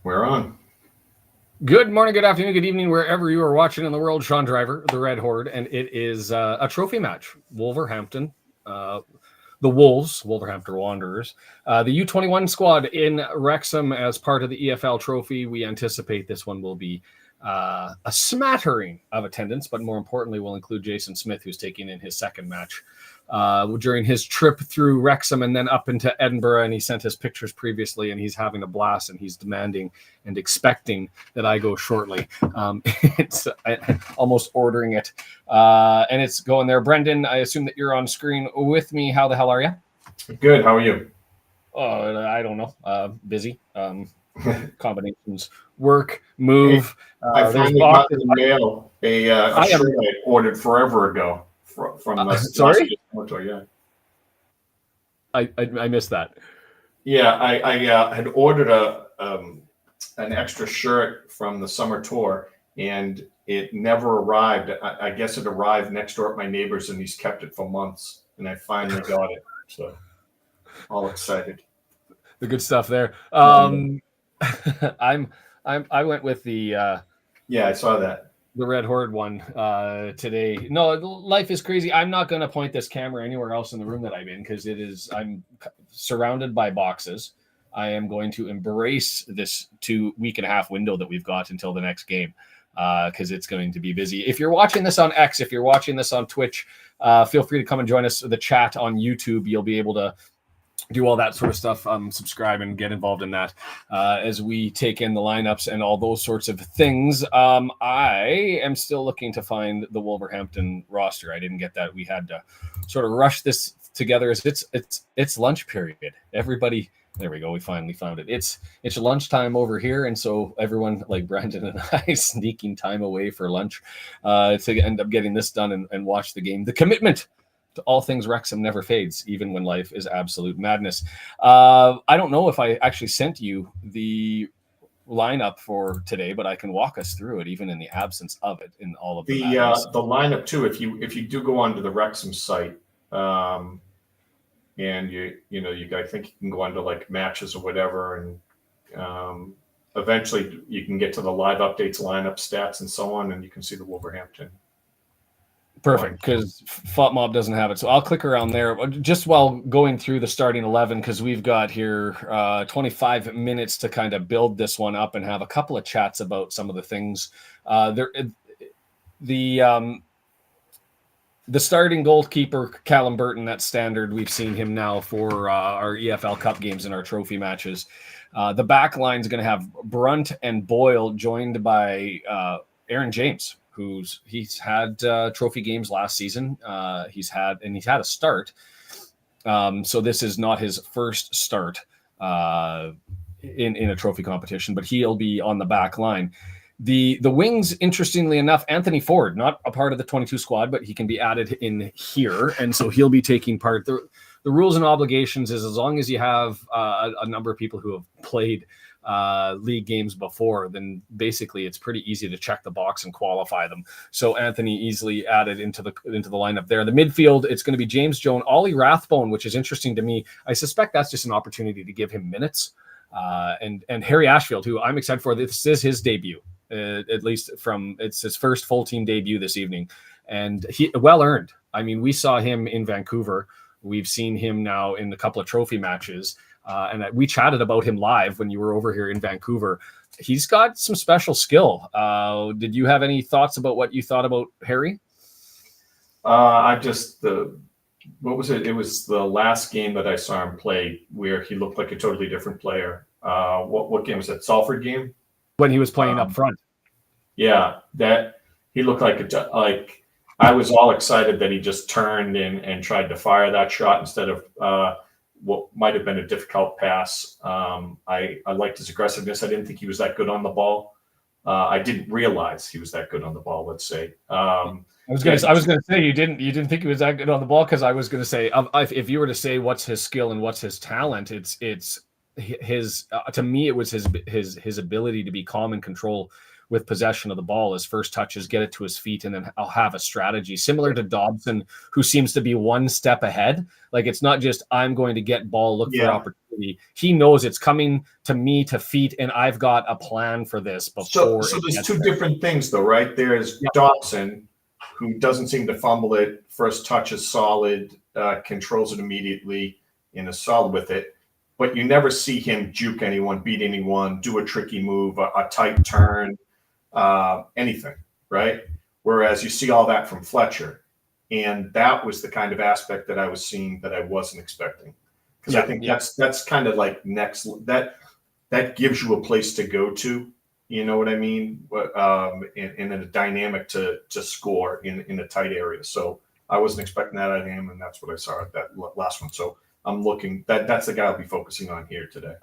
We're on. Good morning, good afternoon, good evening, wherever you are watching in the world. Sean Driver, the Red Horde, and it is a trophy match. Wolverhampton, the Wolves, Wolverhampton Wanderers, the U21 squad in Wrexham as part of the EFL trophy. We anticipate this one will be a smattering of attendance, but more importantly, we'll include Jason Smith, who's taking in his second match during his trip through Wrexham and then up into Edinburgh. And he sent us pictures previously, and he's having a blast, and he's demanding and expecting that I go shortly. It's almost ordering it, and it's going there. Brendan, I assume that you're on screen with me. How the hell are you? Good. How are you? Oh, I don't know. Busy. Combinations, work, move. I finally got in the mail a shirt I ordered forever ago from the sorry? Yeah. I missed that. Yeah, I had ordered an extra shirt from the summer tour, and it never arrived. I guess it arrived next door at my neighbor's, and he's kept it for months, and I finally got it. So all excited. The good stuff there. I went with the yeah, I saw that. The Red Horde one today. No, life is crazy. I'm not going to point this camera anywhere else in the room that I'm in because I'm surrounded by boxes. I am going to embrace this 2 week and a half window that we've got until the next game because it's going to be busy. If you're watching this on X, if you're watching this on Twitch, feel free to come and join us. The chat on YouTube, you'll be able to do all that sort of stuff, subscribe and get involved in that as we take in the lineups and all those sorts of things. I am still looking to find the Wolverhampton roster. I didn't get that. We had to sort of rush this together as it's lunch period. Everybody, there we go. We finally found it. It's lunchtime over here, and so everyone, like Brandon and I, sneaking time away for lunch to end up getting this done and watch the game. The commitment to all things Wrexham never fades, even when life is absolute madness. I don't know if I actually sent you the lineup for today, but I can walk us through it, even in the absence of it, in all of the lineup too. If you do go onto the Wrexham site, and you I think you can go onto like matches or whatever, and eventually you can get to the live updates, lineup stats, and so on, and you can see the Wolverhampton. Perfect, because FOTMob doesn't have it. So I'll click around there just while going through the starting 11, because we've got here 25 minutes to kind of build this one up and have a couple of chats about some of the things. The starting goalkeeper, Callum Burton, that's standard. We've seen him now for our EFL Cup games and our trophy matches. The back line is going to have Brunt and Boyle, joined by Aaron James, he's had trophy games last season. He's had a start. So this is not his first start in a trophy competition, but he'll be on the back line. The wings, interestingly enough, Anthony Ford, not a part of the 22 squad, but he can be added in here. And so he'll be taking part. The rules and obligations is as long as you have a number of people who have played league games before, then basically it's pretty easy to check the box and qualify them. So Anthony easily added into the lineup there. The midfield, it's going to be James Jones, Ollie Rathbone, which is interesting to me. I suspect that's just an opportunity to give him minutes. And Harry Ashfield, who I'm excited for. This is his debut, at least it's his first full team debut this evening, and he well earned. I mean, we saw him in Vancouver. We've seen him now in a couple of trophy matches. And we chatted about him live when you were over here in Vancouver. He's got some special skill. Did you have any thoughts about what you thought about Harry? What was it? It was the last game that I saw him play where he looked like a totally different player. What game was that? Salford game? When he was playing up front. Yeah, that he looked like I was all excited that he just turned and tried to fire that shot instead of what might have been a difficult pass. I liked his aggressiveness. I didn't think he was that good on the ball. I didn't realize he was that good on the ball, let's say. I was going to say you didn't think he was that good on the ball, because I was going to say if you were to say what's his skill and what's his talent, it's his to me it was his ability to be calm and control with possession of the ball. His first touches, get it to his feet, and then I'll have a strategy similar to Dobson, who seems to be one step ahead. Like, it's not just I'm going to get ball, look for opportunity. opportunity. He knows it's coming to me to feet, and I've got a plan for this before. So there's two different things, though, right? There's Dobson, who doesn't seem to fumble it. First touch is solid, controls it immediately, and is solid with it. But you never see him juke anyone, beat anyone, do a tricky move, a tight turn, anything, right? Whereas you see all that from Fletcher. And that was the kind of aspect that I was seeing that I wasn't expecting. Because I think that's kind of like that gives you a place to go to, you know what I mean? And a dynamic to score in a tight area. So I wasn't expecting that out of him, and that's what I saw at that last one. So I'm looking that's the guy I'll be focusing on here today.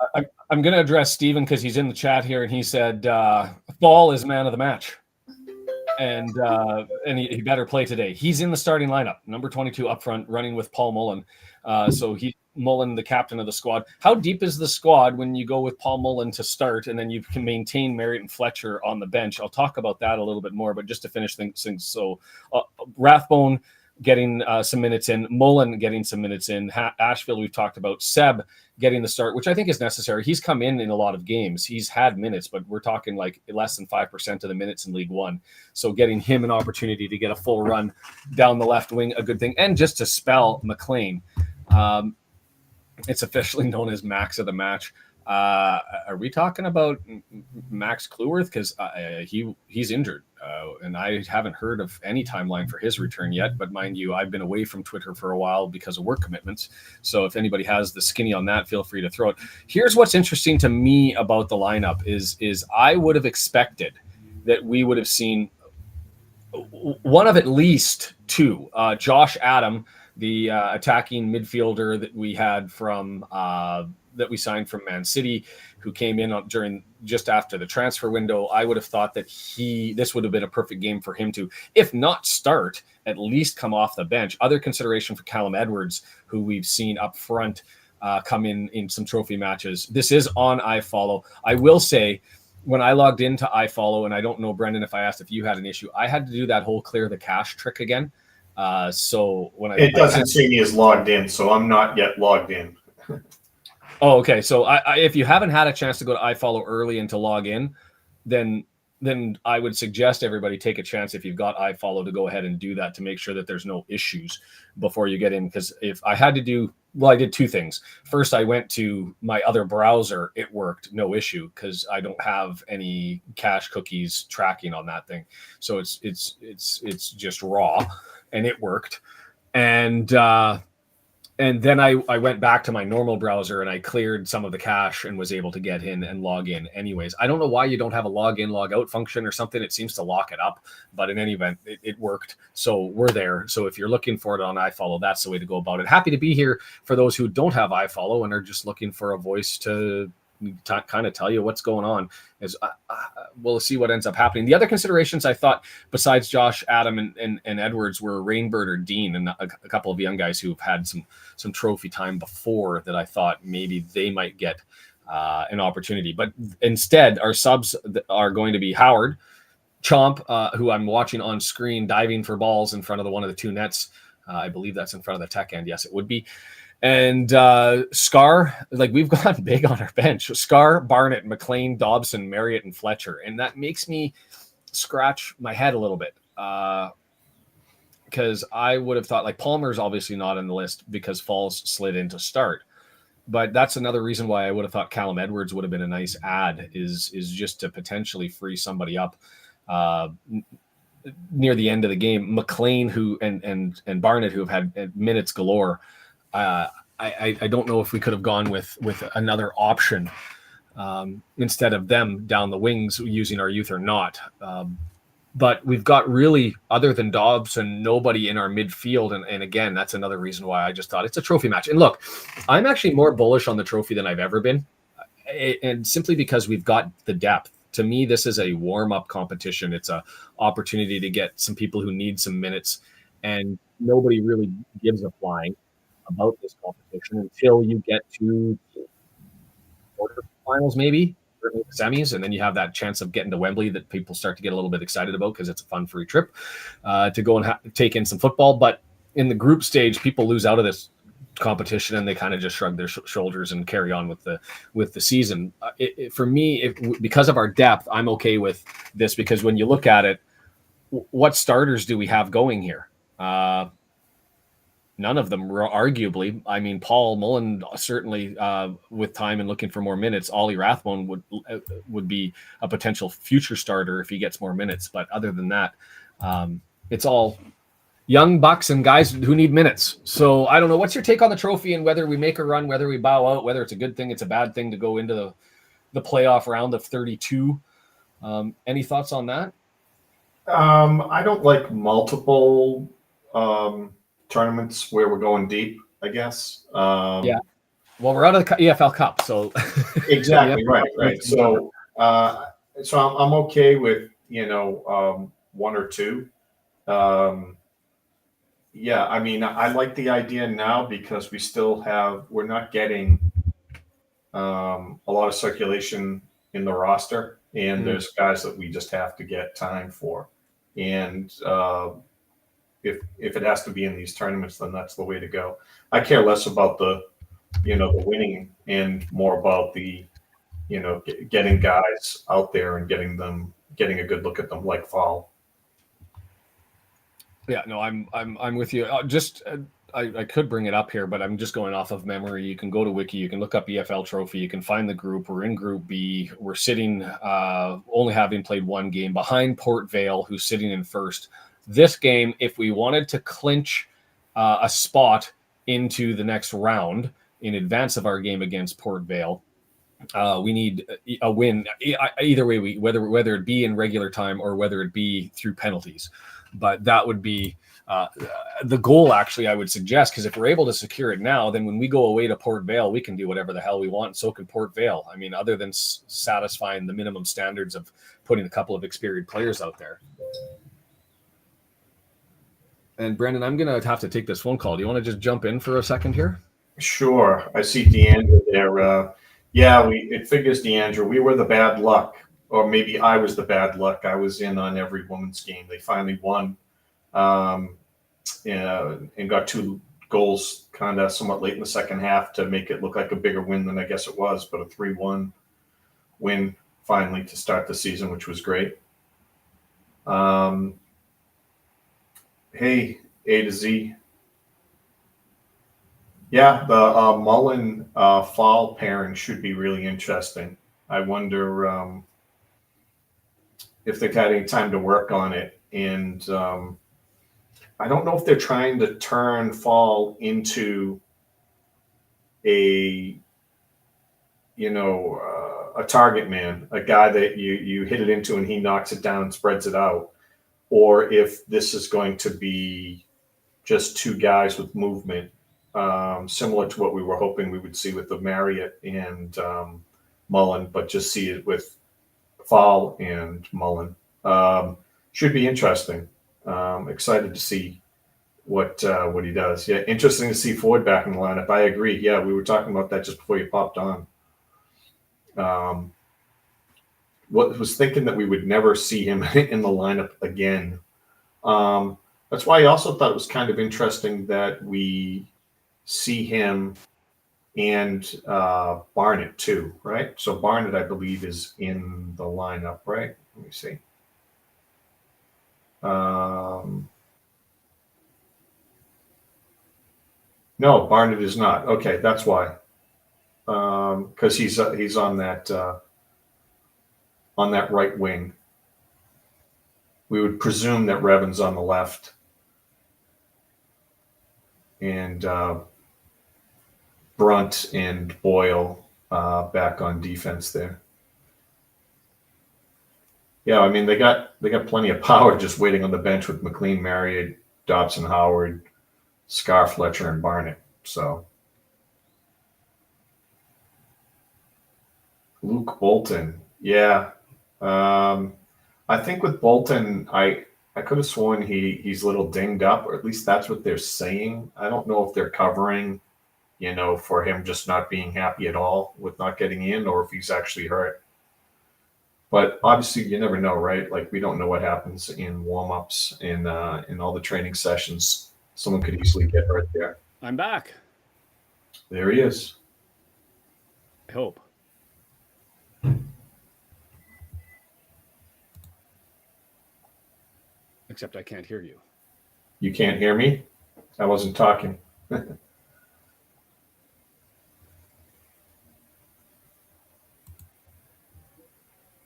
I'm going to address Steven because he's in the chat here, and he said Faal is man of the match. And he better play today. He's in the starting lineup, number 22 up front, running with Paul Mullen. So Mullen, the captain of the squad. How deep is the squad when you go with Paul Mullen to start, and then you can maintain Marriott and Fletcher on the bench? I'll talk about that a little bit more, but just to finish things. So Rathbone getting some minutes in, Mullen getting some minutes in, Asheville we've talked about, Seb getting the start, which I think is necessary. He's come in a lot of games. He's had minutes, but we're talking like less than 5% of the minutes in League One. So getting him an opportunity to get a full run down the left wing, a good thing. And just to spell McLean, it's officially known as Max of the match. Are we talking about Max Kluworth? Because he's injured, and I haven't heard of any timeline for his return yet. But mind you, I've been away from Twitter for a while because of work commitments. So if anybody has the skinny on that, feel free to throw it. Here's what's interesting to me about the lineup is I would have expected that we would have seen one of at least two. Josh Adam, the attacking midfielder that we had from that we signed from Man City, who came in during just after the transfer window. I would have thought that this would have been a perfect game for him to, if not start, at least come off the bench. Other consideration for Callum Edwards, who we've seen up front come in some trophy matches. This is on iFollow. I will say, when I logged into iFollow, and I don't know, Brendan, if I asked if you had an issue, I had to do that whole clear the cache trick again. So when it doesn't see me as logged in, so I'm not yet logged in. Oh, okay. So if you haven't had a chance to go to iFollow early and to log in, then I would suggest everybody take a chance if you've got iFollow to go ahead and do that to make sure that there's no issues before you get in. Because if I had to do, I did two things. First, I went to my other browser. It worked, no issue, because I don't have any cache cookies tracking on that thing. So it's just raw, and it worked. And then I went back to my normal browser and I cleared some of the cache and was able to get in and log in anyways. I don't know why you don't have a login, log out function or something. It seems to lock it up, but in any event, it worked. So we're there. So if you're looking for it on iFollow, that's the way to go about it. Happy to be here for those who don't have iFollow and are just looking for a voice to kind of tell you what's going on. We'll see what ends up happening. The other considerations I thought, besides Josh, Adam, and Edwards, were Rainbird or Dean, and a couple of young guys who've had some trophy time before that I thought maybe they might get an opportunity. But instead, our subs are going to be Howard, Chomp, who I'm watching on screen diving for balls in front of one of the two nets. I believe that's in front of the tech end. Yes, it would be. And Scar, like, we've gone big on our bench. Scar, Barnett, McLean, Dobson, Marriott, and Fletcher. And that makes me scratch my head a little bit. Because I would have thought, like, Palmer's obviously not on the list because Fall's slid in to start. But that's another reason why I would have thought Callum Edwards would have been a nice add, is just to potentially free somebody up near the end of the game. McLean, who and Barnett, who have had minutes galore. I don't know if we could have gone with another option instead of them down the wings using our youth or not. But we've got really, other than Dobson, nobody in our midfield. And again, that's another reason why I just thought it's a trophy match. And look, I'm actually more bullish on the trophy than I've ever been. And simply because we've got the depth. To me, this is a warm-up competition. It's an opportunity to get some people who need some minutes. And nobody really gives a flying about this competition until you get to quarterfinals, maybe semis, and then you have that chance of getting to Wembley that people start to get a little bit excited about because it's a fun free trip to go and take in some football. But in the group stage, people lose out of this competition, and they kind of just shrug their shoulders and carry on with the season. For me, because of our depth, I'm okay with this, because when you look at it, what starters do we have going here? None of them, arguably. I mean, Paul Mullen certainly, with time and looking for more minutes. Ollie Rathbone would be a potential future starter if he gets more minutes. But other than that, it's all young bucks and guys who need minutes. So I don't know. What's your take on the trophy, and whether we make a run, whether we bow out, whether it's a good thing, it's a bad thing to go into the playoff round of 32? Any thoughts on that? I don't like multiple tournaments where we're going deep, I guess. Yeah. Well, we're out of the EFL Cup, so exactly. Right. So I'm okay with, one or two. Yeah, I mean, I like the idea now because we're not getting a lot of circulation in the roster, and there's guys that we just have to get time for. And if it has to be in these tournaments, then that's the way to go. I care less about the winning and more about the, getting guys out there and getting a good look at them, like Faal. Yeah, no, I'm with you. I could bring it up here, but I'm just going off of memory. You can go to Wiki, you can look up EFL Trophy, you can find the group. We're in Group B. We're sitting, only having played one game, behind Port Vale, who's sitting in first. This game, if we wanted to clinch a spot into the next round in advance of our game against Port Vale, we need a win. Either way, whether it be in regular time or whether it be through penalties. But that would be the goal, actually, I would suggest, because if we're able to secure it now, then when we go away to Port Vale, we can do whatever the hell we want, and so can Port Vale. I mean, other than satisfying the minimum standards of putting a couple of experienced players out there. And Brandon, I'm going to have to take this phone call. Do you want to just jump in for a second here? Sure. I see DeAndre there. It figures, DeAndre, we were the bad luck. Or maybe I was the bad luck. I was in on every women's game. They finally won, and got 2 goals kind of somewhat late in the second half to make it look like a bigger win than I guess it was, but a 3-1 win finally to start the season, which was great. Hey, A to Z. Yeah, the Mullen Faal pairing should be really interesting. I wonder if they've had any time to work on it. And I don't know if they're trying to turn Faal into a target man, a guy that you hit it into and he knocks it down and spreads it out, or if this is going to be just 2 guys with movement, similar to what we were hoping we would see with the Marriott and Mullen, but just see it with Faal and Mullen. Should be interesting. Excited to see what he does. Yeah, interesting to see Ford back in the lineup. I agree. Yeah, we were talking about that just before you popped on. Was thinking that we would never see him in the lineup again. That's why I also thought it was kind of interesting that we see him and Barnett too, right? So Barnett, I believe, is in the lineup, right? Let me see. No, Barnett is not. Okay, that's why. Because he's on that right wing. We would presume that Revan's on the left, and Brunt and Boyle back on defense there. Yeah, I mean they got plenty of power just waiting on the bench with McLean, Marriott, Dobson, Howard, Scar, Fletcher, and Barnett. So Luke Bolton, yeah. I think with Bolton, I could have sworn he's a little dinged up, or at least that's what they're saying. I don't know if they're covering, for him just not being happy at all with not getting in, or if he's actually hurt. But obviously, you never know, right? Like, we don't know what happens in warm-ups, in all the training sessions. Someone could easily get hurt there. I'm back. There he is. I hope. Except I can't hear you. You can't hear me? I wasn't talking.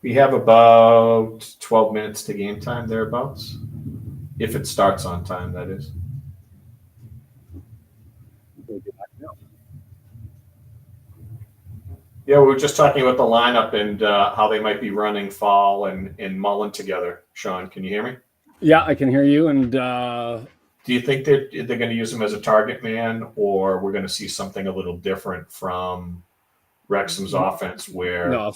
We have about 12 minutes to game time, thereabouts. If it starts on time, that is. Yeah, we were just talking about the lineup and how they might be running Faal and Mullen together. Sean, can you hear me? Yeah, I can hear you. And do you think that they're going to use him as a target man, or we're going to see something a little different from Wrexham's offense where... No,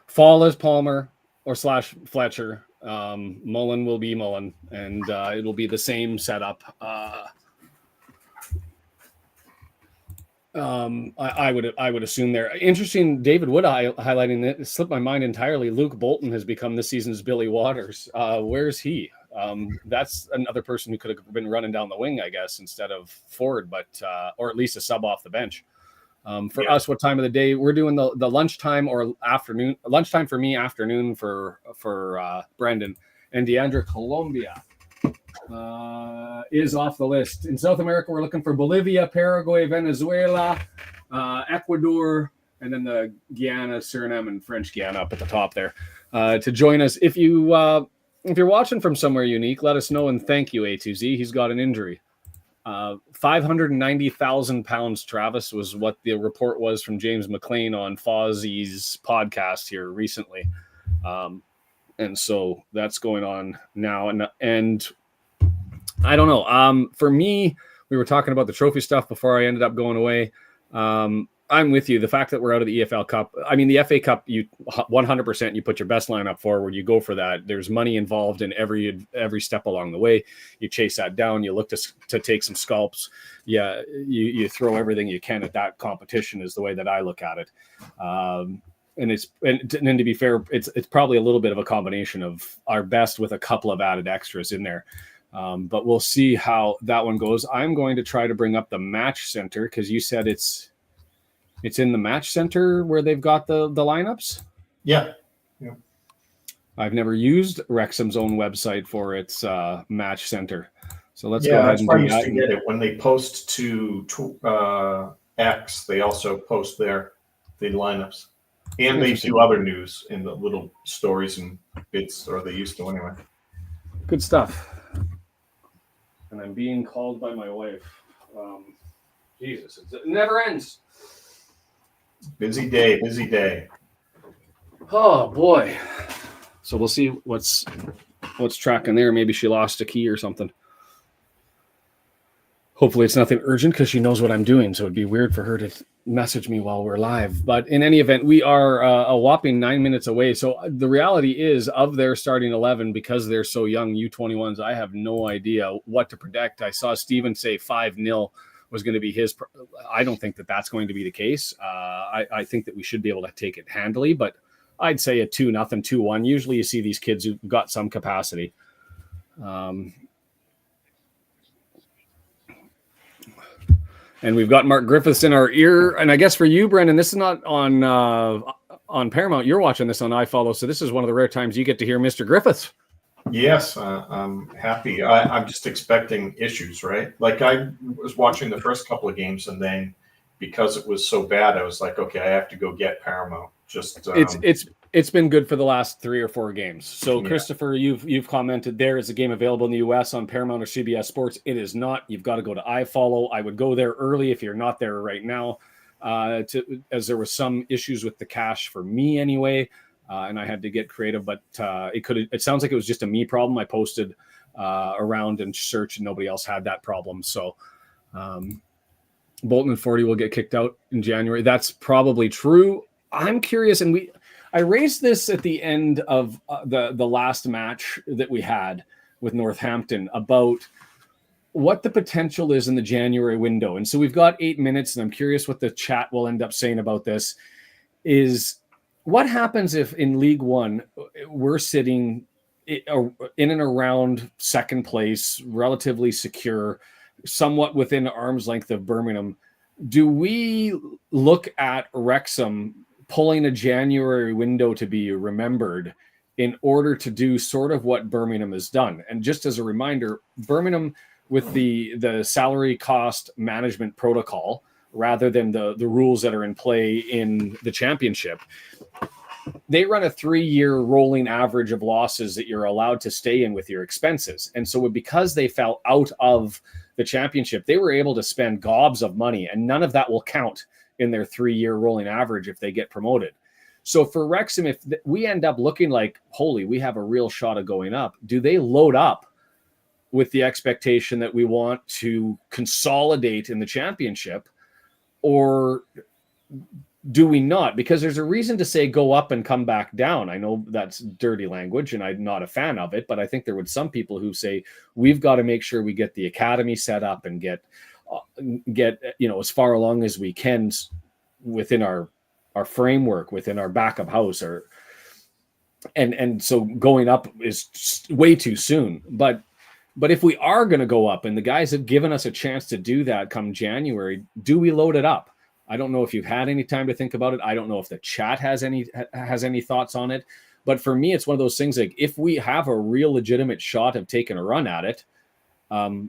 Faal is Palmer or / Fletcher. Mullen will be Mullen, and it'll be the same setup. I would assume there. Interesting. David Wood highlighting that. It slipped my mind entirely. Luke Bolton has become this season's Billy Waters. Where's he? That's another person who could have been running down the wing, I guess, instead of forward, but or at least a sub off the bench. For us, what time of the day we're doing the lunchtime or afternoon? Lunchtime for me, afternoon for Brendan. And Deandra Colombia is off the list. In South America, we're looking for Bolivia, Paraguay, Venezuela, Ecuador, and then the Guyana, Suriname, and French Guiana up at the top there to join us. If you're watching from somewhere unique, let us know, and thank you, A2Z. He's got an injury. 590,000 pounds, Travis, was what the report was from James McLean on Fozzie's podcast here recently. And so that's going on now. And I don't know. For me, we were talking about the trophy stuff before I ended up going away. I'm with you. The fact that we're out of the EFL Cup, I mean, the FA Cup, you 100% you put your best lineup forward. You go for that. There's money involved in every step along the way. You chase that down. You look to take some scalps. Yeah, you throw everything you can at that competition is the way that I look at it. And to be fair, it's probably a little bit of a combination of our best with a couple of added extras in there. But we'll see how that one goes. I'm going to try to bring up the match center because you said it's in the match center where they've got the lineups. Yeah. I've never used Wrexham's own website for its match center. So let's go ahead that's and why I do used that. to get it. When they post to X, they also post the lineups. And they do other news in the little stories and bits, or they used to anyway. Good stuff. And I'm being called by my wife. Jesus, it never ends. Busy day. Oh boy. So we'll see what's tracking there. Maybe she lost a key or something. Hopefully it's nothing urgent because she knows what I'm doing. So it'd be weird for her to message me while we're live. But in any event, we are a whopping 9 minutes away. So the reality is of their starting 11, because they're so young, U21s, I have no idea what to predict. I saw Steven say 5-0 was going to be his. I don't think that that's going to be the case. I think that we should be able to take it handily, but I'd say a 2-0, 2-1. Usually you see these kids who've got some capacity. And we've got Mark Griffiths in our ear. And I guess for you, Brendan, this is not on Paramount. You're watching this on iFollow. So this is one of the rare times you get to hear Mr. Griffiths. Yes, I'm happy. I'm just expecting issues, right? Like I was watching the first couple of games, and then because it was so bad, I was like, okay, I have to go get Paramount. Just it's been good for the last 3 or 4 games. So Yeah. Christopher, you've commented there is a game available in the US on Paramount or CBS Sports. It is not. You've got to go to iFollow. I would go there early if you're not there right now, as there was some issues with the cache for me anyway. And I had to get creative, but it sounds like it was just a me problem. I posted around and search and nobody else had that problem. So Bolton and 40 will get kicked out in January. That's probably true. I'm curious. And I raised this at the end of the last match that we had with Northampton about what the potential is in the January window. And so we've got 8 minutes, and I'm curious what the chat will end up saying about this is what happens if in League One we're sitting in and around second place, relatively secure, somewhat within arm's length of Birmingham. do we look at Wrexham pulling a January window to be remembered in order to do sort of what Birmingham has done? And just as a reminder, Birmingham, with the salary cost management protocol, rather than the rules that are in play in the championship, they run a 3-year rolling average of losses that you're allowed to stay in with your expenses. And so because they fell out of the championship, they were able to spend gobs of money, and none of that will count in their 3-year rolling average if they get promoted. So for Wrexham, if we end up looking like, holy, we have a real shot of going up, do they load up with the expectation that we want to consolidate in the championship, or do we not? Because there's a reason to say go up and come back down. I know that's dirty language and I'm not a fan of it, but I think there would some people who say we've got to make sure we get the academy set up and get as far along as we can within our framework, within our back of house, and so going up is way too soon. But if we are going to go up, and the guys have given us a chance to do that come January, do we load it up? I don't know if you've had any time to think about it. I don't know if the chat has any thoughts on it. But for me, it's one of those things like, if we have a real legitimate shot of taking a run at it,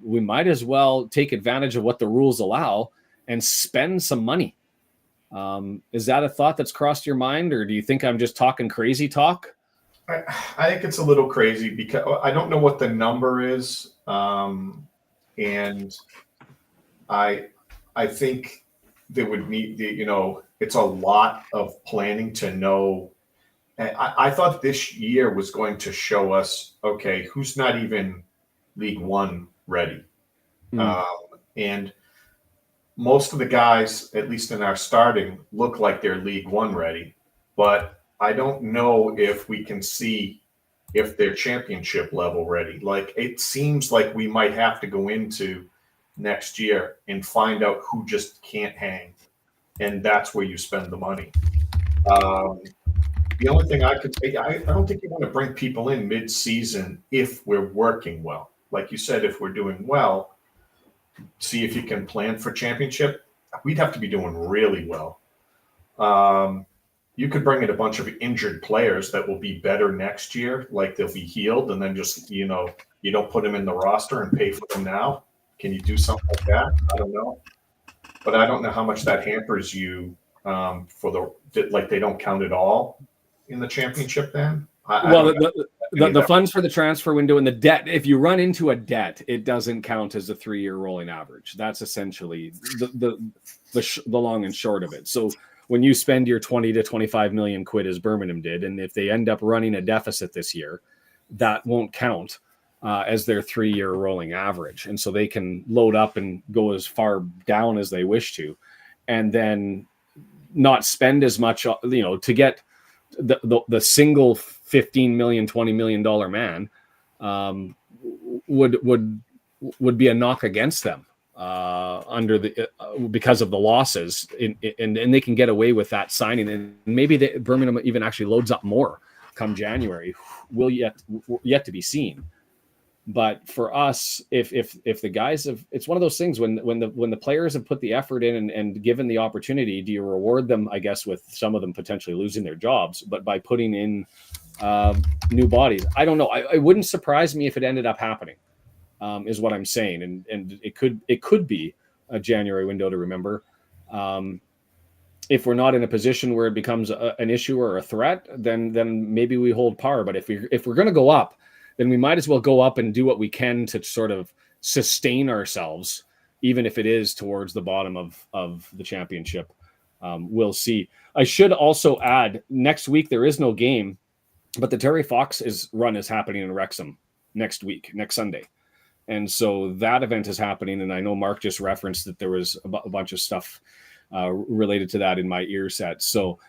we might as well take advantage of what the rules allow and spend some money. Is that a thought that's crossed your mind, or do you think I'm just talking crazy talk? I think it's a little crazy because I don't know what the number is. And I think they would need it's a lot of planning to know. I thought this year was going to show us, okay, who's not even League One ready. And most of the guys, at least in our starting, look like they're League One ready, but I don't know if we can see if they're championship level ready. Like, it seems like we might have to go into next year and find out who just can't hang, and that's where you spend the money. The only thing I could say, I don't think you want to bring people in mid-season if we're working well. Like you said, if we're doing well, see if you can plan for championship. We'd have to be doing really well. You could bring in a bunch of injured players that will be better next year, like they'll be healed, and then just, you don't put them in the roster and pay for them now. Can you do something like that? I don't know. But I don't know how much that hampers you they don't count it all in the championship then? The funds for the transfer window and the debt, if you run into a debt, it doesn't count as a 3-year rolling average. That's essentially the long and short of it. So when you spend your 20 to 25 million quid as Birmingham did, and if they end up running a deficit this year, that won't count as their 3-year rolling average. And so they can load up and go as far down as they wish to, and then not spend as much, to get the single 15 million, $20 million man would be a knock against them because of the losses, and they can get away with that signing, and maybe Birmingham even actually loads up more come January. Will yet to be seen. But for us, if the guys have, it's one of those things when the players have put the effort in and given the opportunity, do you reward them, I guess, with some of them potentially losing their jobs, but by putting in new bodies? I don't know. It wouldn't surprise me if it ended up happening, is what I'm saying. And it could be a January window to remember. If we're not in a position where it becomes an issue or a threat, then maybe we hold par. But if we're going to go up, then we might as well go up and do what we can to sort of sustain ourselves, even if it is towards the bottom of the championship. We'll see. I should also add, next week there is no game, but the Terry Fox run is happening in Wrexham next Sunday. And so that event is happening. And I know Mark just referenced that there was a bunch of stuff related to that in my ear set. So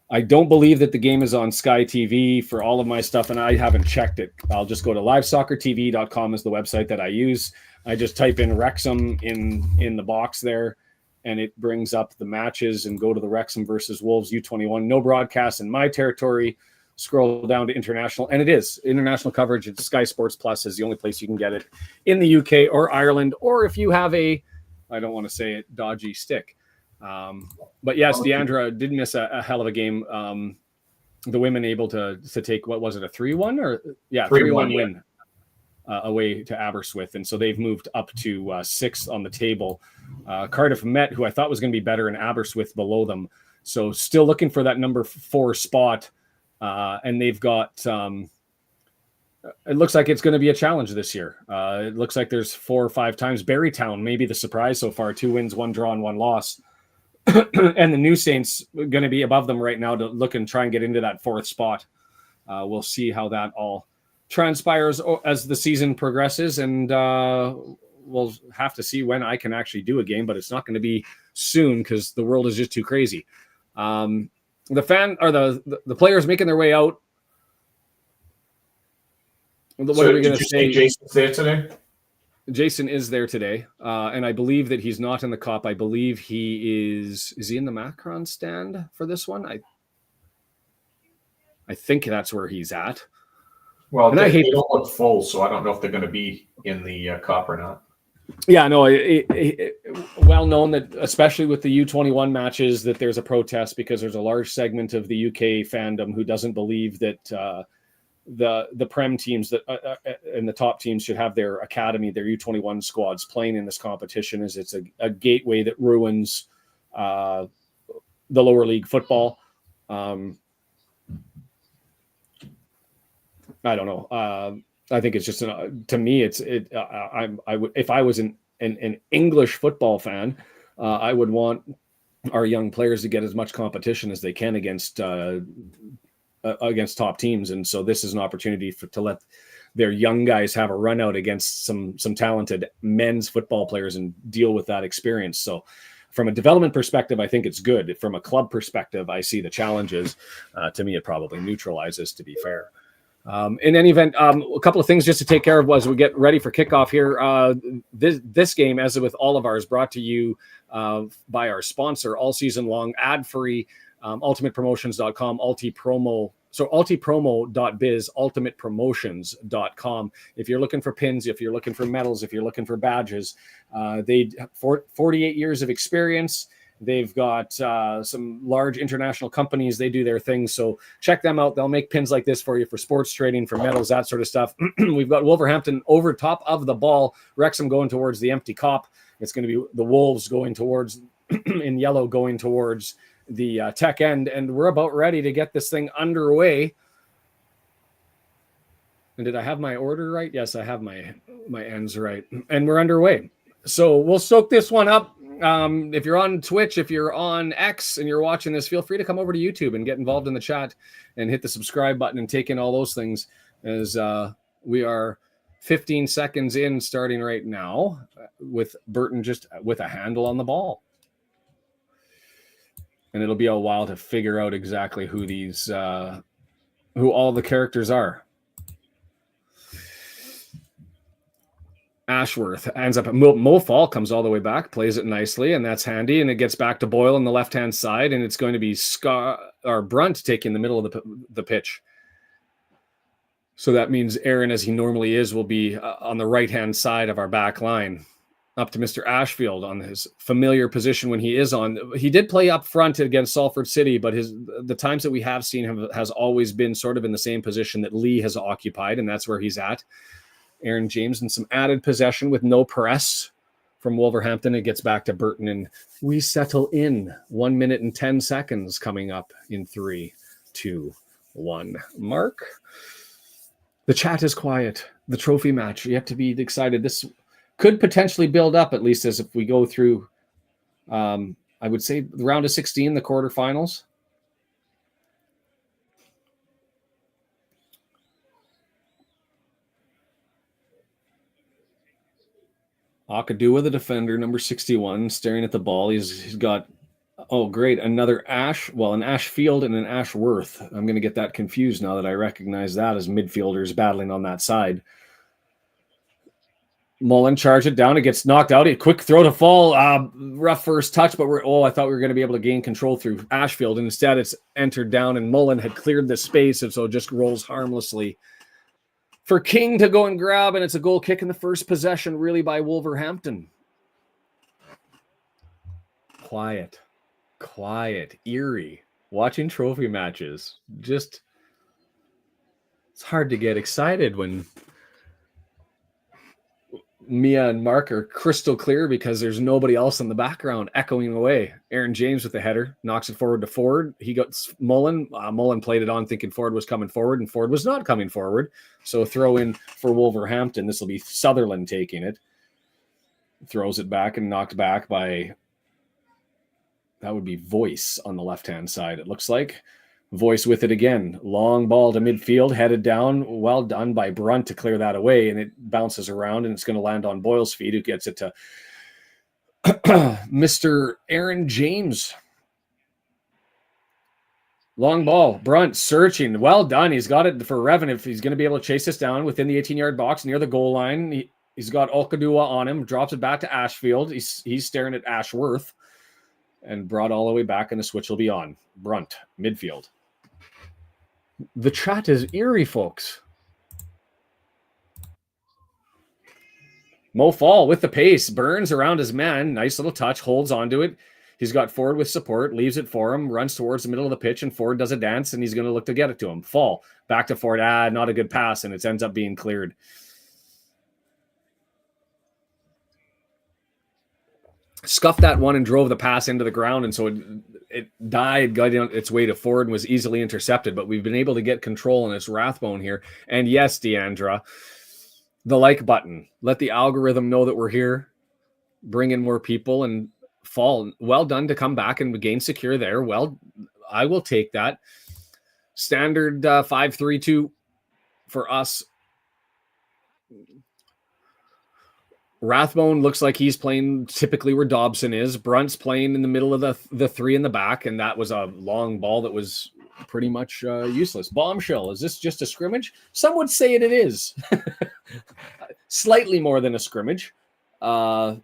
I don't believe that the game is on Sky TV for all of my stuff, and I haven't checked it. I'll just go to livesoccertv.com is the website that I use. I just type in Wrexham in the box there, and it brings up the matches, and go to the Wrexham versus Wolves U21. No broadcast in my territory. Scroll down to international, and it is international coverage. It's Sky Sports Plus is the only place you can get it in the UK or Ireland, or if you have a I don't want to say it, dodgy stick. But yes, Deandra did miss a hell of a game. The women able to take, what was it, a 3-1 or 3-1 win away to Aberystwyth, and so they've moved up to 6th on the table. Cardiff Met, who I thought was going to be better, and Aberystwyth below them, so still looking for that number 4 spot. And they've got it looks like it's going to be a challenge this year. It looks like there's 4 or 5 times. Barrytown may be the surprise so far, 2 wins, 1 draw, and 1 loss. And the New Saints going to be above them right now to look and try and get into that 4th spot. We'll see how that all transpires as the season progresses, and we'll have to see when I can actually do a game, but it's not going to be soon because the world is just too crazy. The players making their way out. What are we going to say? Jason's there today? Jason is there today, and I believe that he's not in the COP. I believe he is he in the Macron stand for this one? I think that's where he's at. Well, they don't look full, so I don't know if they're going to be in the COP or not. Yeah, no, well known that, especially with the U21 matches, that there's a protest because there's a large segment of the UK fandom who doesn't believe that the Prem teams that and the top teams should have their academy, their U21 squads playing in this competition, as it's a gateway that ruins the lower league football. I don't know. I think it's just to me, if I was an English football fan, I would want our young players to get as much competition as they can against top teams, and so this is an opportunity to let their young guys have a run out against some talented men's football players and deal with that experience. So from a development perspective, I think it's good. From a club perspective, I see the challenges. To me, it probably neutralizes, to be fair. In any event, a couple of things just to take care of as we get ready for kickoff here. This game, as with all of ours, brought to you by our sponsor all season long, ad-free, ultimatepromotions.com, ultipromo.biz, ultimatepromotions.com. If you're looking for pins, if you're looking for medals, if you're looking for badges, they 48 years of experience. They've got some large international companies. They do their thing. So check them out. They'll make pins like this for you for sports trading, for medals, that sort of stuff. We've got Wolverhampton over top of the ball. Wrexham going towards the empty cop. It's going to be the Wolves going towards, in yellow, going towards the tech end. And we're about ready to get this thing underway. And did I have my order right? Yes, I have my ends right. And we're underway. So we'll soak this one up. If you're on Twitch, if you're on X and you're watching this, feel free to come over to YouTube and get involved in the chat and hit the subscribe button and take in all those things, as we are 15 seconds in starting right now with Burton just with a handle on the ball. And it'll be a while to figure out exactly who all the characters are. Ashworth ends up at Mo Faal, comes all the way back, plays it nicely, and that's handy. And it gets back to Boyle on the left-hand side, and it's going to be Brunt taking the middle of the pitch. So that means Aaron, as he normally is, will be on the right-hand side of our back line. Up to Mr. Ashfield on his familiar position when he is on. He did play up front against Salford City, but the times that we have seen him has always been sort of in the same position that Lee has occupied, and that's where he's at. Aaron James and some added possession with no press from Wolverhampton. It gets back to Burton, and we settle in. 1 minute and 10 seconds coming up in 3, 2, 1. Mark? The chat is quiet. The trophy match, you have to be excited. This could potentially build up, at least as if we go through, I would say, the round of 16, the quarterfinals. Akadua, the defender, number 61, staring at the ball. He's got, oh, great, another Ash. Well, an Ashfield and an Ashworth. I'm going to get that confused now that I recognize that as midfielders battling on that side. Mullen charged it down. It gets knocked out. A quick throw to Faal. Rough first touch, but I thought we were going to be able to gain control through Ashfield. And instead, it's entered down, and Mullen had cleared the space, and so it just rolls harmlessly for King to go and grab, and it's a goal kick in the first possession, really, by Wolverhampton. quiet, eerie. Watching trophy matches, just it's hard to get excited when Mia and Mark are crystal clear because there's nobody else in the background echoing away. Aaron James with the header knocks it forward to Ford. He got Mullen. Mullen played it on thinking Ford was coming forward, and Ford was not coming forward. So throw in for Wolverhampton. This will be Sutherland taking it. Throws it back and knocked back by, that would be Voice on the left-hand side, it looks like. Voice with it again. Long ball to midfield, headed down. Well done by Brunt to clear that away, and it bounces around, and it's going to land on Boyle's feet, who gets it to Mr. Aaron James. Long ball. Brunt searching. Well done. He's got it for Revan. If he's going to be able to chase this down within the 18-yard box near the goal line, he's got Okadua on him. Drops it back to Ashfield. He's staring at Ashworth, and brought all the way back, and the switch will be on. Brunt, midfield. The chat is eerie, folks. Mo Faal with the pace. Burns around his man. Nice little touch. Holds onto it. He's got Ford with support. Leaves it for him. Runs towards the middle of the pitch, and Ford does a dance, and he's going to look to get it to him. Faal. Back to Ford. Not a good pass, and it ends up being cleared. Scuffed that one and drove the pass into the ground, and so it died, got its way to Ford, and was easily intercepted. But we've been able to get control, and it's Rathbone here. And yes, Deandra, the like button. Let the algorithm know that we're here. Bring in more people, and Faal. Well done to come back and gain secure there. Well, I will take that. Standard 5-3-2 for us. Rathbone looks like he's playing typically where Dobson is. Brunt's playing in the middle of the three in the back, and that was a long ball that was pretty much useless. Bombshell. Is this just a scrimmage? Some would say it is. Slightly more than a scrimmage. In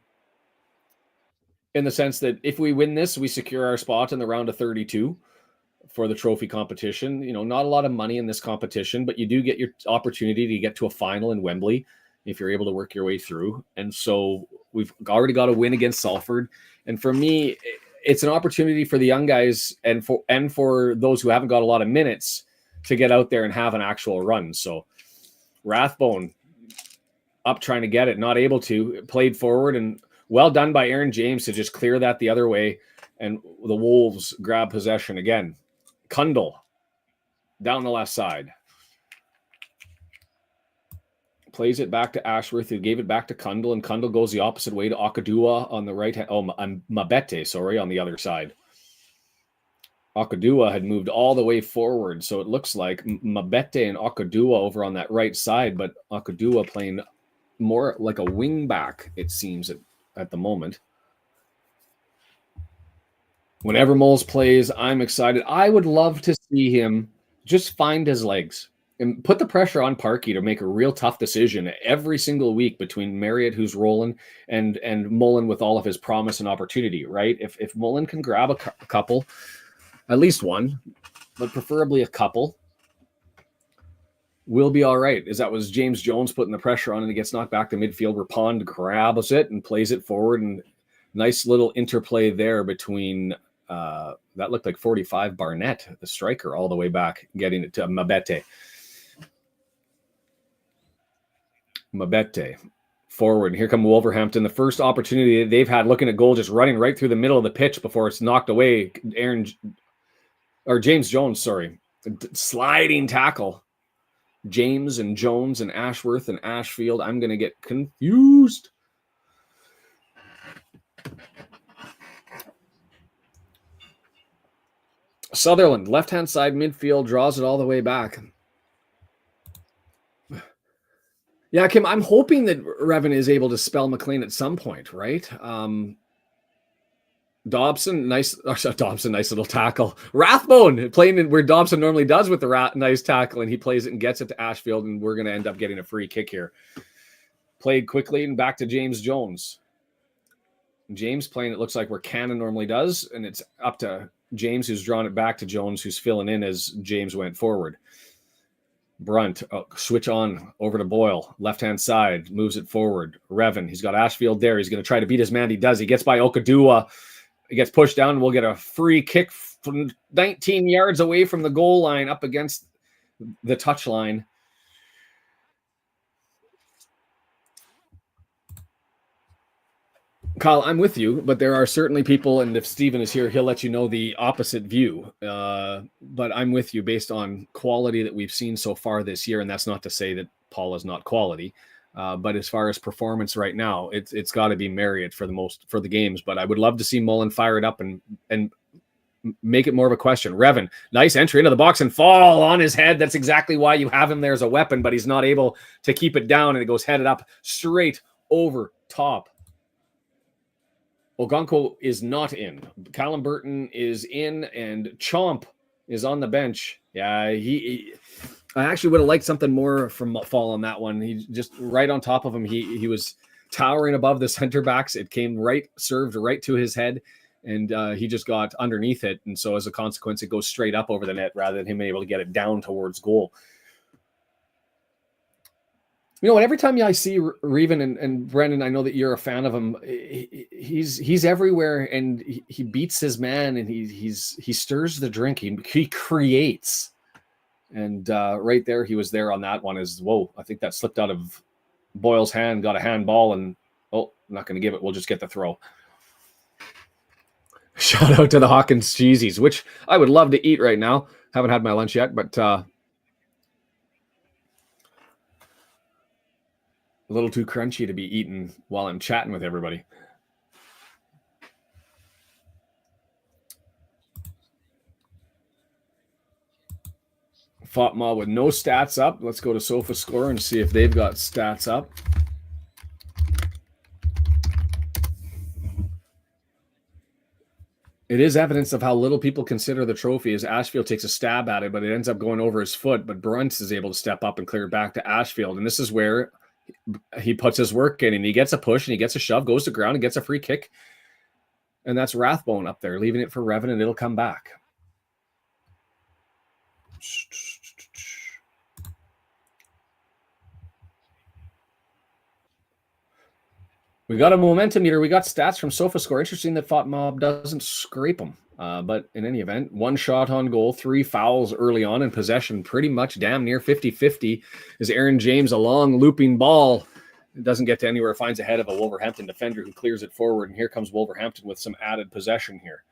the sense that if we win this, we secure our spot in the round of 32 for the trophy competition. You know, not a lot of money in this competition, but you do get your opportunity to get to a final in Wembley if you're able to work your way through. And so we've already got a win against Salford. And for me, it's an opportunity for the young guys and for those who haven't got a lot of minutes to get out there and have an actual run. So Rathbone up trying to get it, not able to, played forward, and well done by Aaron James to just clear that the other way. And the Wolves grab possession again. Kundal down the left side. Plays it back to Ashworth, who gave it back to Kundal, and Kundal goes the opposite way to Okadua on the right hand. Oh, Mabete, on the other side. Okadua had moved all the way forward, so it looks like Mabete and Okadua over on that right side, but Okadua playing more like a wing back, it seems, at the moment. Whenever Moles plays, I'm excited. I would love to see him just find his legs and put the pressure on Parkey to make a real tough decision every single week between Marriott, who's rolling, and Mullen with all of his promise and opportunity, right? If Mullen can grab a couple, at least one, but preferably a couple, we'll be all right. That was James Jones putting the pressure on, and he gets knocked back to midfield where Pond grabs it and plays it forward, and nice little interplay there between that looked like 45 Barnett, the striker, all the way back, getting it to Mabete. Mabete forward. Here come Wolverhampton. The first opportunity they've had looking at goal, just running right through the middle of the pitch before it's knocked away. James Jones, sliding tackle. James and Jones and Ashworth and Ashfield. I'm going to get confused. Sutherland, left-hand side midfield, draws it all the way back. Yeah, Kim, I'm hoping that Revan is able to spell McLean at some point, right? Dobson, nice little tackle. Rathbone playing in where Dobson normally does with the nice tackle, and he plays it and gets it to Ashfield, and we're going to end up getting a free kick here. Played quickly and back to James Jones. James playing, it looks like where Cannon normally does, and it's up to James, who's drawn it back to Jones, who's filling in as James went forward. Brunt, switch on over to Boyle, left-hand side, moves it forward. Revan, he's got Ashfield there. He's going to try to beat his man. He does. He gets by Okadua. It gets pushed down. We'll get a free kick from 19 yards away from the goal line up against the touch line. Kyle, I'm with you, but there are certainly people, and if Steven is here, he'll let you know the opposite view. But I'm with you based on quality that we've seen so far this year, and that's not to say that Paul is not quality. But as far as performance right now, it's got to be Marriott for the games. But I would love to see Mullen fire it up and make it more of a question. Revan, nice entry into the box and Faal on his head. That's exactly why you have him there as a weapon, but he's not able to keep it down, and it goes headed up straight over top. Ogonko is not in. Callum Burton is in, and Chomp is on the bench. Yeah, I actually would have liked something more from Faal on that one. He just right on top of him. He was towering above the center backs. It came served right to his head, and he just got underneath it. And so as a consequence, it goes straight up over the net rather than him being able to get it down towards goal. You know what? Every time I see Reven and Brendan, I know that you're a fan of him. He's everywhere, and he beats his man, and he stirs the drink. He creates, and right there, he was there on that one. I think that slipped out of Boyle's hand, got a handball, and I'm not going to give it. We'll just get the throw. Shout out to the Hawkins cheesies, which I would love to eat right now. Haven't had my lunch yet, but a little too crunchy to be eaten while I'm chatting with everybody. FOTMA with no stats up. Let's go to SofaScore and see if they've got stats up. It is evidence of how little people consider the trophy as Ashfield takes a stab at it, but it ends up going over his foot. But Brunt is able to step up and clear it back to Ashfield. And this is where he puts his work in, and he gets a push and he gets a shove, goes to ground and gets a free kick. And that's Rathbone up there, leaving it for Revan, and it'll come back. We got a momentum meter. We got stats from SofaScore. Interesting that FOTMob doesn't scrape them. But in any event, 1 shot on goal, 3 fouls early on, in possession pretty much damn near 50-50 as Aaron James, a long looping ball. It doesn't get to anywhere, finds ahead of a Wolverhampton defender who clears it forward. And here comes Wolverhampton with some added possession here.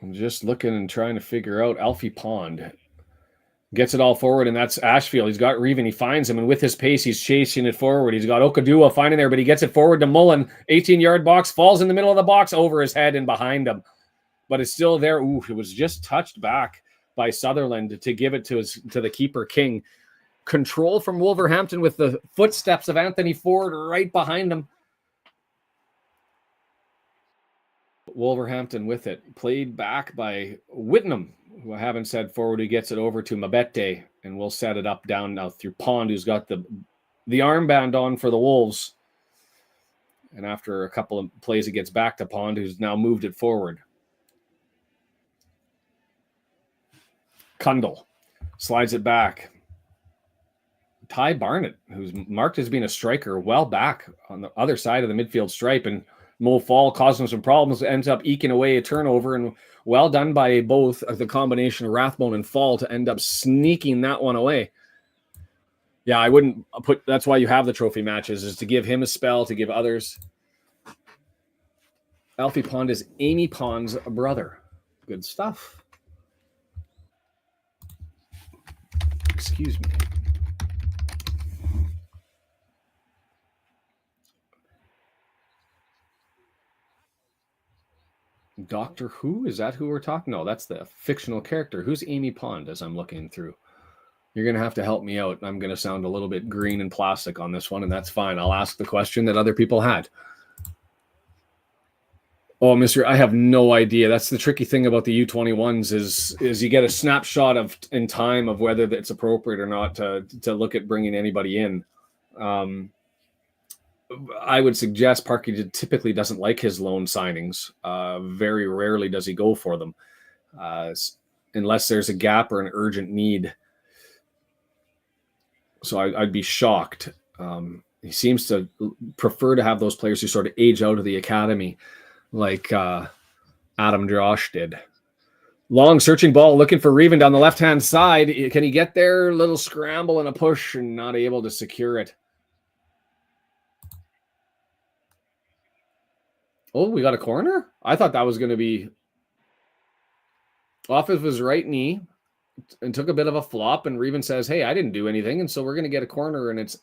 I'm just looking and trying to figure out. Alfie Pond gets it all forward, and that's Ashfield. He's got Reven. He finds him, and with his pace, he's chasing it forward. He's got Okadua finding there, but he gets it forward to Mullen. 18-yard box, falls in the middle of the box, over his head and behind him. But it's still there. Ooh, it was just touched back by Sutherland to give it to the keeper, King. Control from Wolverhampton with the footsteps of Anthony Ford right behind him. Wolverhampton with it. Played back by Whitnam, who I haven't said forward. He gets it over to Mabete, and we'll set it up down now through Pond, who's got the armband on for the Wolves. And after a couple of plays, it gets back to Pond, who's now moved it forward. Kundal slides it back. Ty Barnett, who's marked as being a striker, well back on the other side of the midfield stripe, and Mo Fall causing some problems, ends up eking away a turnover, and well done by both the combination of Rathbone and Fall to end up sneaking that one away. Yeah, I wouldn't put, that's why you have the trophy matches, is to give him a spell, to give others. Alfie Pond is Amy Pond's brother. Good stuff. Excuse me. Doctor Who? Is that who we're talking? No, that's the fictional character. Who's Amy Pond as I'm looking through? You're going to have to help me out. I'm going to sound a little bit green and plastic on this one, and that's fine. I'll ask the question that other people had. Oh, Mr. I have no idea. That's the tricky thing about the U21s is you get a snapshot in time of whether it's appropriate or not to look at bringing anybody in. I would suggest Parky typically doesn't like his loan signings. Very rarely does he go for them. unless there's a gap or an urgent need. So I'd be shocked. He seems to prefer to have those players who sort of age out of the academy, like Adam Josh did. Long searching ball, looking for Reven down the left-hand side. Can he get there? Little scramble and a push, and not able to secure it. Oh, we got a corner? I thought that was going to be off of his right knee and took a bit of a flop, and Reven says, hey, I didn't do anything, and so we're going to get a corner, and it's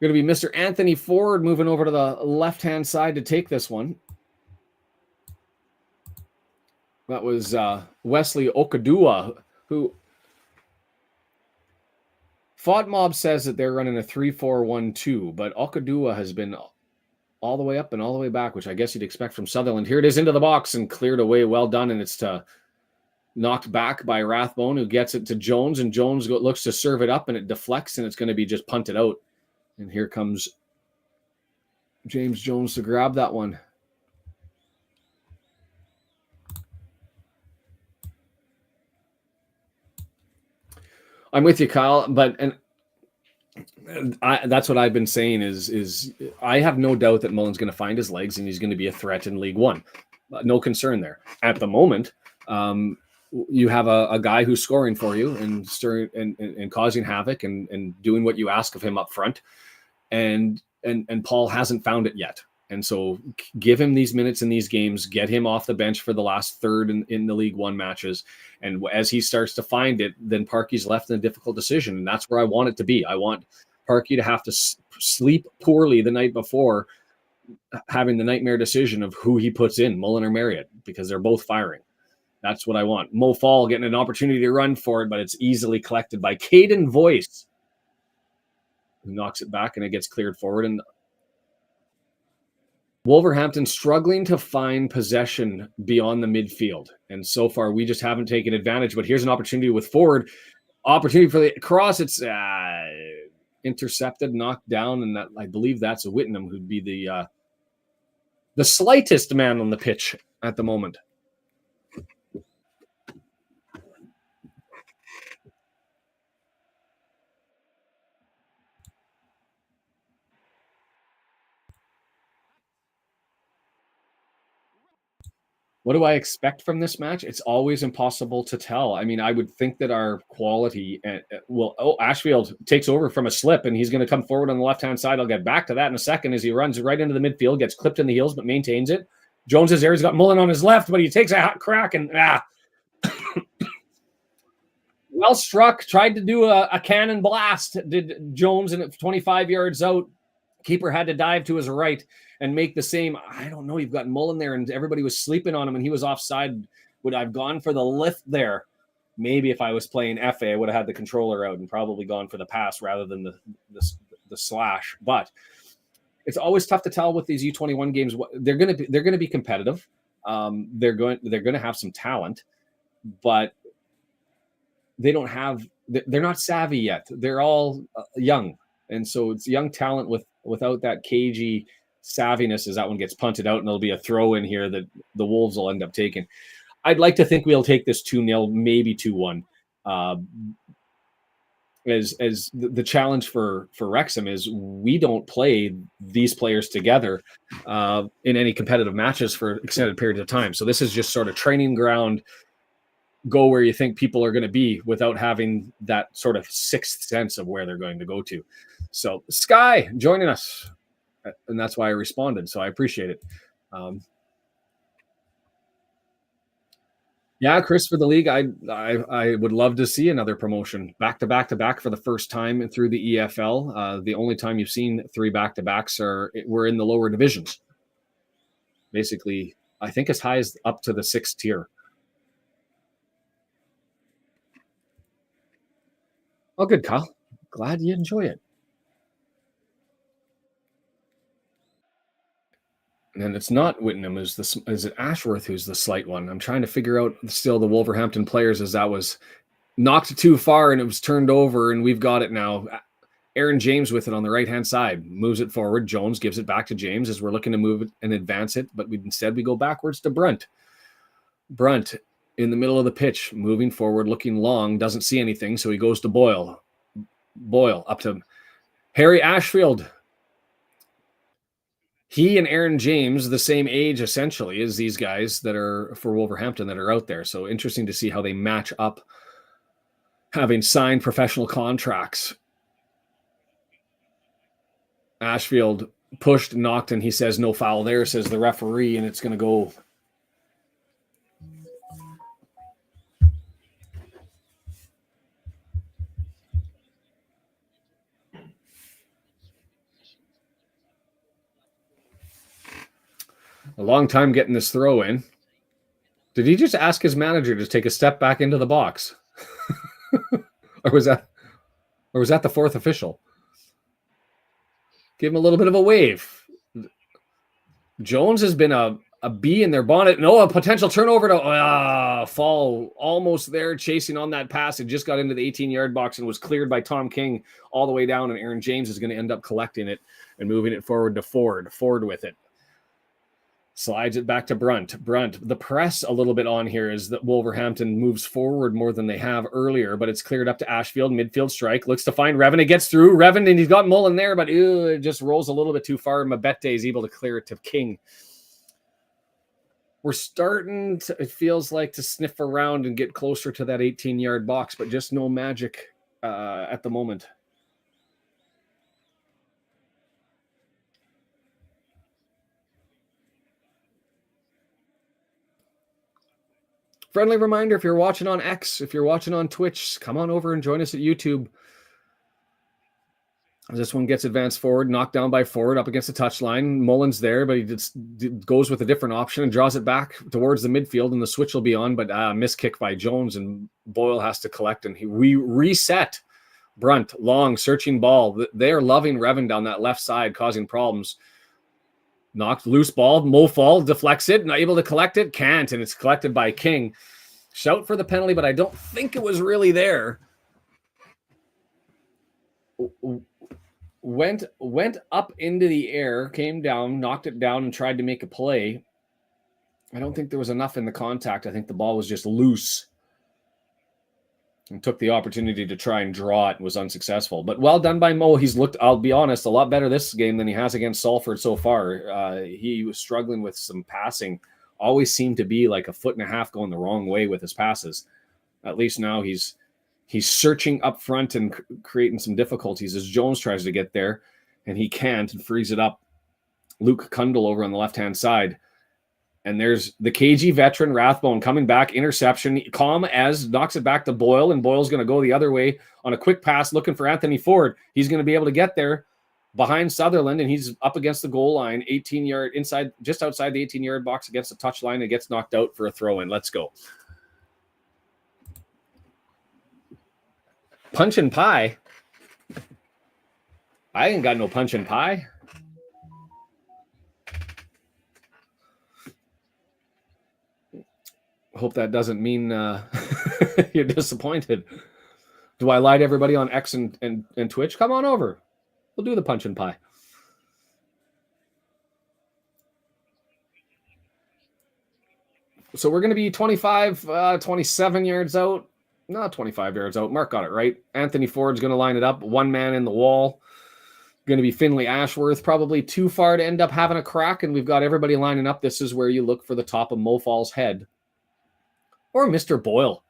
going to be Mr. Anthony Ford moving over to the left-hand side to take this one. That was Wesley Okadua, who FODMob says that they're running a 3-4-1-2, but Okadua has been all the way up and all the way back, which I guess you'd expect from Sutherland. Here it is into the box and cleared away. Well done, and it's knocked back by Rathbone, who gets it to Jones, and Jones looks to serve it up, and it deflects, and it's going to be just punted out. And here comes James Jones to grab that one. I'm with you, Kyle, but that's what I've been saying is I have no doubt that Mullen's going to find his legs and he's going to be a threat in League One. No concern there. At the moment, you have a guy who's scoring for you and stirring and causing havoc and doing what you ask of him up front, and Paul hasn't found it yet. And so give him these minutes in these games, get him off the bench for the last third in the League One matches. And as he starts to find it, then Parky's left in a difficult decision. And that's where I want it to be. I want Parky to have to sleep poorly the night before, having the nightmare decision of who he puts in, Mullen or Marriott, because they're both firing. That's what I want. Mo Faal getting an opportunity to run for it, but it's easily collected by Caden Voice, who knocks it back and it gets cleared forward. And Wolverhampton struggling to find possession beyond the midfield. And so far, we just haven't taken advantage. But here's an opportunity with Ford. Opportunity for the cross. It's intercepted, knocked down, and that, I believe that's a Whittingham, who'd be the slightest man on the pitch at the moment. What do I expect from this match? It's always impossible to tell. I mean, I would think that our quality Ashfield takes over from a slip, and he's going to come forward on the left-hand side. I'll get back to that in a second as he runs right into the midfield, gets clipped in the heels, but maintains it. Jones is there. He's got Mullen on his left, but he takes a hot crack and well struck. Tried to do a cannon blast, did Jones, and at 25 yards out, keeper had to dive to his right and make the same. I don't know. You've got Mullen there, and everybody was sleeping on him, and he was offside. Would I've gone for the lift there? Maybe if I was playing FA, I would have had the controller out and probably gone for the pass rather than the slash. But it's always tough to tell with these U21 games. They're going to be competitive. They're going to have some talent, but they're not savvy yet. They're all young, and so it's young talent without that cagey savviness as that one gets punted out, and there'll be a throw in here that the Wolves will end up taking. I'd like to think we'll take this 2-0, maybe 2-1. As the challenge for Wrexham is we don't play these players together in any competitive matches for extended periods of time. So this is just sort of training ground, go where you think people are going to be without having that sort of sixth sense of where they're going to go to. So Sky joining us, and that's why I responded. So I appreciate it. Yeah, Chris, for the league, I would love to see another promotion back to back for the first time through the EFL. The only time you've seen 3 back-to-backs were in the lower divisions. Basically, I think as high as up to the 6th tier. Oh, good, Kyle. Glad you enjoy it. And it's not Whittingham, is it Ashworth who's the slight one? I'm trying to figure out still the Wolverhampton players, as that was knocked too far and it was turned over, and we've got it now. Aaron James with it on the right-hand side, moves it forward. Jones gives it back to James as we're looking to move it and advance it, but instead we go backwards to Brunt. Brunt in the middle of the pitch, moving forward, looking long, doesn't see anything, so he goes to Boyle. Boyle up to Harry Ashfield. He and Aaron James, the same age essentially as these guys that are for Wolverhampton that are out there. So interesting to see how they match up, having signed professional contracts. Ashfield pushed, knocked, and he says no foul there, says the referee, and it's going to go. A long time getting this throw in. Did he just ask his manager to take a step back into the box? or was that the fourth official? Give him a little bit of a wave. Jones has been a bee in their bonnet. No, a potential turnover to Faal almost there, chasing on that pass. It just got into the 18-yard box and was cleared by Tom King all the way down, and Aaron James is going to end up collecting it and moving it forward to Ford. Ford with it. Slides it back to Brunt. Brunt, the press a little bit on here is that Wolverhampton moves forward more than they have earlier, but it's cleared up to Ashfield. Midfield strike. Looks to find Revan. It gets through. Revan, and he's got Mullen there, but it just rolls a little bit too far. Mabete is able to clear it to King. We're starting to, it feels like, to sniff around and get closer to that 18-yard box, but just no magic at the moment. Friendly reminder, if you're watching on X, if you're watching on Twitch, come on over and join us at YouTube. This one gets advanced forward, knocked down by Ford up against the touchline. Mullen's there, but he just goes with a different option and draws it back towards the midfield, and the switch will be on, but miss kick by Jones, and Boyle has to collect, and we reset. Brunt, long, searching ball. They're loving Revan down that left side, causing problems. Knocked, loose ball, Mo Fall deflects it, not able to collect it, can't, and it's collected by King. Shout for the penalty, but I don't think it was really there. Went up into the air, came down, knocked it down, and tried to make a play. I don't think there was enough in the contact. I think the ball was just loose. And took the opportunity to try and draw it and was unsuccessful. But well done by Mo. He's looked, I'll be honest, a lot better this game than he has against Salford so far. He was struggling with some passing. Always seemed to be like a foot and a half going the wrong way with his passes. At least now he's searching up front and creating some difficulties as Jones tries to get there, and he can't and frees it up. Luke Kundle over on the left-hand side. And there's the KG veteran Rathbone coming back, interception. Calm as knocks it back to Boyle, and Boyle's going to go the other way on a quick pass looking for Anthony Ford. He's going to be able to get there behind Sutherland, and he's up against the goal line, 18-yard inside, just outside the 18-yard box against the touch line, and gets knocked out for a throw-in. Let's go. Punch and pie? I ain't got no punch and pie. Hope that doesn't mean you're disappointed. Do I lie to everybody on X and Twitch? Come on over. We'll do the punch and pie. So we're going to be 25, 27 yards out. Not 25 yards out. Mark got it right. Anthony Ford's going to line it up. One man in the wall. Going to be Finley Ashworth. Probably too far to end up having a crack, and we've got everybody lining up. This is where you look for the top of Mo Fall's head. Or Mr. Boyle.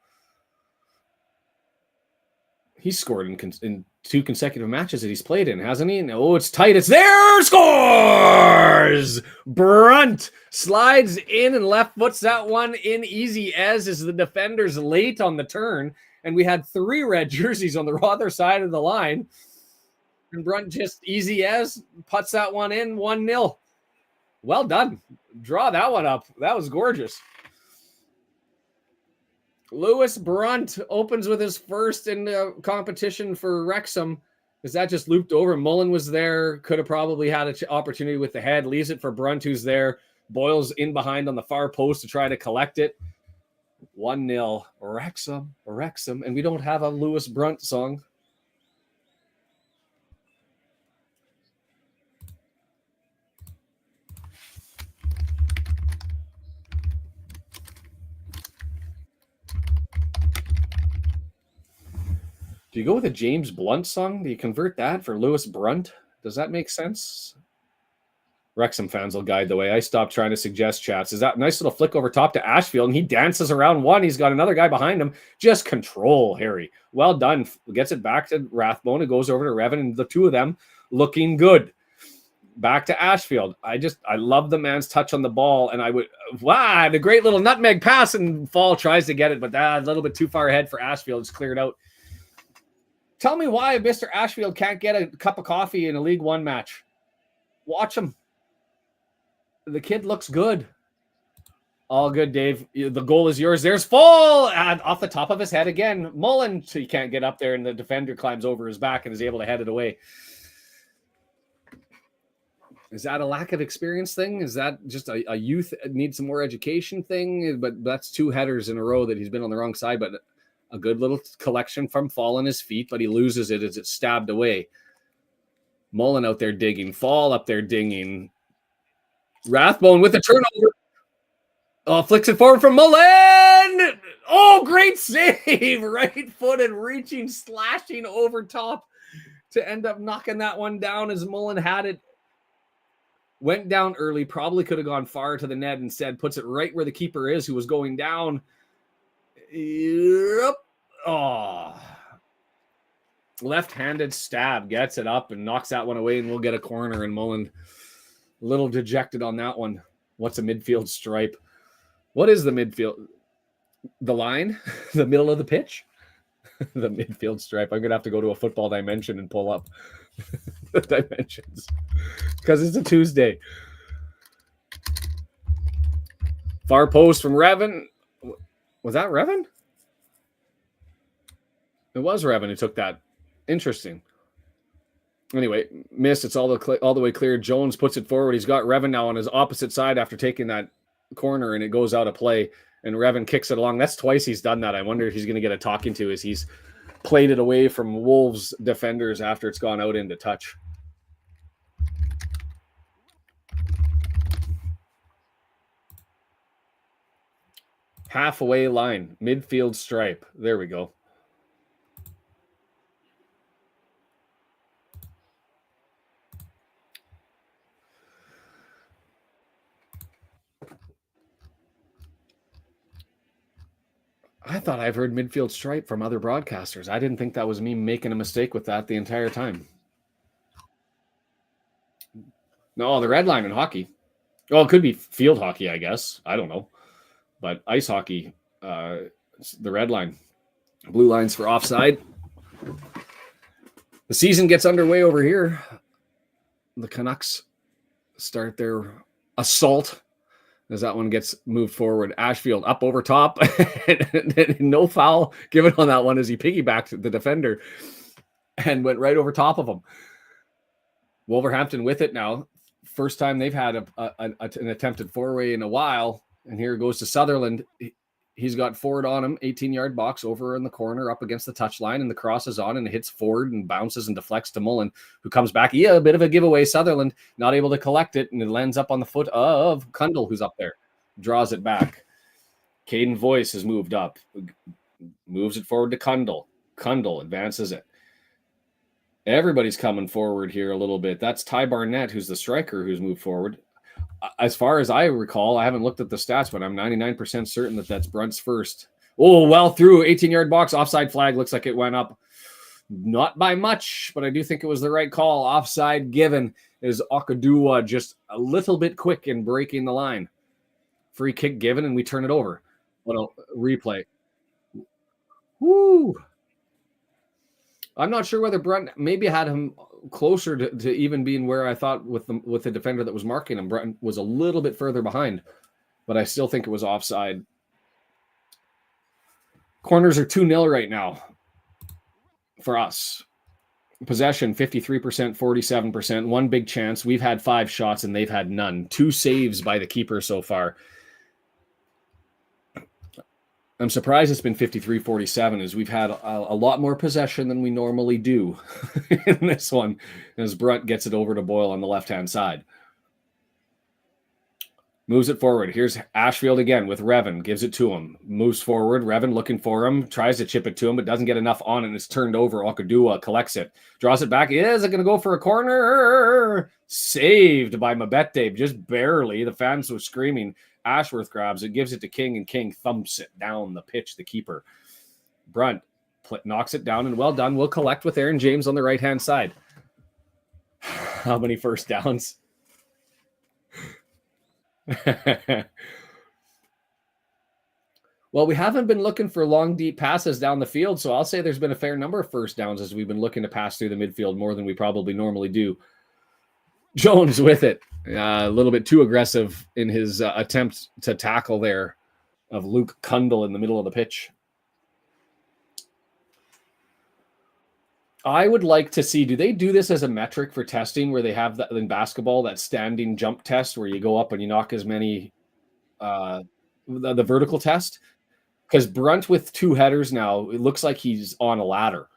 He's scored in 2 consecutive matches that he's played in, hasn't he? Oh, it's tight. It's there. Scores! Brunt slides in and left foots that one in easy as is the defenders late on the turn. And we had 3 red jerseys on the other side of the line. And Brunt just easy as puts that one in 1-0. Well done. Draw that one up. That was gorgeous. Lewis Brunt opens with his first in the competition for Wrexham. Is that just looped over? Mullen was there. Could have probably had an opportunity with the head. Leaves it for Brunt, who's there. Boyle's in behind on the far post to try to collect it. 1-0. Wrexham. And we don't have a Lewis Brunt song. Do you go with a James Blunt song? Do you convert that for Lewis Brunt? Does that make sense? Wrexham fans will guide the way. I stopped trying to suggest chats. Is that nice little flick over top to Ashfield, and he dances around one. He's got another guy behind him. Just control, Harry. Well done. Gets it back to Rathbone. It goes over to Revan, and the two of them looking good. Back to Ashfield. I love the man's touch on the ball, and the great little nutmeg pass, and Faal tries to get it, but that a little bit too far ahead for Ashfield. It's cleared out. Tell me why Mr. Ashfield can't get a cup of coffee in a League One match. Watch him. The kid looks good. All good, Dave. The goal is yours. There's Faal off the top of his head again. Mullen, so he can't get up there, and the defender climbs over his back and is able to head it away. Is that a lack of experience thing? Is that just a youth needs some more education thing? But that's two headers in a row that he's been on the wrong side. But a good little collection from Faal on his feet, but he loses it as it's stabbed away. Mullen out there digging. Faal up there dinging. Rathbone with the turnover. Oh, flicks it forward from Mullen. Oh, great save. Right footed, reaching, slashing over top to end up knocking that one down as Mullen had it. Went down early, probably could have gone far to the net, instead puts it right where the keeper is, who was going down. Yep. Oh. Left-handed stab, gets it up and knocks that one away, and we'll get a corner. And Mullen a little dejected on that one. What's a midfield stripe? What is the midfield? The line? The middle of the pitch? The midfield stripe. I'm going to have to go to a football dimension and pull up the dimensions because it's a Tuesday. Far post from Revan. Was that Revan? It was Revan who took that. Interesting. Anyway, missed. It's all the way clear. Jones puts it forward. He's got Revan now on his opposite side after taking that corner, and it goes out of play. And Revan kicks it along. That's twice he's done that. I wonder if he's going to get a talking to as he's played it away from Wolves defenders after it's gone out into touch. Halfway line, midfield stripe. There we go. I thought I've heard midfield stripe from other broadcasters. I didn't think that was me making a mistake with that the entire time. No, the red line in hockey. Well, it could be field hockey, I guess. I don't know. But ice hockey, the red line. Blue lines for offside. The season gets underway over here. The Canucks start their assault as that one gets moved forward. Ashfield up over top. No foul given on that one as he piggybacked the defender and went right over top of him. Wolverhampton with it now. First time they've had an attempted four-way in a while. And here it goes to Sutherland. He's got Ford on him, 18-yard box over in the corner up against the touchline, and the cross is on and it hits Ford and bounces and deflects to Mullen, who comes back. Yeah, a bit of a giveaway. Sutherland not able to collect it, and it lands up on the foot of Kundle, who's up there. Draws it back. Caden Voice has moved up. Moves it forward to Kundle. Kundle advances it. Everybody's coming forward here a little bit. That's Ty Barnett, who's the striker, who's moved forward. As far as I recall, I haven't looked at the stats, but I'm 99% certain that that's Brunt's first. Oh, well through 18-yard box. Offside flag. Looks like it went up. Not by much, but I do think it was the right call. Offside given is Okadua just a little bit quick in breaking the line. Free kick given, and we turn it over. What a replay. Woo! I'm not sure whether Brunt maybe had him closer to even being where I thought with the defender that was marking him. Brunt was a little bit further behind, but I still think it was offside. Corners are 2-0 right now for us. Possession, 53%, 47%. One big chance. We've had 5 shots and they've had none. 2 saves by the keeper so far. I'm surprised it's been 53-47 as we've had a lot more possession than we normally do in this one as Brunt gets it over to Boyle on the left-hand side. Moves it forward. Here's Ashfield again with Revan. Gives it to him. Moves forward. Revan looking for him. Tries to chip it to him, but doesn't get enough on it. And it's turned over. Okadua collects it. Draws it back. Is it going to go for a corner? Saved by Mabete. Just barely. The fans were screaming. Ashworth grabs it. Gives it to King. And King thumps it down the pitch. The keeper. Brunt knocks it down. And well done. We'll collect with Aaron James on the right-hand side. How many first downs? Well, we haven't been looking for long, deep passes down the field, so I'll say there's been a fair number of first downs as we've been looking to pass through the midfield more than we probably normally do. Jones with it. A little bit too aggressive in his attempt to tackle there of Luke Kundle in the middle of the pitch. I would like to see, do they do this as a metric for testing where they have that in basketball, that standing jump test where you go up and you knock as many, the vertical test? Because Brunt with 2 headers now, it looks like he's on a ladder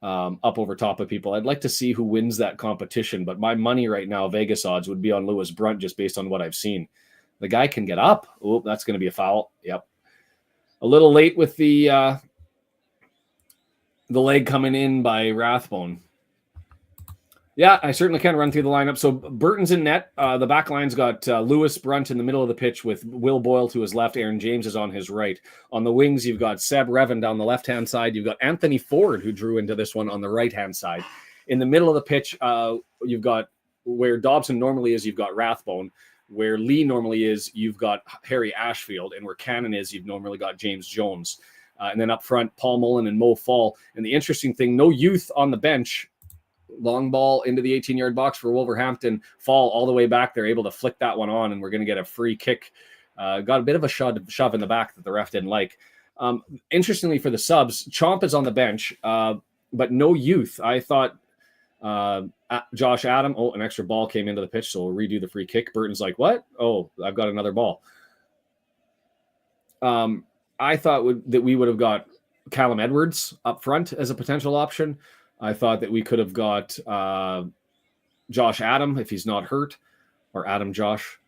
up over top of people. I'd like to see who wins that competition, but my money right now, Vegas odds, would be on Lewis Brunt just based on what I've seen. The guy can get up. Oh, that's going to be a foul. Yep. A little late with the leg coming in by Rathbone. Yeah, I certainly can run through the lineup. So Burton's in net. The back line's got Lewis Brunt in the middle of the pitch with Will Boyle to his left. Aaron James is on his right. On the wings, you've got Seb Revan down the left-hand side. You've got Anthony Ford, who drew into this one on the right-hand side. In the middle of the pitch, you've got where Dobson normally is, you've got Rathbone. Where Lee normally is, you've got Harry Ashfield. And where Cannon is, you've normally got James Jones. And then up front, Paul Mullen and Mo Faal. And the interesting thing, no youth on the bench. Long ball into the 18-yard box for Wolverhampton. Faal all the way back. They're able to flick that one on, and we're going to get a free kick. Got a bit of a shove in the back that the ref didn't like. Interestingly, for the subs, Chomp is on the bench, but no youth. I thought Josh Adam. Oh, an extra ball came into the pitch, so we'll redo the free kick. Burton's like, what? Oh, I've got another ball. I thought that we would have got Callum Edwards up front as a potential option. I thought that we could have got Josh Adam if he's not hurt, or Adam Josh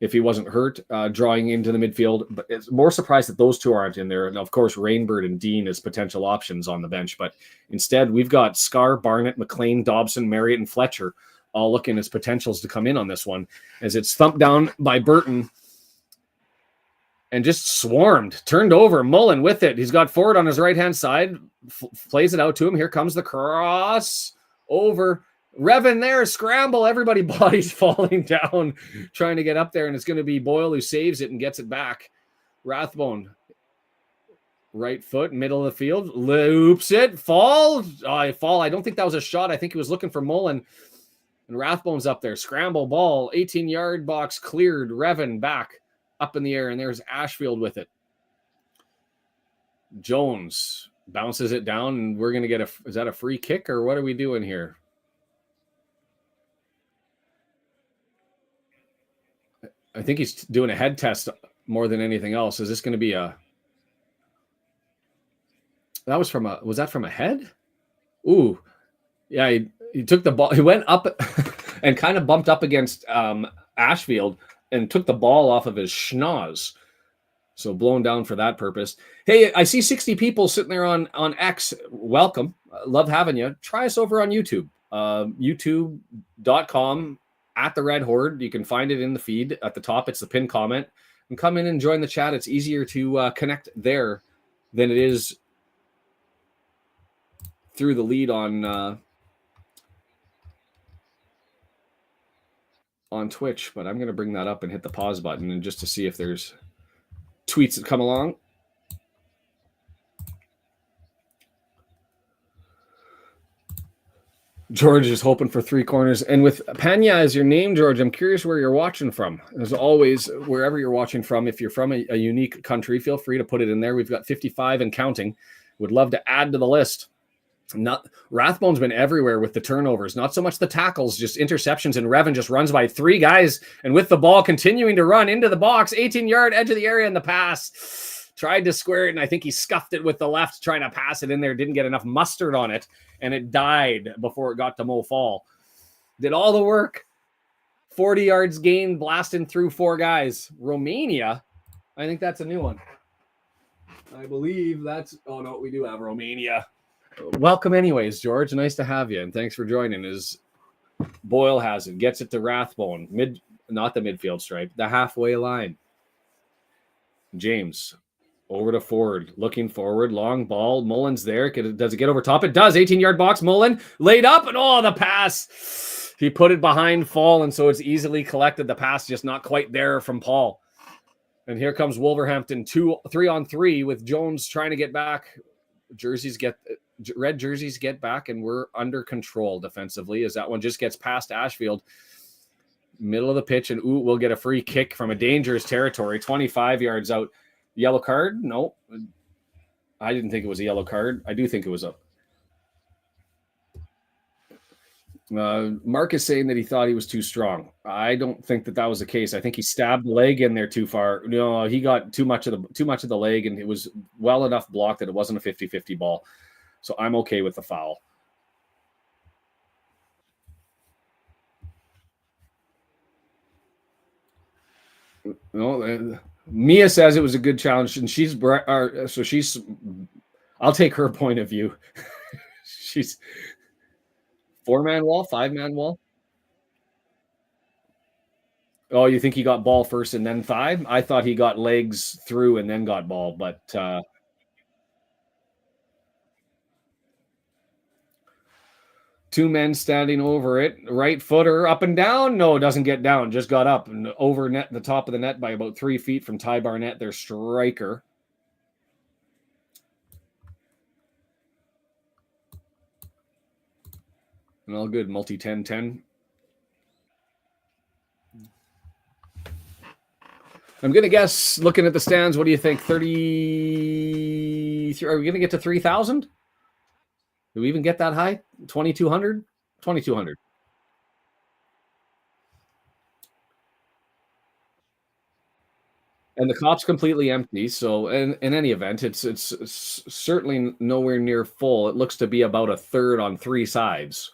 if he wasn't hurt, drawing into the midfield. But it's more surprised that those two aren't in there. And of course, Rainbird and Dean as potential options on the bench. But instead, we've got Scar, Barnett, McLean, Dobson, Marriott, and Fletcher all looking as potentials to come in on this one, as it's thumped down by Burton. And just swarmed, turned over. Mullen with it. He's got Ford on his right-hand side. Plays it out to him. Here comes the cross over. Revan there, scramble. Everybody bodies falling down, trying to get up there. And it's going to be Boyle who saves it and gets it back. Rathbone, right foot, middle of the field. Loops it. Faal. Faal. I don't think that was a shot. I think he was looking for Mullen. And Rathbone's up there. Scramble ball. 18-yard box cleared. Revan back. Up in the air, and there's Ashfield with it. Jones bounces it down, and we're going to get is that a free kick, or what are we doing here? I think he's doing a head test more than anything else. Is this going to be was that from a head? Ooh. Yeah, he took the ball. He went up and kind of bumped up against Ashfield, and took the ball off of his schnoz. So blown down for that purpose. Hey, I see 60 people sitting there on X. Welcome. Love having you. Try us over on YouTube. YouTube.com @TheRedHorde. You can find it in the feed at the top. It's the pinned comment. And come in and join the chat. It's easier to connect there than it is through the lead on Twitch, but I'm going to bring that up and hit the pause button and just to see if there's tweets that come along. George is hoping for 3 corners. And with Pena as your name, George, I'm curious where you're watching from. As always, wherever you're watching from, if you're from a unique country, feel free to put it in there. We've got 55 and counting. Would love to add to the list. Rathbone's been everywhere with the turnovers, not so much the tackles, just interceptions, and Revan just runs by 3 guys, and with the ball continuing to run into the box, 18-yard edge of the area, and the pass tried to square it, and I think he scuffed it with the left trying to pass it in there, didn't get enough mustard on it, and it died before it got to Mo Faal. Did all the work 40 yards gained, blasting through 4 guys. Romania? I think that's a new one. I believe that's... Oh, no, we do have Romania. Welcome anyways, George. Nice to have you, and thanks for joining. As Boyle has it. Gets it to Rathbone. Not the midfield stripe, the halfway line. James over to forward, looking forward, long ball. Mullen's there. Does it get over top? It does. 18-yard box. Mullen laid up, and the pass. He put it behind Faal, and so it's easily collected. The pass just not quite there from Paul. And here comes Wolverhampton, 3-on-3 with Jones trying to get back. Red jerseys get back, and we're under control defensively as that one just gets past Ashfield. Middle of the pitch, and we'll get a free kick from a dangerous territory, 25 yards out. Yellow card? No. I didn't think it was a yellow card. I do think it was a... Mark is saying that he thought he was too strong. I don't think that was the case. I think he stabbed the leg in there too far. No, he got too much of the leg, and it was well enough blocked that it wasn't a 50-50 ball. So I'm okay with the foul. No, Mia says it was a good challenge, and I'll take her point of view. She's 4-man wall, 5-man wall. Oh, you think he got ball first and then 5? I thought he got legs through and then got ball, but 2 men standing over it. Right footer up and down. No, doesn't get down. Just got up and over the top of the net by about 3 feet from Ty Barnett, their striker. And all good. Multi 10-10. I'm going to guess, looking at the stands, what do you think? 30... Are we going to get to 3,000? Do we even get that high? 2,200? 2,200. And the cop's completely empty. So in any event, it's certainly nowhere near full. It looks to be about a third on 3 sides.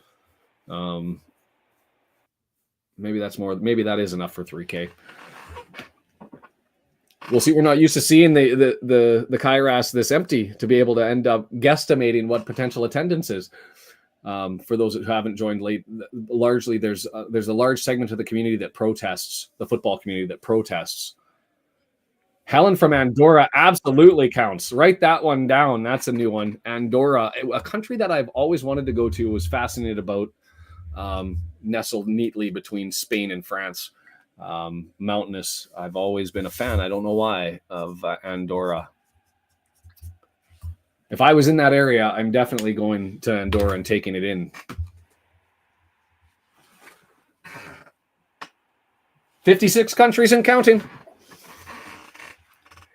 Maybe that's more. Maybe that is enough for 3K. We'll see. We're not used to seeing the Kairos this empty to be able to end up guesstimating what potential attendance is. For those who haven't joined late, largely there's a large segment of the community that protests, the football community that protests. Helen from Andorra absolutely counts. Write that one down. That's a new one. Andorra, a country that I've always wanted to go to, was fascinated about, nestled neatly between Spain and France. Mountainous. I've always been a fan. I don't know why, of Andorra. If I was in that area, I'm definitely going to Andorra and taking it in. 56 countries and counting.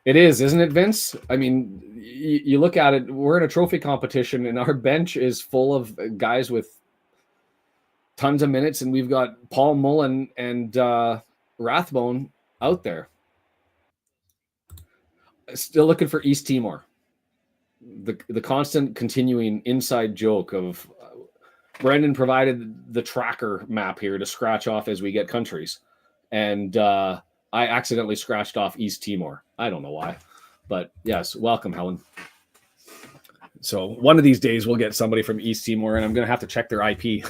It is, isn't it, Vince? I mean, you look at it, we're in a trophy competition, and our bench is full of guys with tons of minutes, and we've got Paul Mullen and Rathbone out there. Still looking for East Timor. The constant continuing inside joke of Brendan provided the tracker map here to scratch off as we get countries. And I accidentally scratched off East Timor. I don't know why. But yes, welcome, Helen. So one of these days we'll get somebody from East Timor, and I'm going to have to check their IP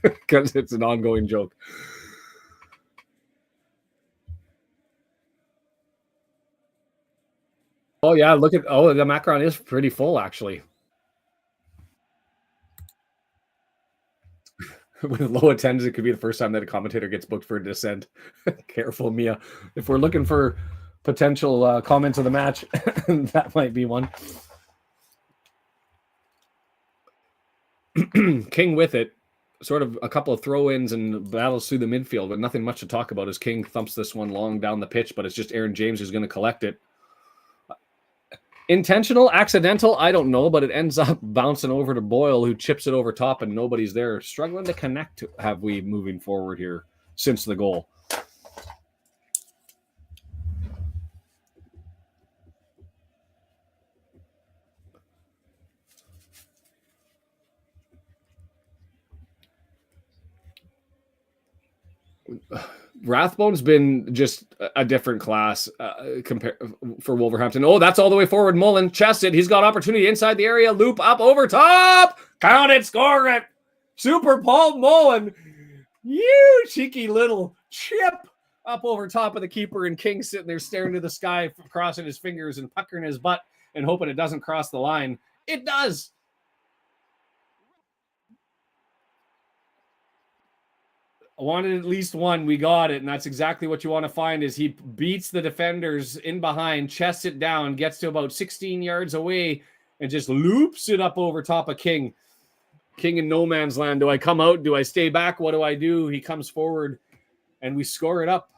because it's an ongoing joke. Oh, yeah, look at... Oh, the Macron is pretty full, actually. With low attendance, it could be the first time that a commentator gets booked for a descent. Careful, Mia. If we're looking for potential comments of the match, that might be one. King with it. Sort of a couple of throw-ins and battles through the midfield, but nothing much to talk about as King thumps this one long down the pitch, but it's just Aaron James who's going to collect it. Intentional, accidental, I don't know, but it ends up bouncing over to Boyle, who chips it over top, and nobody's there. Struggling to connect, have we, moving forward here since the goal. Rathbone's been just a different class for Wolverhampton. Oh, that's all the way forward. Mullen chests it. He's got opportunity inside the area. Loop up over top. Count it. Score it. Super Paul Mullen. You cheeky little chip up over top of the keeper, and King sitting there staring to the sky, crossing his fingers and puckering his butt and hoping it doesn't cross the line. It does. I wanted at least one. We got it. And that's exactly what you want to find is he beats the defenders in behind, chests it down, gets to about 16 yards away, and just loops it up over top of King. King in no man's land. Do I come out? Do I stay back? What do I do? He comes forward, and we score it up.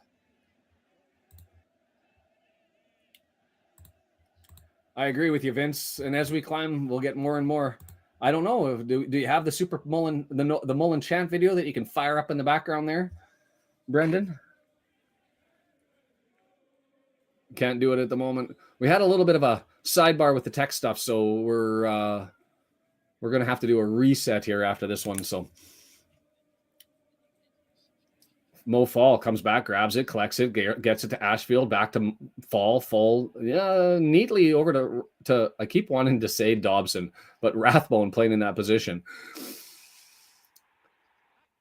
I agree with you, Vince. And as we climb, we'll get more and more. I don't know. Do you have the Super Mullen, the Mullen chant video that you can fire up in the background there, Brendan? Can't do it at the moment. We had a little bit of a sidebar with the tech stuff, so we're going to have to do a reset here after this one. So Mo Faal comes back, grabs it, collects it, gets it to Ashfield, back to Faal, neatly over to I keep wanting to say Dobson, but Rathbone playing in that position.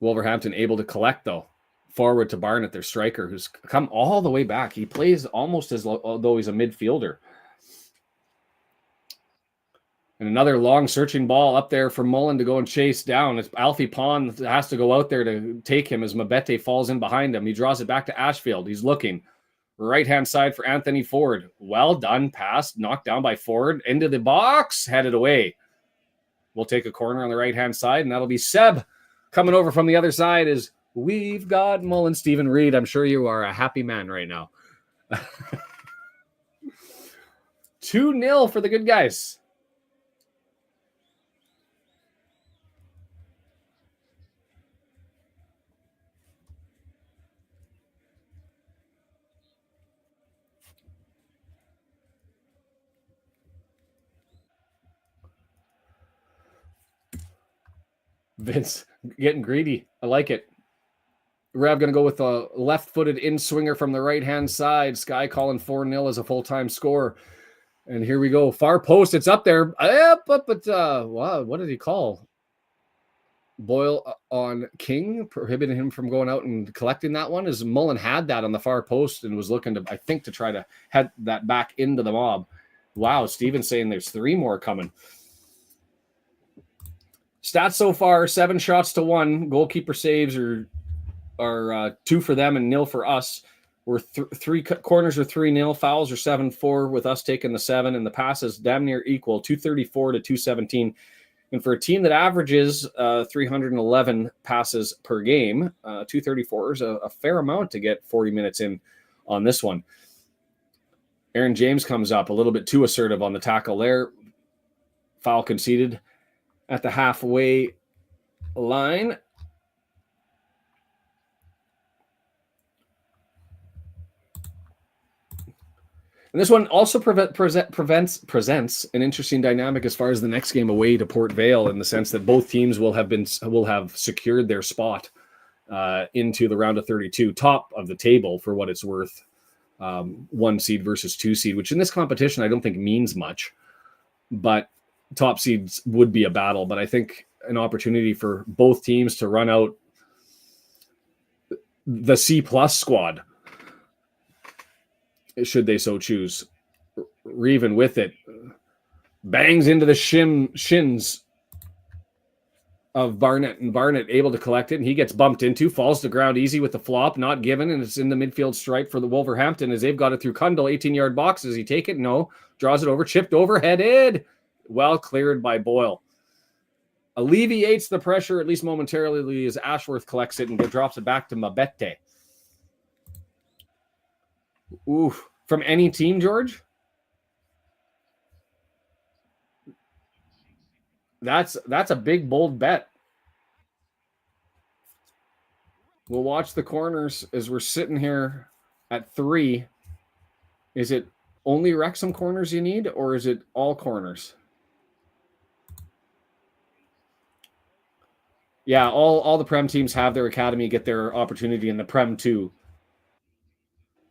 Wolverhampton able to collect, though. Forward to Barnett, their striker, who's come all the way back. He plays almost as though he's a midfielder. And another long searching ball up there for Mullen to go and chase down. It's Alfie Pond that has to go out there to take him as Mabete falls in behind him. He draws it back to Ashfield. He's looking. Right-hand side for Anthony Ford. Well done. Pass. Knocked down by Ford. Into the box. Headed away. We'll take a corner on the right-hand side, and that'll be Seb. Coming over from the other side is We've Got Mullen. Stephen Reed, I'm sure you are a happy man right now. 2-0 for the good guys. Vince getting greedy. I like it. Rev going to go with a left-footed in-swinger from the right-hand side. Sky calling 4-0 as a full-time score. And here we go. Far post. It's up there. Wow, what did he call? Boyle on King, prohibiting him from going out and collecting that one. As Mullen had that on the far post and was looking to, I think, to try to head that back into the mob. Wow, Steven's saying there's 3 more coming. Stats so far, 7 shots to 1. Goalkeeper saves are 2 for them and 0 for us. We're 3 corners are 3-0. Fouls are 7-4 with us taking the 7. And the passes damn near equal, 234 to 217. And for a team that averages 311 passes per game, 234 is a fair amount to get 40 minutes in on this one. Aaron James comes up a little bit too assertive on the tackle there. Foul conceded at the halfway line. And this one also presents an interesting dynamic as far as the next game away to Port Vale, in the sense that both teams will have secured their spot into the round of 32, top of the table for what it's worth. 1 seed versus 2 seed, which in this competition I don't think means much, but top seeds would be a battle. But I think an opportunity for both teams to run out the C+ squad, should they so choose. Reven with it, bangs into the shins of Barnett, and Barnett able to collect it, and he gets bumped into, falls to ground easy with the flop, not given, and it's in the midfield stripe for the Wolverhampton as they've got it through Kundal, 18-yard box. Does he take it? No. Draws it over, chipped over, headed. Well cleared by Boyle. Alleviates the pressure, at least momentarily, as Ashworth collects it and drops it back to Mabete. Ooh, from any team, George? That's a big, bold bet. We'll watch the corners as we're sitting here at 3. Is it only Wrexham corners you need, or is it all corners? Yeah, all the Prem teams have their academy get their opportunity in the Prem 2.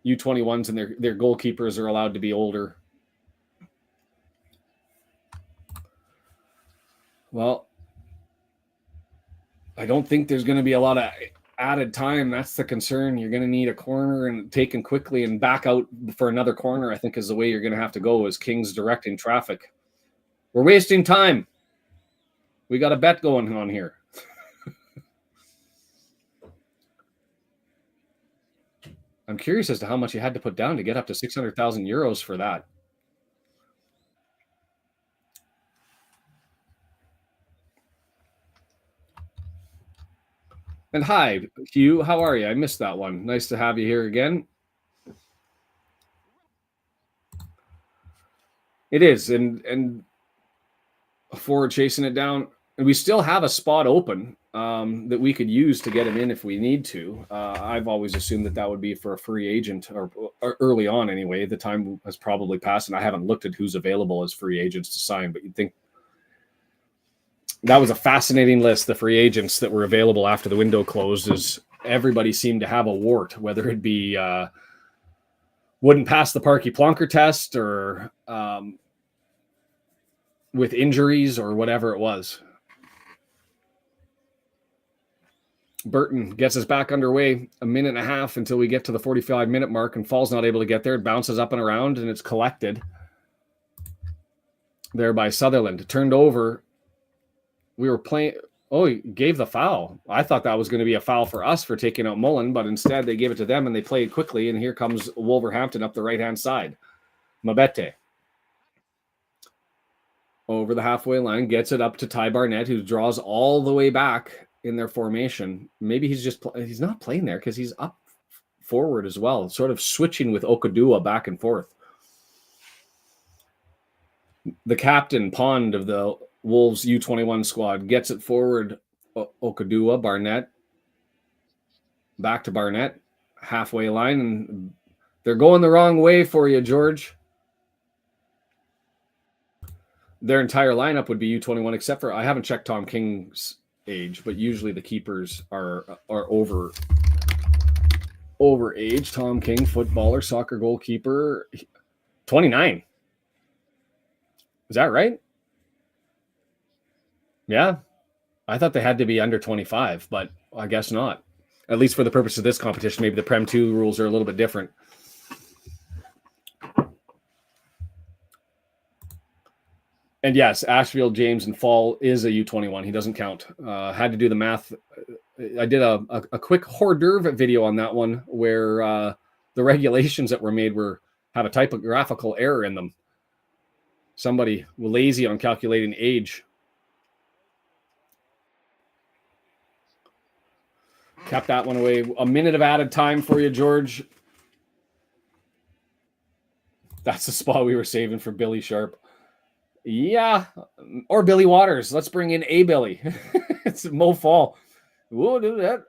U21s and their goalkeepers are allowed to be older. Well, I don't think there's going to be a lot of added time. That's the concern. You're going to need a corner and taken quickly and back out for another corner, I think is the way you're going to have to go as King's directing traffic. We're wasting time. We got a bet going on here. I'm curious as to how much you had to put down to get up to 600,000 euros for that. And hi, Hugh. How are you? I missed that one. Nice to have you here again. It is, and forward chasing it down. And we still have a spot open that we could use to get him in if we need to. I've always assumed that would be for a free agent, or early on anyway. The time has probably passed, and I haven't looked at who's available as free agents to sign. But you'd think that was a fascinating list, the free agents that were available after the window closed, as everybody seemed to have a wart, whether it be wouldn't pass the Parky Plonker test or with injuries or whatever it was. Burton gets us back underway a minute and a half until we get to the 45-minute mark, and Faal's not able to get there. It bounces up and around, and it's collected there by Sutherland. Turned over. We were playing. Oh, he gave the foul. I thought that was going to be a foul for us for taking out Mullen, but instead they gave it to them, and they played quickly, and here comes Wolverhampton up the right-hand side. Mabete. Over the halfway line, gets it up to Ty Barnett, who draws all the way back in their formation. Maybe he's not playing there because he's up forward as well, sort of switching with Okudua back and forth. The captain, Pond, of the Wolves U21 squad, gets it forward. Okudua, Barnett, back to Barnett, halfway line, and they're going the wrong way for you, George. Their entire lineup would be U21, except for I haven't checked Tom King's age, but usually the keepers are over age. Tom King, footballer, soccer goalkeeper, 29. Is that right? Yeah. I thought they had to be under 25, but I guess not. At least for the purpose of this competition, maybe the Prem 2 rules are a little bit different. And yes, Ashfield, James, and Faal is a U21. He doesn't count. Had to do the math. I did a quick hors d'oeuvre video on that one where the regulations that were made have a typographical error in them. Somebody lazy on calculating age. Kept that one away. A minute of added time for you, George. That's the spot we were saving for Billy Sharp. Yeah, or Billy Waters. Let's bring in a Billy. It's Mo Faal. We'll do that.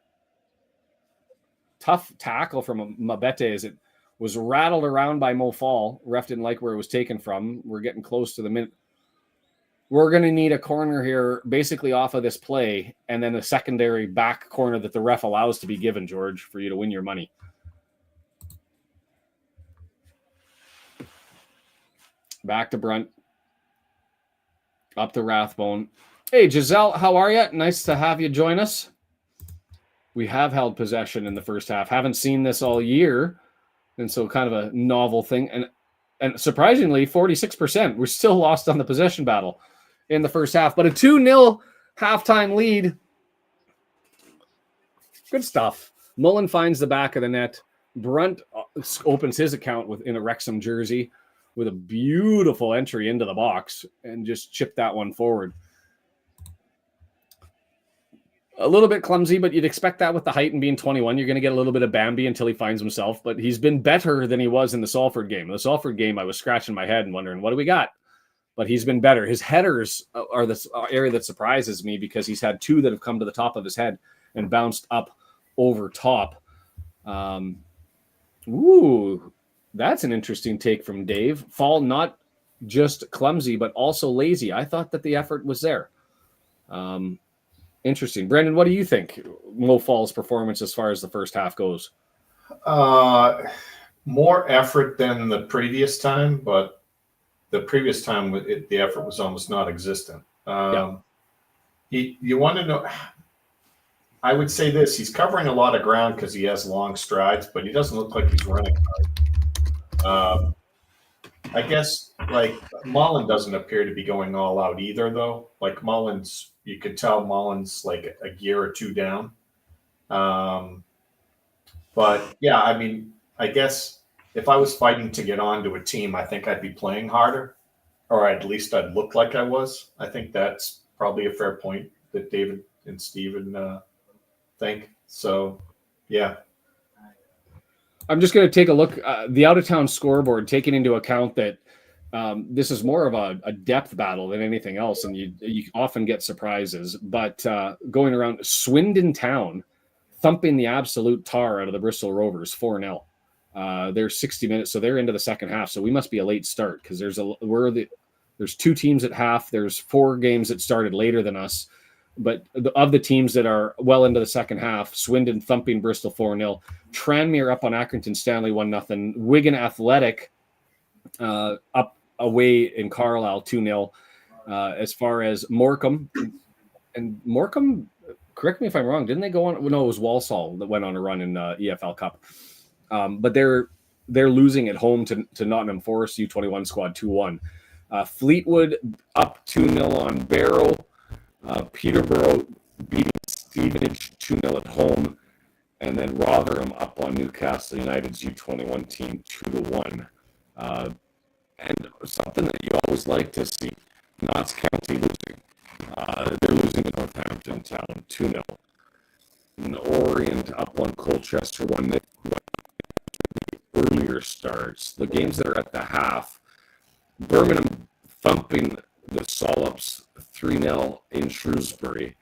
Tough tackle from Mabete as it was rattled around by Mo Faal. Ref didn't like where it was taken from. We're getting close to the minute. We're going to need a corner here basically off of this play, and then a secondary back corner that the ref allows to be given, George, for you to win your money. Back to Brunt. Up to Rathbone. Hey, Giselle, how are you? Nice to have you join us. We have held possession in the first half. Haven't seen this all year, and so kind of a novel thing. And surprisingly, 46%. We're still lost on the possession battle in the first half, but a 2-0 halftime lead. Good stuff. Mullen finds the back of the net. Brunt opens his account in a Wrexham jersey with a beautiful entry into the box and just chipped that one forward. A little bit clumsy, but you'd expect that with the height and being 21. You're going to get a little bit of Bambi until he finds himself, but he's been better than he was in the Salford game. The Salford game, I was scratching my head and wondering, what do we got? But he's been better. His headers are the area that surprises me because he's had 2 that have come to the top of his head and bounced up over top. That's an interesting take from Dave. Faal not just clumsy, but also lazy. I thought that the effort was there. Interesting. Brendan, what do you think Mo Fall's performance as far as the first half goes? More effort than the previous time, but the previous time the effort was almost non-existent. You want to know? I would say this: he's covering a lot of ground because he has long strides, but he doesn't look like he's running hard. I guess like Mullen doesn't appear to be going all out either, though. Like Mullen's, you could tell Mullen's like a gear or two down. But yeah, I mean, I guess if I was fighting to get onto a team, I think I'd be playing harder, or at least I'd look like I was. I think that's probably a fair point that David and Steven think. So, yeah. I'm just going to take a look. The out-of-town scoreboard, taking into account that this is more of a depth battle than anything else, and you often get surprises. But going around Swindon Town, thumping the absolute tar out of the Bristol Rovers 4-0. They're 60 minutes, so they're into the second half. So we must be a late start because there's two teams at half. There's 4 games that started later than us. But of the teams that are well into the second half, Swindon thumping Bristol 4-0, Tranmere up on Accrington Stanley 1-0, Wigan Athletic up away in Carlisle 2-0. As far as Morecambe, correct me if I'm wrong, didn't they go on? No, it was Walsall that went on a run in EFL Cup. But they're losing at home to Nottingham Forest U21 squad 2-1. Fleetwood up 2-0 on Barrow. Peterborough beating Stevenage 2-0 at home, and then Rotherham up on Newcastle United's U21 team 2-1. And something that you always like to see, Notts County losing. They're losing to Northampton Town 2-0. And Orient up on Colchester 1-0. Earlier starts, the games that are at the half, Birmingham thumping the Sollops 3-0 in Shrewsbury,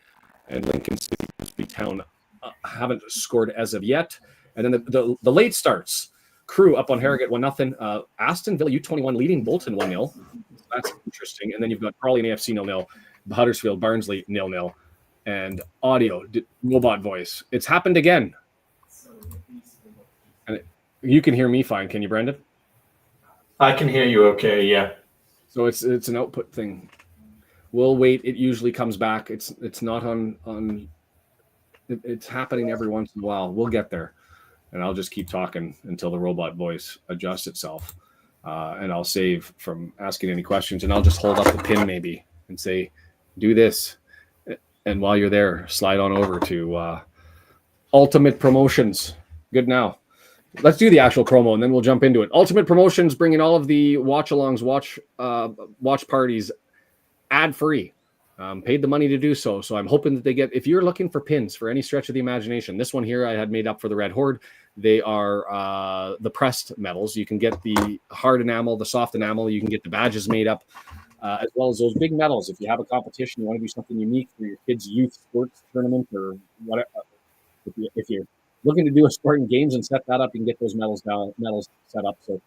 and Lincoln City Town haven't scored as of yet. And then the late starts, Crew up on Harrogate 1-0, Aston Villa U21 leading Bolton 1-0. That's interesting. And then you've got Crawley and AFC 0-0, Huddersfield Barnsley 0-0, and audio robot voice. It's happened again. And you can hear me fine, can you, Brendan? I can hear you okay, yeah. So it's an output thing. We'll wait. It usually comes back. It's not on. It's happening every once in a while. We'll get there, and I'll just keep talking until the robot voice adjusts itself, and I'll save from asking any questions, and I'll just hold up the pin maybe and say, "Do this," and while you're there, slide on over to Ultimate Promotions. Good now. Let's do the actual promo and then we'll jump into it. Ultimate Promotions bringing all of the watch-alongs, watch parties ad-free. Paid the money to do so. So I'm hoping that they get, if you're looking for pins for any stretch of the imagination, this one here I had made up for the Red Horde. They are the pressed medals. You can get the hard enamel, the soft enamel. You can get the badges made up, as well as those big medals. If you have a competition, you want to do something unique for your kids' youth sports tournament or whatever. If you're looking to do a sport in games and set that up, you can get those medals set up. So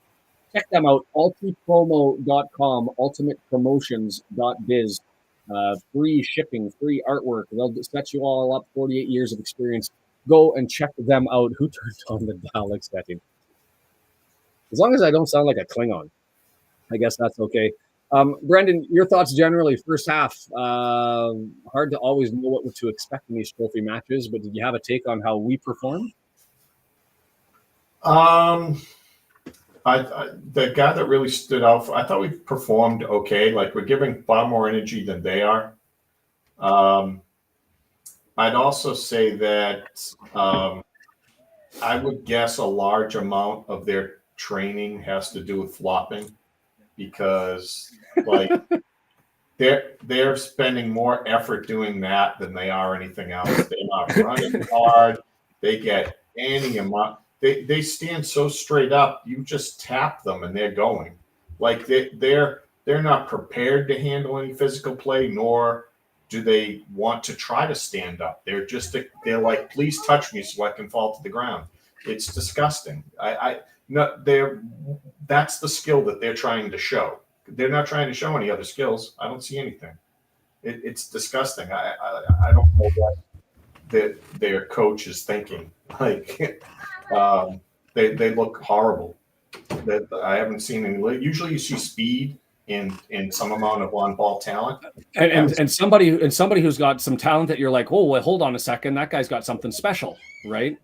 check them out, ultipromo.com, ultimatepromotions.biz. Free shipping, free artwork. They'll set you all up, 48 years of experience. Go and check them out. Who turned on the Dalek setting? As long as I don't sound like a Klingon, I guess that's okay. Brendan, your thoughts generally, first half. Hard to always know what to expect in these trophy matches, but did you have a take on how we performed? The guy that really stood out, I thought we performed okay. Like we're giving far more energy than they are. I'd also say that I would guess a large amount of their training has to do with flopping, because like they're spending more effort doing that than they are anything else. They're not running hard. They get any amount. They stand so straight up. You just tap them and they're going. Like they're not prepared to handle any physical play, nor do they want to try to stand up. They're like, please touch me so I can fall to the ground. It's disgusting. That's the skill that they're trying to show. They're not trying to show any other skills. I don't see anything. it's disgusting. I don't know what their coach is thinking. Like, they look horrible. That I haven't seen any. Usually, you see speed in some amount of on-ball talent, and somebody who's got some talent that you're like, oh, well, hold on a second, that guy's got something special, right?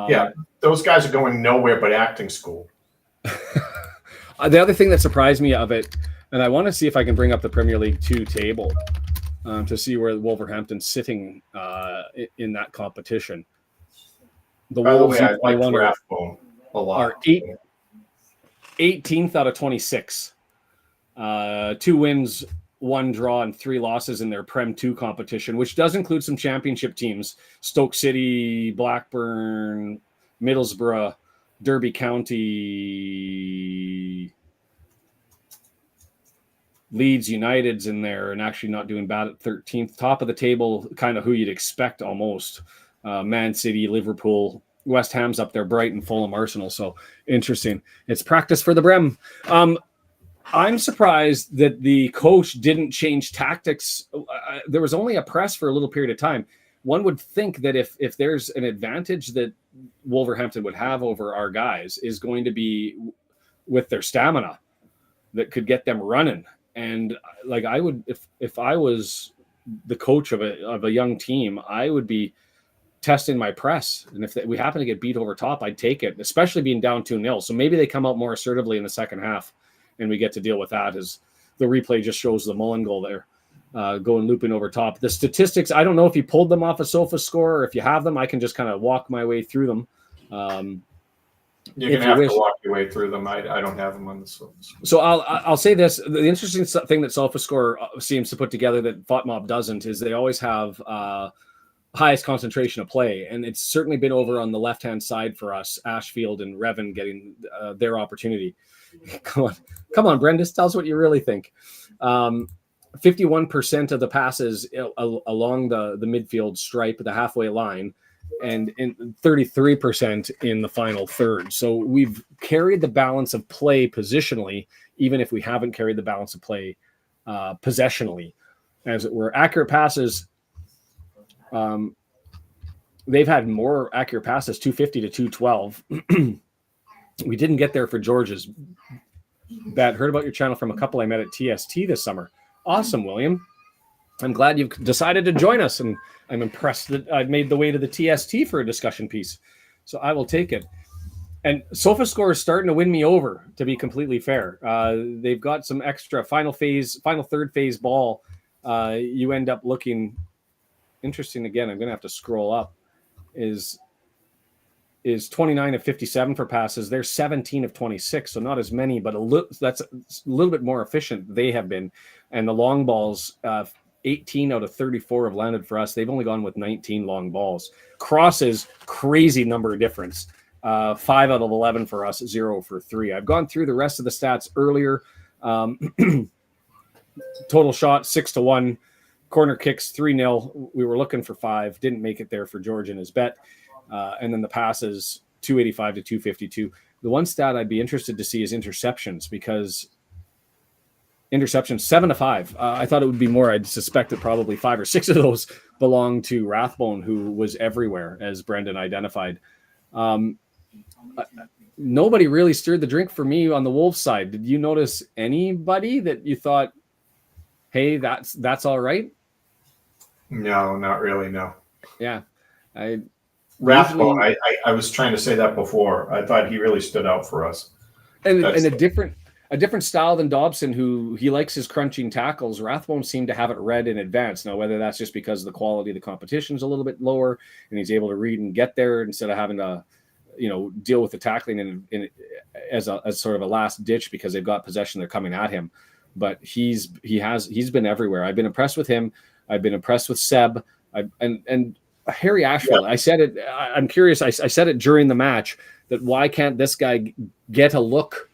Yeah, those guys are going nowhere but acting school. The other thing that surprised me of it, and I want to see if I can bring up the Premier League 2 table to see where Wolverhampton's sitting in that competition. By the way, I like Rathbone a lot. Are 18th out of 26. 2 wins, 1 draw, and 3 losses in their Prem 2 competition, which does include some championship teams: Stoke City, Blackburn, Middlesbrough, Derby County, Leeds United's in there, and actually not doing bad at 13th. Top of the table, kind of who you'd expect almost. Man City, Liverpool, West Ham's up there, Brighton, Fulham, Arsenal. So interesting. It's practice for the Brem. I'm surprised that the coach didn't change tactics. There was only a press for a little period of time. One would think that if there's an advantage that Wolverhampton would have over our guys is going to be with their stamina that could get them running. And like I would, if I was the coach of a young team, I would be testing my press. And if we happen to get beat over top, I'd take it, especially being down 2-0. So maybe they come out more assertively in the second half and we get to deal with that, as the replay just shows the Mullen goal there. Going looping over top. The statistics, I don't know if you pulled them off a Sofa Score, or if you have them, I can just kind of walk my way through them. You're going to have to walk your way through them. I don't have them on the Sofa Score. So I'll say this. The interesting thing that Sofa Score seems to put together that FOTMOB doesn't is they always have highest concentration of play. And it's certainly been over on the left-hand side for us, Ashfield and Revan getting their opportunity. Come on, Brendis, tell us what you really think. 51% of the passes along the midfield stripe, the halfway line, and 33% in the final third. So we've carried the balance of play positionally, even if we haven't carried the balance of play possessionally. As it were, accurate passes, they've had more accurate passes, 250 to 212. We didn't get there for George's. Heard about your channel from a couple I met at TST this summer. Awesome, William. I'm glad you've decided to join us, and I'm impressed that I've made the way to the TST for a discussion piece. So I will take it. And Sofa Score is starting to win me over, to be completely fair. They've got some extra final third phase ball. You end up looking interesting again. I'm going to have to scroll up. Is 29 of 57 for passes. They're 17 of 26, so not as many, but that's a little bit more efficient they have been. And the long balls, 18 out of 34 have landed for us. They've only gone with 19 long balls. Crosses, crazy number of difference. 5 out of 11 for us, 0 for 3. I've gone through the rest of the stats earlier. Total shot, 6-1. Corner kicks, 3-0. We were looking for 5. Didn't make it there for George in his bet. And then the passes, 285 to 252. The one stat I'd be interested to see is interceptions, because interceptions 7 to 5. I thought it would be more. I'd suspect that probably 5 or 6 of those belong to Rathbone, who was everywhere, as Brendan identified. Nobody really stirred the drink for me on the Wolves side. Did you notice anybody that you thought, hey, that's all right? No, not really. No. Yeah. Rathbone, I was trying to say that before. I thought he really stood out for us. And a different style than Dobson, who he likes his crunching tackles. Rathbone seemed to have it read in advance. Now, whether that's just because the quality of the competition is a little bit lower and he's able to read and get there instead of having to, deal with the tackling as sort of a last ditch because they've got possession, they're coming at him. But he's been everywhere. I've been impressed with him. I've been impressed with Seb. And Harry Ashfield, yeah. I said it. I'm curious. I said it during the match that why can't this guy get a look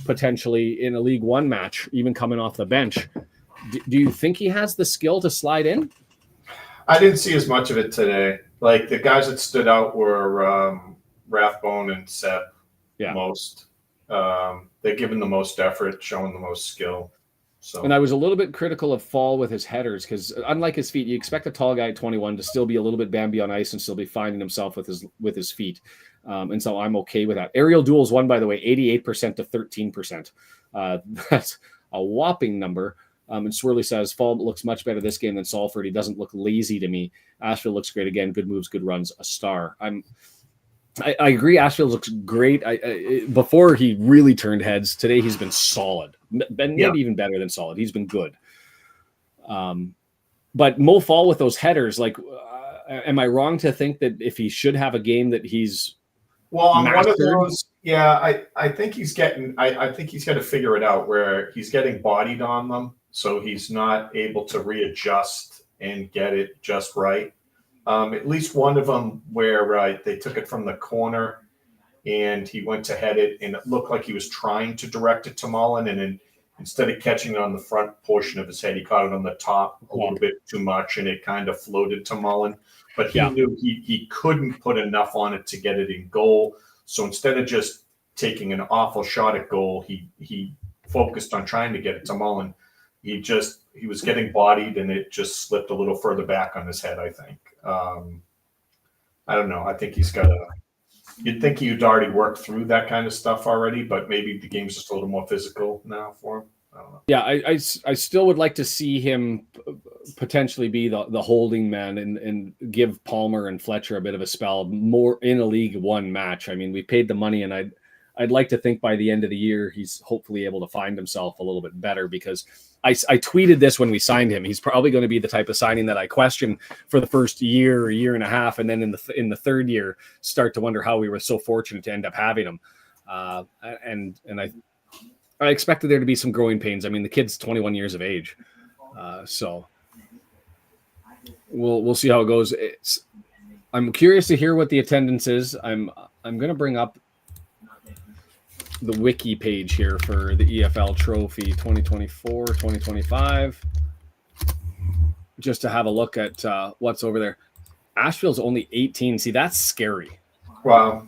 potentially in a League One match, even coming off the bench? Do you think he has the skill to slide in? I didn't see as much of it today. Like the guys that stood out were Rathbone and Seb. Yeah. Most. They've given the most effort, showing the most skill. So, And I was a little bit critical of Faal with his headers because, unlike his feet, you expect a tall guy at 21 to still be a little bit Bambi on ice and still be finding himself with his feet. And so I'm okay with that. Aerial duels won, by the way, 88% to 13%. That's a whopping number. And Swirly says, Faal looks much better this game than Salford. He doesn't look lazy to me. Ashfield looks great again. Good moves, good runs, a star. I agree. Ashfield looks great. Before he really turned heads, today he's been solid. Maybe even better than solid. He's been good. But Mo Faal with those headers, like, am I wrong to think that if he should have a game that he's on mastered? one of those, I think he's getting. I think he's got to figure it out where he's getting bodied on them, so he's not able to readjust and get it just right. At least one of them where they took it from the corner and he went to head it, and it looked like he was trying to direct it to Mullen, and then instead of catching it on the front portion of his head, he caught it on the top a little bit too much, and it kind of floated to Mullen. But he knew he couldn't put enough on it to get it in goal. So instead of just taking an awful shot at goal, he focused on trying to get it to Mullen. He was getting bodied, and it just slipped a little further back on his head, I think. I don't know. I think he's got you'd think he'd already worked through that kind of stuff already, but maybe the game's just a little more physical now for him. I don't know. Yeah, I still would like to see him potentially be the holding man and give Palmer and Fletcher a bit of a spell more in a League One match. I mean, we paid the money, and I'd like to think by the end of the year he's hopefully able to find himself a little bit better, because I tweeted this when we signed him. He's probably going to be the type of signing that I question for the first year or year and a half, and then in the third year start to wonder how we were so fortunate to end up having him. And I expected there to be some growing pains. I mean, the kid's 21 years of age, so we'll see how it goes. I'm curious to hear what the attendance is. I'm going to bring up the wiki page here for the EFL trophy 2024-2025, just to have a look at what's over there. Ashfield's only 18. See, that's scary. Wow.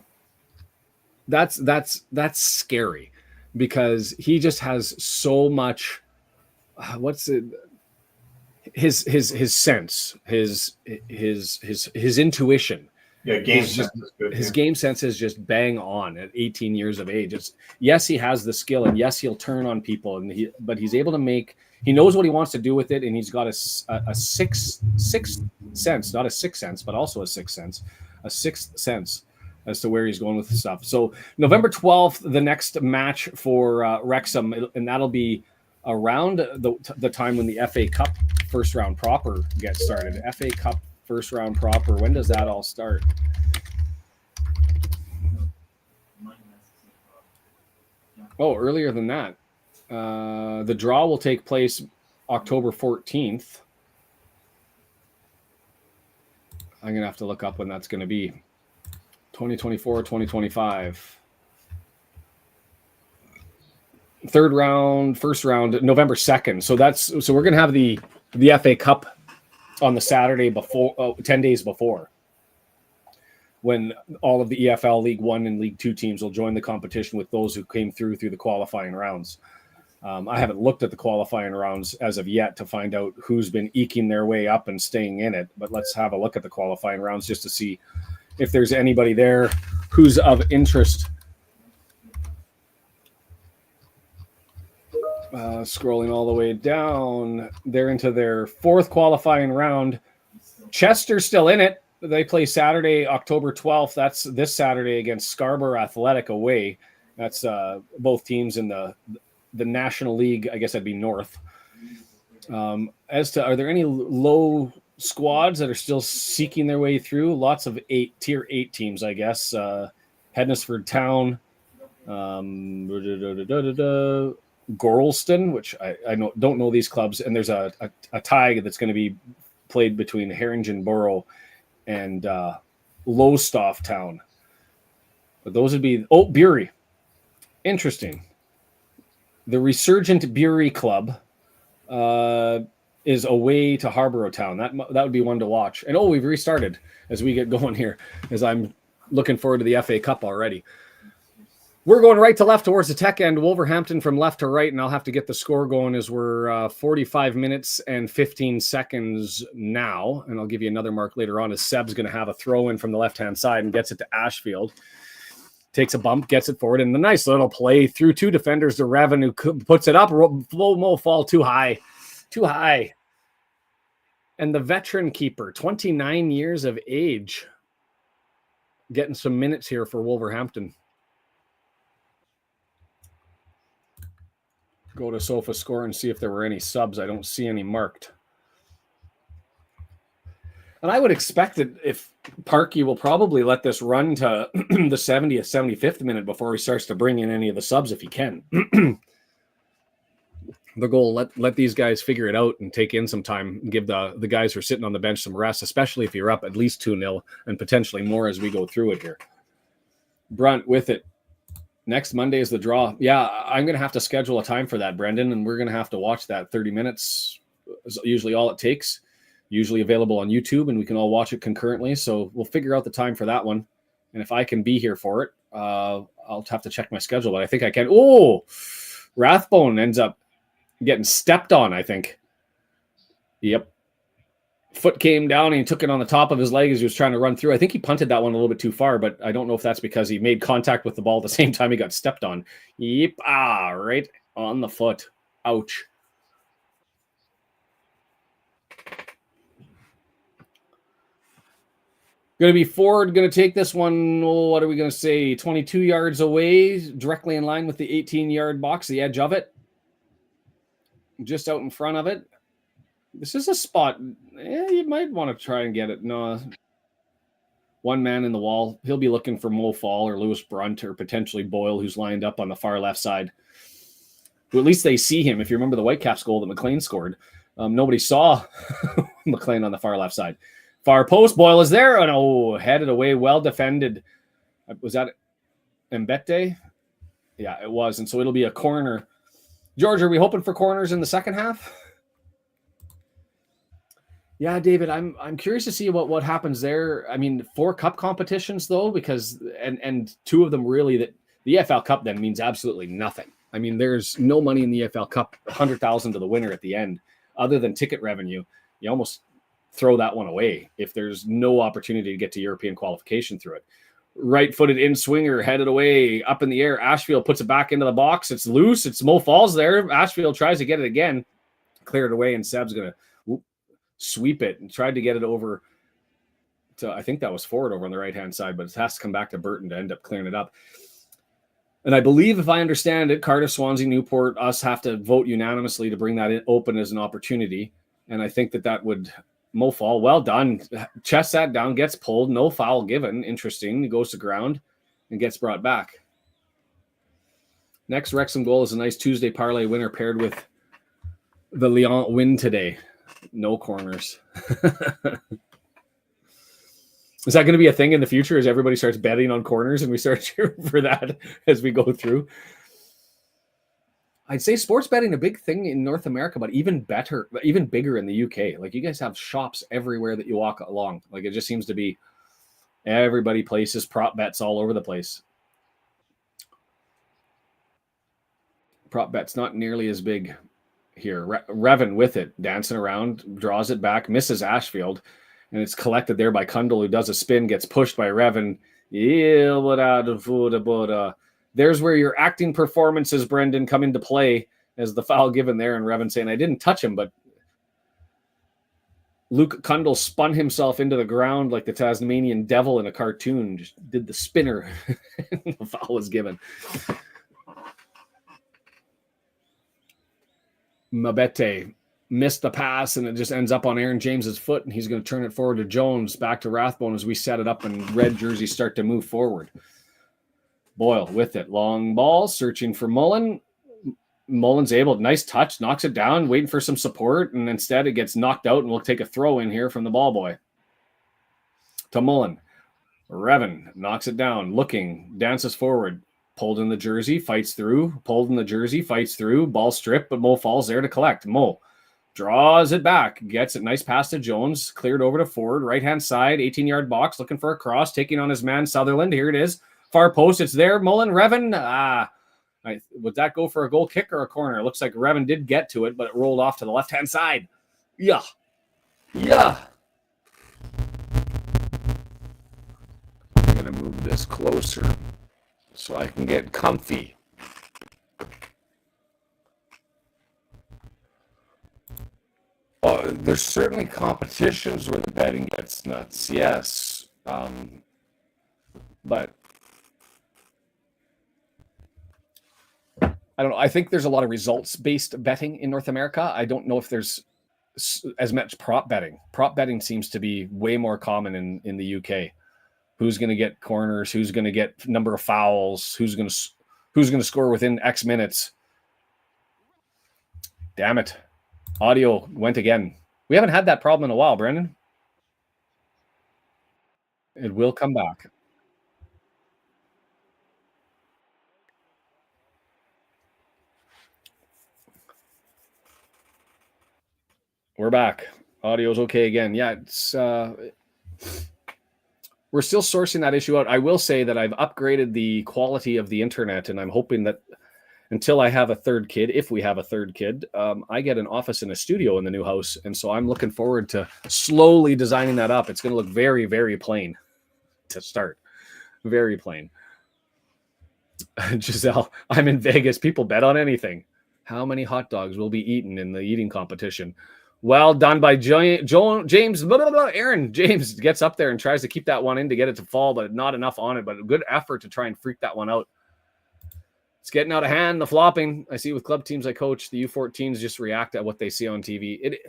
That's scary, because he just has so much. What's it? His sense, his intuition. Yeah, game sense is good. His game sense is just bang on at 18 years of age. Yes, he has the skill, and yes, he'll turn on people, but he's able to make. He knows what he wants to do with it, and he's got a sixth sense, not a sixth sense, but also a sixth sense as to where he's going with the stuff. So November 12th, the next match for Wrexham, and that'll be around the time when the FA Cup first round proper gets started. FA Cup first round proper. When does that all start? Oh, earlier than that. The draw will take place October 14th. I'm going to have to look up when that's going to be. 2024, 2025. Third round, first round, November 2nd. So we're going to have the FA Cup on the Saturday before, 10 days before, when all of the EFL League One and League Two teams will join the competition with those who came through the qualifying rounds. I haven't looked at the qualifying rounds as of yet to find out who's been eking their way up and staying in it, but let's have a look at the qualifying rounds just to see if there's anybody there who's of interest. Scrolling all the way down, they're into their fourth qualifying round. Chester's still in it. They play Saturday, October 12th. That's this Saturday against Scarborough Athletic away. That's both teams in the National League. I guess that'd be North. As to, are there any low squads that are still seeking their way through? Lots of tier 8 teams, I guess. Hednesford Town, Gorleston, which I don't know these clubs, and there's a tie that's going to be played between Harringen Borough and Lowestoft Town. But those would be Bury. Interesting. The resurgent Bury club is away to Harborough Town. That would be one to watch. And we've restarted as we get going here, as I'm looking forward to the FA Cup already. We're going right to left towards the tech end. Wolverhampton from left to right, and I'll have to get the score going as we're 45 minutes and 15 seconds now. And I'll give you another mark later on as Seb's going to have a throw in from the left-hand side and gets it to Ashfield. Takes a bump, gets it forward, and a nice little play through two defenders to Revan, who puts it up. Mo Faal too high. And the veteran keeper, 29 years of age, getting some minutes here for Wolverhampton. Go to Sofa Score and see if there were any subs. I don't see any marked. And I would expect that if Parkey will probably let this run to the 70th, 75th minute before he starts to bring in any of the subs if he can. The goal, let these guys figure it out and take in some time and give the guys who are sitting on the bench some rest, especially if you're up at least 2-0 and potentially more as we go through it here. Brunt with it. Next Monday is the draw. Yeah, I'm going to have to schedule a time for that, Brendan, and we're going to have to watch that. 30 minutes is usually all it takes. Usually available on YouTube, and we can all watch it concurrently. So we'll figure out the time for that one. And if I can be here for it, I'll have to check my schedule, but I think I can. Oh, Rathbone ends up getting stepped on, I think. Yep. Foot came down and he took it on the top of his leg as he was trying to run through. I think he punted that one a little bit too far, but I don't know if that's because he made contact with the ball at the same time he got stepped on. Yep. Right on the foot. Ouch. Going to be Ford, going to take this one, what are we going to say, 22 yards away, directly in line with the 18-yard box, the edge of it. Just out in front of it. This is a spot. You might want to try and get it. No. One man in the wall. He'll be looking for Mo Faal or Lewis Brunt or potentially Boyle, who's lined up on the far left side. Well, at least they see him. If you remember the Whitecaps goal that McLean scored, nobody saw McLean on the far left side. Far post, Boyle is there. And headed away, well defended. Was that Mbete? Yeah, it was. And so it'll be a corner. George, are we hoping for corners in the second half? Yeah, David, I'm curious to see what happens there. I mean, 4 cup competitions though, because and 2 of them really, that the EFL Cup then means absolutely nothing. I mean, there's no money in the EFL Cup, 100,000 to the winner at the end, other than ticket revenue. You almost throw that one away if there's no opportunity to get to European qualification through it. Right-footed in swinger, headed away, up in the air. Ashfield puts it back into the box. It's loose. It's Mo Faal's there. Ashfield tries to get it again. Clear it away, and Seb's going to sweep it and tried to get it over to, I think that was Ford over on the right-hand side, but it has to come back to Burton to end up clearing it up. And I believe, if I understand it, Cardiff, Swansea, Newport, us have to vote unanimously to bring that in open as an opportunity. And I think that would... Mo Faal, well done. Chest that down, gets pulled, no foul given. Interesting. He goes to ground and gets brought back. Next Wrexham goal is a nice Tuesday parlay winner paired with the Lyon win today. No corners. Is that going to be a thing in the future as everybody starts betting on corners and we start cheering for that as we go through? I'd say sports betting a big thing in North America, but even bigger in the UK. Like, you guys have shops everywhere that you walk along. Like, it just seems to be everybody places prop bets all over the place. Prop bets not nearly as big here. Revan with it, dancing around, draws it back, misses Ashfield, and it's collected there by Kundal, who does a spin, gets pushed by Revan. There's where your acting performances, Brendan, come into play as the foul given there, and Revan saying, I didn't touch him, but Luke Kundal spun himself into the ground like the Tasmanian devil in a cartoon, just did the spinner. The foul was given. Mabete missed the pass, and it just ends up on Aaron James's foot, and he's going to turn it forward to Jones, back to Rathbone as we set it up and red jerseys start to move forward. Boyle with it. Long ball, searching for Mullen. Mullen's able, nice touch, knocks it down, waiting for some support, and instead it gets knocked out, and we'll take a throw in here from the ball boy. To Mullen. Revan knocks it down, looking, dances forward, pulled in the jersey, fights through, pulled in the jersey, fights through, ball stripped, but Mo Faal's there to collect. Mo draws it back, gets it, nice pass to Jones, cleared over to Ford, right-hand side, 18-yard box, looking for a cross, taking on his man Sutherland. Here it is. Far post, it's there. Mullen, Revan. Would that go for a goal kick or a corner? It looks like Revan did get to it, but it rolled off to the left-hand side. Yeah. I'm going to move this closer so I can get comfy. There's certainly competitions where the betting gets nuts, yes. But I don't know. I think there's a lot of results-based betting in North America. I don't know if there's as much prop betting. Prop betting seems to be way more common in the UK. Who's going to get corners? Who's going to get number of fouls? Who's going to score within X minutes? Damn it. Audio went again. We haven't had that problem in a while, Brendan. It will come back. We're back. Audio's okay again. Yeah, it's we're still sourcing that issue out. I will say that I've upgraded the quality of the internet, and I'm hoping that until I have a third kid, if we have a third kid, I get an office and a studio in the new house. And so I'm looking forward to slowly designing that up. It's going to look very, very plain to start. Very plain. Giselle, I'm in Vegas. People bet on anything. How many hot dogs will be eaten in the eating competition? Well done by James. Aaron James gets up there and tries to keep that one in to get it to fall, but not enough on it. But a good effort to try and freak that one out. It's getting out of hand, the flopping. I see with club teams I coach, the U14s just react at what they see on TV. It,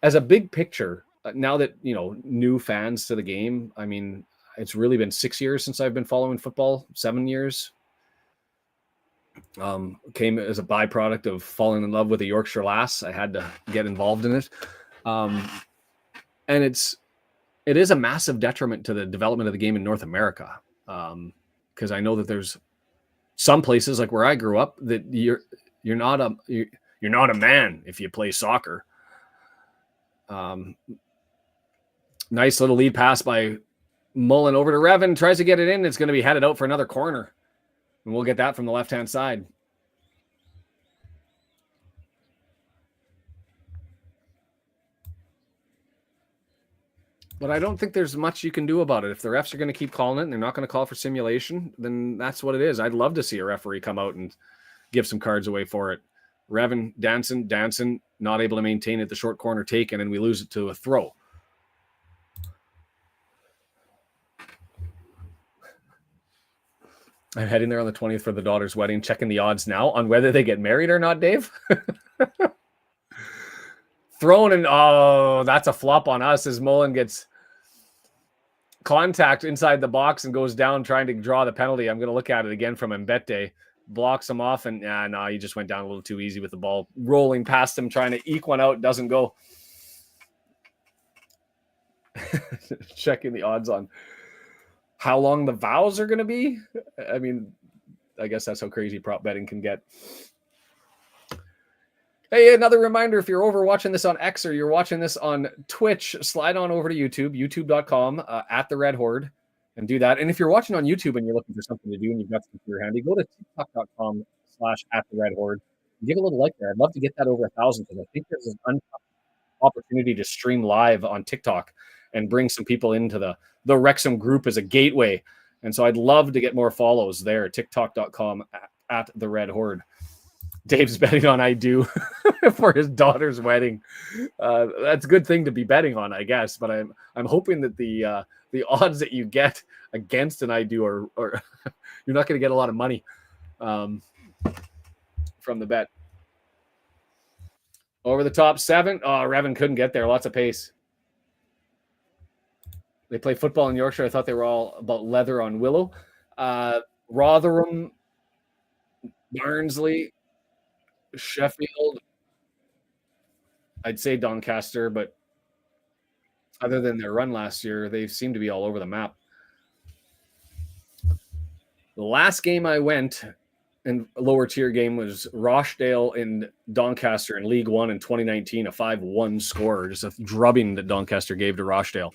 as a big picture, now that, you know, new fans to the game, I mean, it's really been 6 years since I've been following football, 7 years. Came as a byproduct of falling in love with a Yorkshire lass. I had to get involved in it. And it is a massive detriment to the development of the game in North America. Because I know that there's some places like where I grew up that you're not a man if you play soccer. Nice little lead pass by Mullen over to Revan, tries to get it in. It's going to be headed out for another corner. And we'll get that from the left-hand side. But I don't think there's much you can do about it. If the refs are going to keep calling it and they're not going to call for simulation, then that's what it is. I'd love to see a referee come out and give some cards away for it. Revan dancing, not able to maintain it. The short corner taken, and we lose it to a throw. I'm heading there on the 20th for the daughter's wedding, checking the odds now on whether they get married or not, Dave. Thrown and that's a flop on us as Mullen gets contact inside the box and goes down trying to draw the penalty. I'm going to look at it again from Mbete. Blocks him off, and he just went down a little too easy with the ball rolling past him, trying to eke one out. Doesn't go. Checking the odds on how long the vows are going to be. I mean, I guess that's how crazy prop betting can get. Hey, another reminder, if you're over watching this on X or you're watching this on Twitch, slide on over to YouTube, youtube.com, at the Red Horde, and do that. And if you're watching on YouTube and you're looking for something to do and you've got something your handy, go to tiktok.com/at the Red Horde. Give a little like there. I'd love to get that over 1,000 because I think there's an untapped opportunity to stream live on TikTok and bring some people into the Wrexham group as a gateway. And so I'd love to get more follows there, tiktok.com at the Red Horde. Dave's betting on I do for his daughter's wedding. That's a good thing to be betting on, I guess. But I'm hoping that the odds that you get against an I do are you're not going to get a lot of money from the bet. Over the top 7. Oh, Revan couldn't get there. Lots of pace. They play football in Yorkshire. I thought they were all about leather on Willow. Rotherham, Barnsley, Sheffield, I'd say Doncaster, but other than their run last year, they seem to be all over the map. The last game I went in a lower tier game was Rochdale in Doncaster in League One in 2019, a 5-1 score, just a drubbing that Doncaster gave to Rochdale.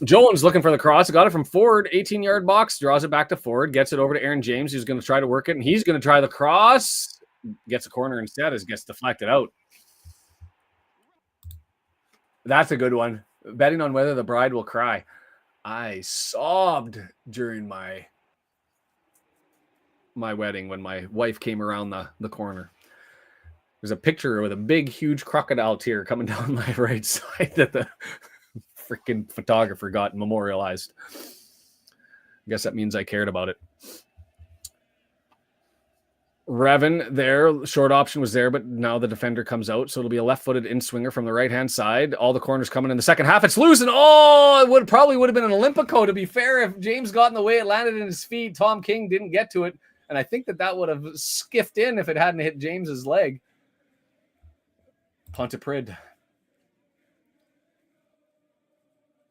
Jones looking for the cross. Got it from forward, 18-yard box, draws it back to forward, gets it over to Aaron James, who's going to try to work it, and he's going to try the cross. Gets a corner instead as gets deflected out. That's a good one. Betting on whether the bride will cry. I sobbed during my wedding when my wife came around the corner. There's a picture with a big, huge crocodile tear coming down my right side that the freaking photographer got memorialized. I guess that means I cared about it. Revan there, short option was there, but now the defender comes out, so it'll be a left-footed in-swinger from the right-hand side. All the corners coming in the second half. It's loose, and it probably would have been an Olympico, to be fair. If James got in the way, it landed in his feet. Tom King didn't get to it, and I think that would have skiffed in if it hadn't hit James's leg. Pontypridd.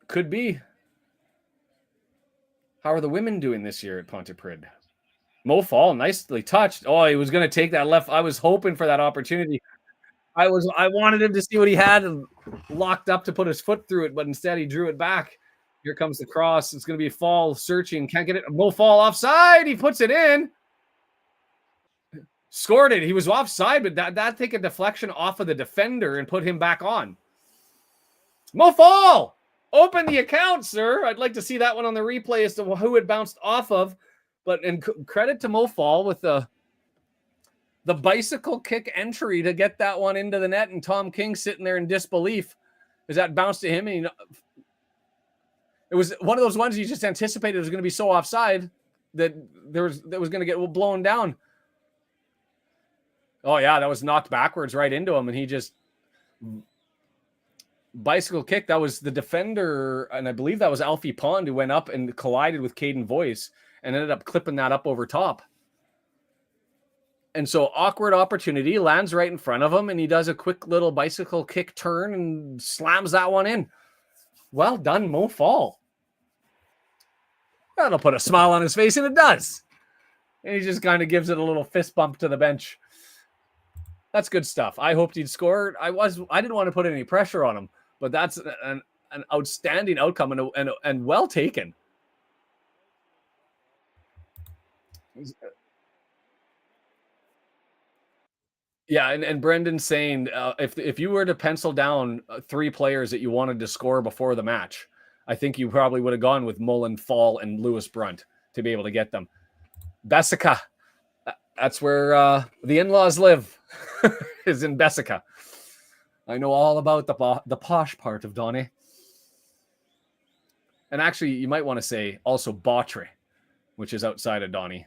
Could be. How are the women doing this year at Pontypridd? Mo Faal, nicely touched. Oh, he was going to take that left. I was hoping for that opportunity. I wanted him to see what he had and locked up to put his foot through it, but instead he drew it back. Here comes the cross. It's going to be Faal searching. Can't get it. Mo Faal offside. He puts it in. Scored it. He was offside, but that take a deflection off of the defender and put him back on. Mo Faal, open the account, sir. I'd like to see that one on the replay as to who it bounced off of. But and credit to Mo Faal with the bicycle kick entry to get that one into the net, and Tom King sitting there in disbelief as that bounced to him. And it was one of those ones you just anticipated was going to be so offside that was going to get blown down. Oh yeah, that was knocked backwards right into him, and he just bicycle kick. That was the defender, and I believe that was Alfie Pond who went up and collided with Caden Voice and ended up clipping that up over top. And so awkward opportunity, lands right in front of him, and he does a quick little bicycle kick turn and slams that one in. Well done, Mo Faal. That'll put a smile on his face, and it does. And he just kind of gives it a little fist bump to the bench. That's good stuff. I hoped he'd score. I didn't want to put any pressure on him, but that's an outstanding outcome and well taken. Yeah, and Brendan's saying if you were to pencil down 3 players that you wanted to score before the match, I think you probably would have gone with Mullen, Faal, and Lewis Brunt to be able to get them. Bessica, that's where the in-laws live, is in Bessica. I know all about the posh part of Donny. And actually, you might want to say also Bawtry, which is outside of Donny.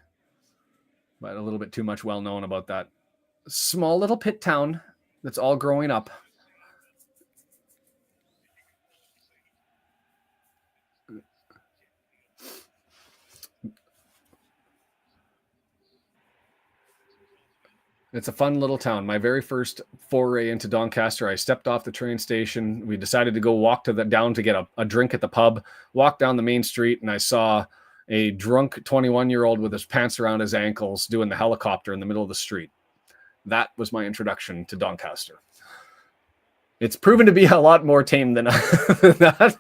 But a little bit too much well known about that small little pit town that's all growing up. It's a fun little town. My very first foray into Doncaster, I stepped off the train station. We decided to go walk down to get a drink at the pub, walk down the main street, and I saw a drunk 21-year-old with his pants around his ankles doing the helicopter in the middle of the street. That was my introduction to Doncaster. It's proven to be a lot more tame than that.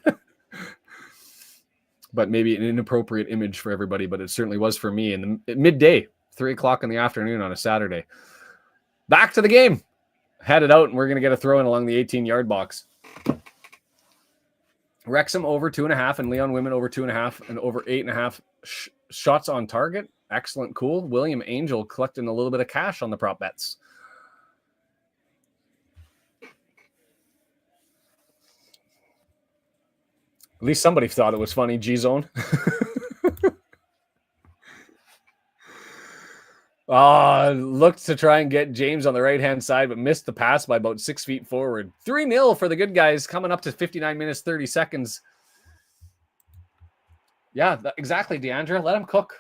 But maybe an inappropriate image for everybody, but it certainly was for me in the midday, 3:00 in the afternoon on a Saturday. Back to the game. Headed out, and we're going to get a throw in along the 18-yard box. Wrexham over 2.5 and Leon Women over 2.5 and over 8.5 shots on target. Excellent. Cool. William Angel collecting a little bit of cash on the prop bets. At least somebody thought it was funny, G-Zone. Looked to try and get James on the right-hand side, but missed the pass by about 6 feet forward. 3-0 for the good guys, coming up to 59 minutes, 30 seconds. Yeah, exactly, Deandra. Let him cook.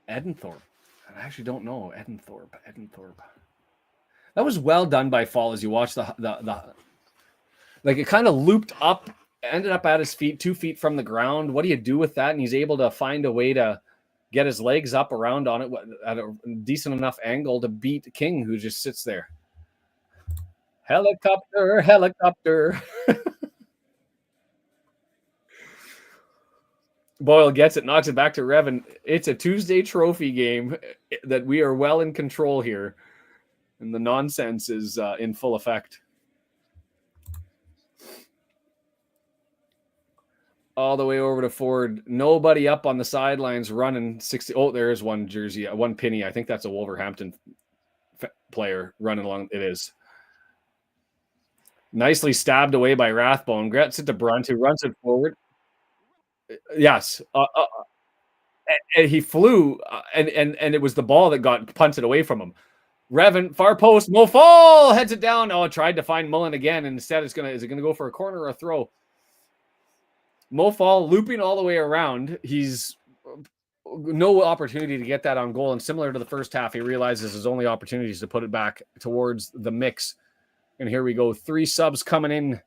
Edenthorpe. I actually don't know. Edenthorpe. That was well done by Faal as you watch the like it kind of looped up, ended up at his feet, 2 feet from the ground. What do you do with that? And he's able to find a way to get his legs up around on it at a decent enough angle to beat King, who just sits there. Helicopter, helicopter. Boyle gets it, knocks it back to Revan. It's a Tuesday trophy game that we are well in control here. And the nonsense is in full effect. All the way over to Ford. Nobody up on the sidelines running 60. Oh, there is one jersey, one penny. I think that's a Wolverhampton player running along. It is. Nicely stabbed away by Rathbone. Gets it to Brunt, who runs it forward. Yes. And he flew, and it was the ball that got punted away from him. Revan, far post, Mo Faal heads it down. Oh, tried to find Mullen again, and instead is it gonna go for a corner or a throw? Mo Faal looping all the way around. He's no opportunity to get that on goal, and similar to the first half, he realizes his only opportunities to put it back towards the mix. And here we go, 3 subs coming in.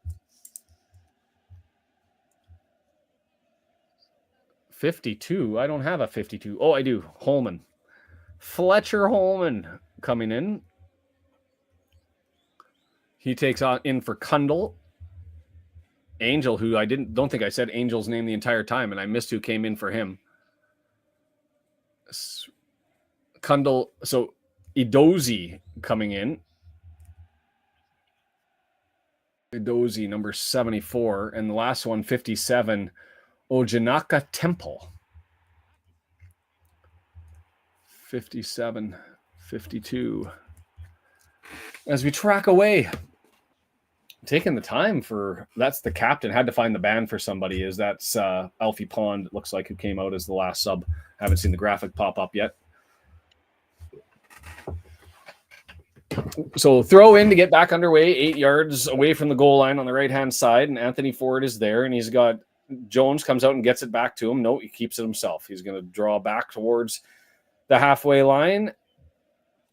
52. I don't have a 52. Oh, I do. Holman. Fletcher Holman coming in. He takes on in for Kundle. Angel, who I don't think I said Angel's name the entire time, and I missed who came in for him. Kundle. So Edozie coming in. Edozie, number 74. And the last one, 57. Ojanaka Temple. 57, 52. As we track away, taking the time for, that's the captain, had to find the band for somebody, is that's Alfie Pond, it looks like, who came out as the last sub. Haven't seen the graphic pop up yet. So throw in to get back underway, 8 yards away from the goal line on the right-hand side, and Anthony Ford is there, and he's got Jones comes out and gets it back to him. No, he keeps it himself. He's going to draw back towards the halfway line.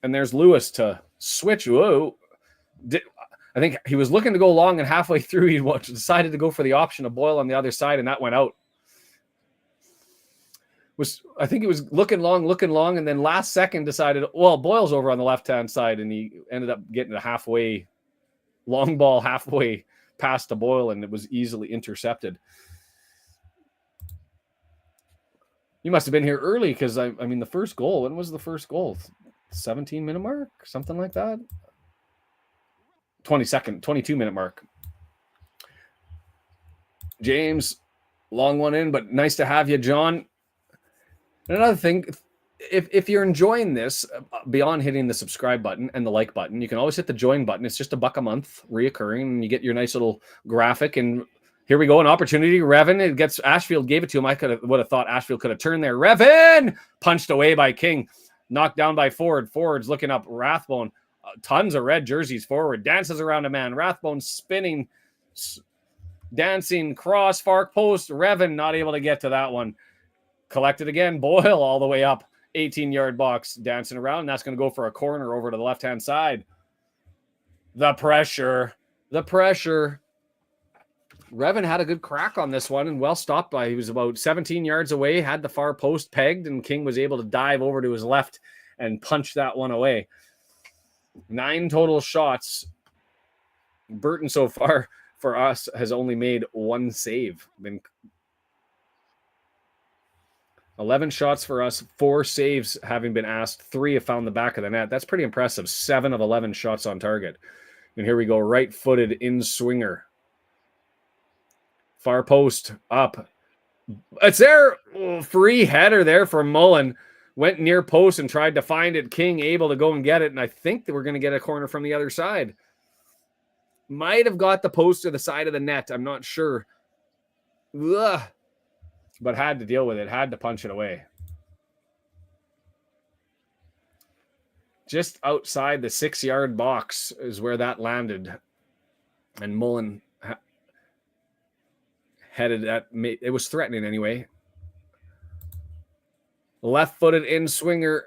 And there's Lewis to switch. Whoa. I think he was looking to go long, and halfway through he decided to go for the option of Boyle on the other side, and that went out. I think he was looking long, and then last second decided, well, Boyle's over on the left-hand side, and he ended up getting a halfway, long ball halfway past to Boyle, and it was easily intercepted. You must have been here early, because I mean, the first goal, when was the first goal? 17-minute mark? Something like that? 22-minute mark. James, long one in, but nice to have you, John. And another thing, if you're enjoying this, beyond hitting the subscribe button and the like button, you can always hit the join button. It's just $1 a month, reoccurring, and you get your nice little graphic. And here we go, an opportunity. Revan, it gets Ashfield, gave it to him. I would have thought Ashfield could have turned there. Revan punched away by King, knocked down by Ford. Ford's looking up Rathbone. Tons of red jerseys forward, dances around a man. Rathbone spinning, dancing, cross, far post. Revan not able to get to that one. Collected again. Boyle all the way up, 18-yard box, dancing around. That's going to go for a corner over to the left-hand side. The pressure. Revan had a good crack on this one and well stopped by. He was about 17 yards away, had the far post pegged, and King was able to dive over to his left and punch that one away. 9 total shots. Burton so far for us has only made 1 save. 11 shots for us, 4 saves having been asked. 3 have found the back of the net. That's pretty impressive. 7 of 11 shots on target. And here we go, right-footed in swinger. Far post up. It's there. Free header there for Mullen. Went near post and tried to find it. King able to go and get it. And I think that we're going to get a corner from the other side. Might have got the post to the side of the net. I'm not sure. Ugh. But had to deal with it. Had to punch it away. Just outside the 6-yard box is where that landed. And Mullen headed at, it was threatening anyway. Left-footed in swinger,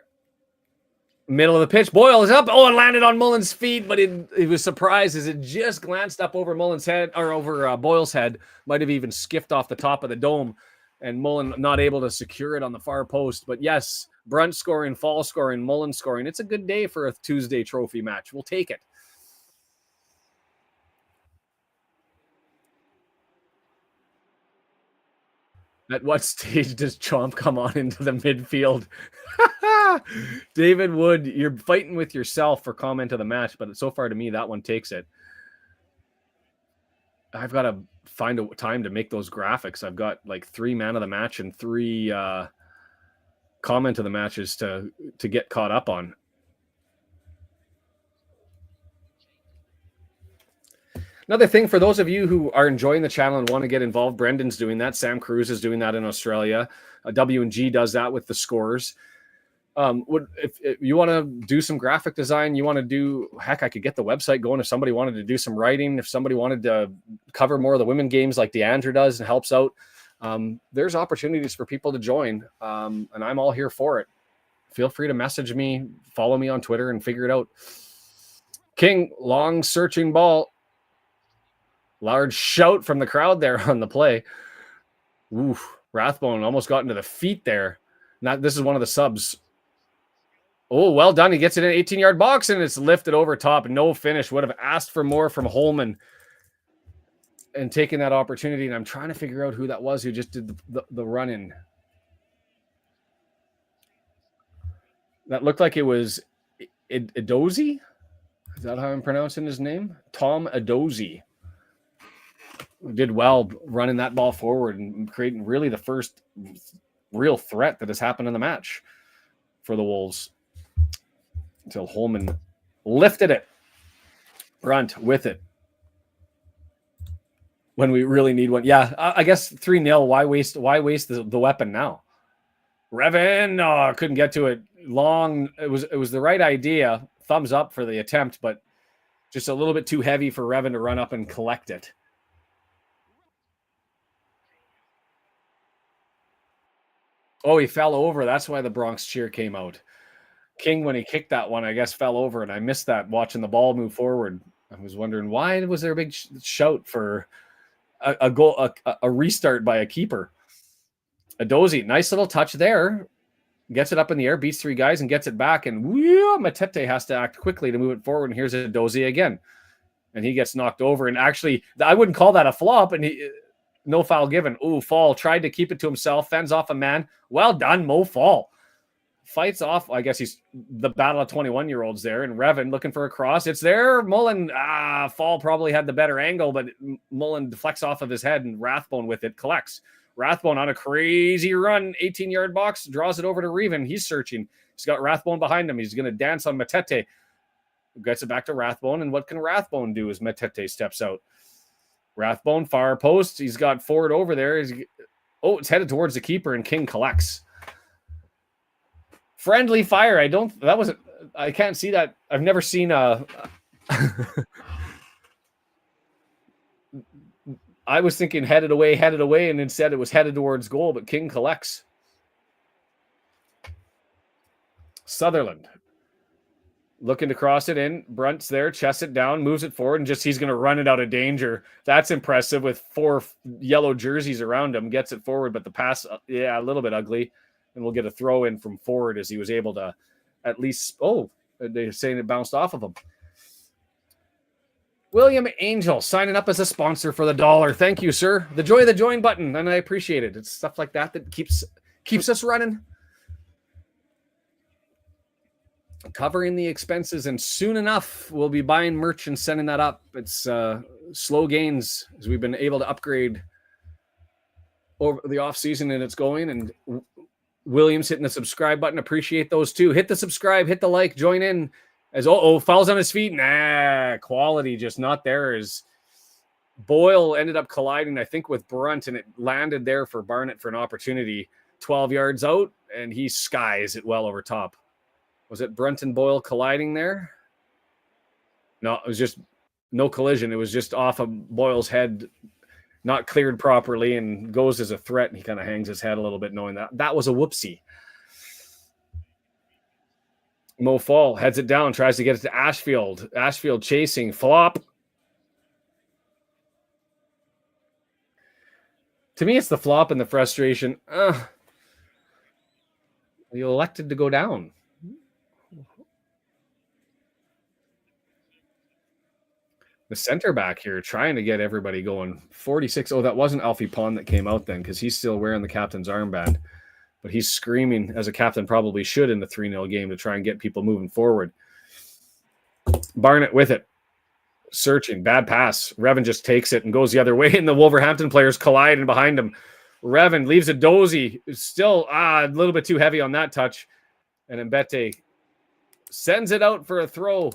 middle of the pitch. Boyle is up. Oh, it landed on Mullen's feet, but he was surprised as it just glanced up over Mullen's head, or over Boyle's head. Might have even skiffed off the top of the dome, and Mullen not able to secure it on the far post. But yes, Brunt scoring, Faal scoring, Mullen scoring. It's a good day for a Tuesday trophy match. We'll take it. At what stage does Chomp come on into the midfield? David Wood, you're fighting with yourself for comment of the match, but so far to me, that one takes it. I've got to find a time to make those graphics. I've got like 3 man of the match and 3 comment of the matches to get caught up on. Another thing for those of you who are enjoying the channel and want to get involved, Brendan's doing that. Sam Cruz is doing that in Australia. W&G does that with the scores. If you want to do some graphic design, you want to do, heck, I could get the website going if somebody wanted to do some writing, if somebody wanted to cover more of the women games like DeAndre does and helps out. There's opportunities for people to join, and I'm all here for it. Feel free to message me, follow me on Twitter, and figure it out. King, long searching ball. Large shout from the crowd there on the play. Oof, Rathbone almost got into the feet there. This is one of the subs. Oh, well done. He gets it in an 18-yard box, and it's lifted over top. No finish. Would have asked for more from Holman and taken that opportunity. And I'm trying to figure out who that was who just did the run-in. That looked like it was Edozie. Is that how I'm pronouncing his name? Tom Edozie. Did well running that ball forward and creating really the first real threat that has happened in the match for the Wolves until Holman lifted it. Brunt with it when we really need one. Yeah, I guess 3-0. Why waste the weapon now? Revan, couldn't get to it. Long. It was the right idea. Thumbs up for the attempt, but just a little bit too heavy for Revan to run up and collect it. Oh, he fell over. That's why the Bronx cheer came out. King, when he kicked that one, I guess fell over, and I missed that watching the ball move forward. I was wondering, why was there a big shout for a goal, a restart by a keeper? Edozie, nice little touch there. Gets it up in the air, beats 3 guys, and gets it back. And Matete has to act quickly to move it forward. And here's Edozie again. And he gets knocked over. And actually, I wouldn't call that a flop. And no foul given. Ooh, Faal tried to keep it to himself. Fends off a man. Well done, Mo Faal. Fights off. I guess he's the battle of 21-year-olds there. And Revan looking for a cross. It's there. Mullen. Faal probably had the better angle, but Mullen deflects off of his head, and Rathbone with it collects. Rathbone on a crazy run. 18-yard box. Draws it over to Revan. He's searching. He's got Rathbone behind him. He's going to dance on Matete. Gets it back to Rathbone. And what can Rathbone do as Matete steps out? Rathbone, far post. He's got Ford over there. It's headed towards the keeper, and King collects. Friendly fire. I can't see that. I've never seen a. I was thinking headed away, and instead it was headed towards goal, but King collects. Sutherland. Looking to cross it in. Brunt's there, chests it down, moves it forward, and he's going to run it out of danger. That's impressive with 4 yellow jerseys around him. Gets it forward, but the pass, a little bit ugly. And we'll get a throw in from forward as he was able to at least, they're saying it bounced off of him. William Angel signing up as a sponsor for the $1. Thank you, sir. The joy of the join button, and I appreciate it. It's stuff like that keeps us running. Covering the expenses, and soon enough we'll be buying merch and sending that up. It's slow gains as we've been able to upgrade over the off season, and it's going. And Williams hitting the subscribe button. Appreciate those too. Hit the subscribe, hit the like, join in. As falls on his feet. Quality just not there. As Boyle ended up colliding, I think, with Brunt, and it landed there for Barnett for an opportunity. 12 yards out, and he skies it well over top. Was it Brunt and Boyle colliding there? No, it was just no collision. It was just off of Boyle's head, not cleared properly, and goes as a threat. And he kind of hangs his head a little bit, knowing that was a whoopsie. Mo Faal heads it down, tries to get it to Ashfield. Ashfield chasing, flop. To me, it's the flop and the frustration. You elected to go down. The center back here trying to get everybody going. 46. Oh, that wasn't Alfie Pond that came out then because he's still wearing the captain's armband. But he's screaming, as a captain probably should in the 3-0 game, to try and get people moving forward. Barnett with it. Searching. Bad pass. Revan just takes it and goes the other way, and the Wolverhampton players collide in behind him. Revan leaves a dozy. Still a little bit too heavy on that touch. And Mbete sends it out for a throw.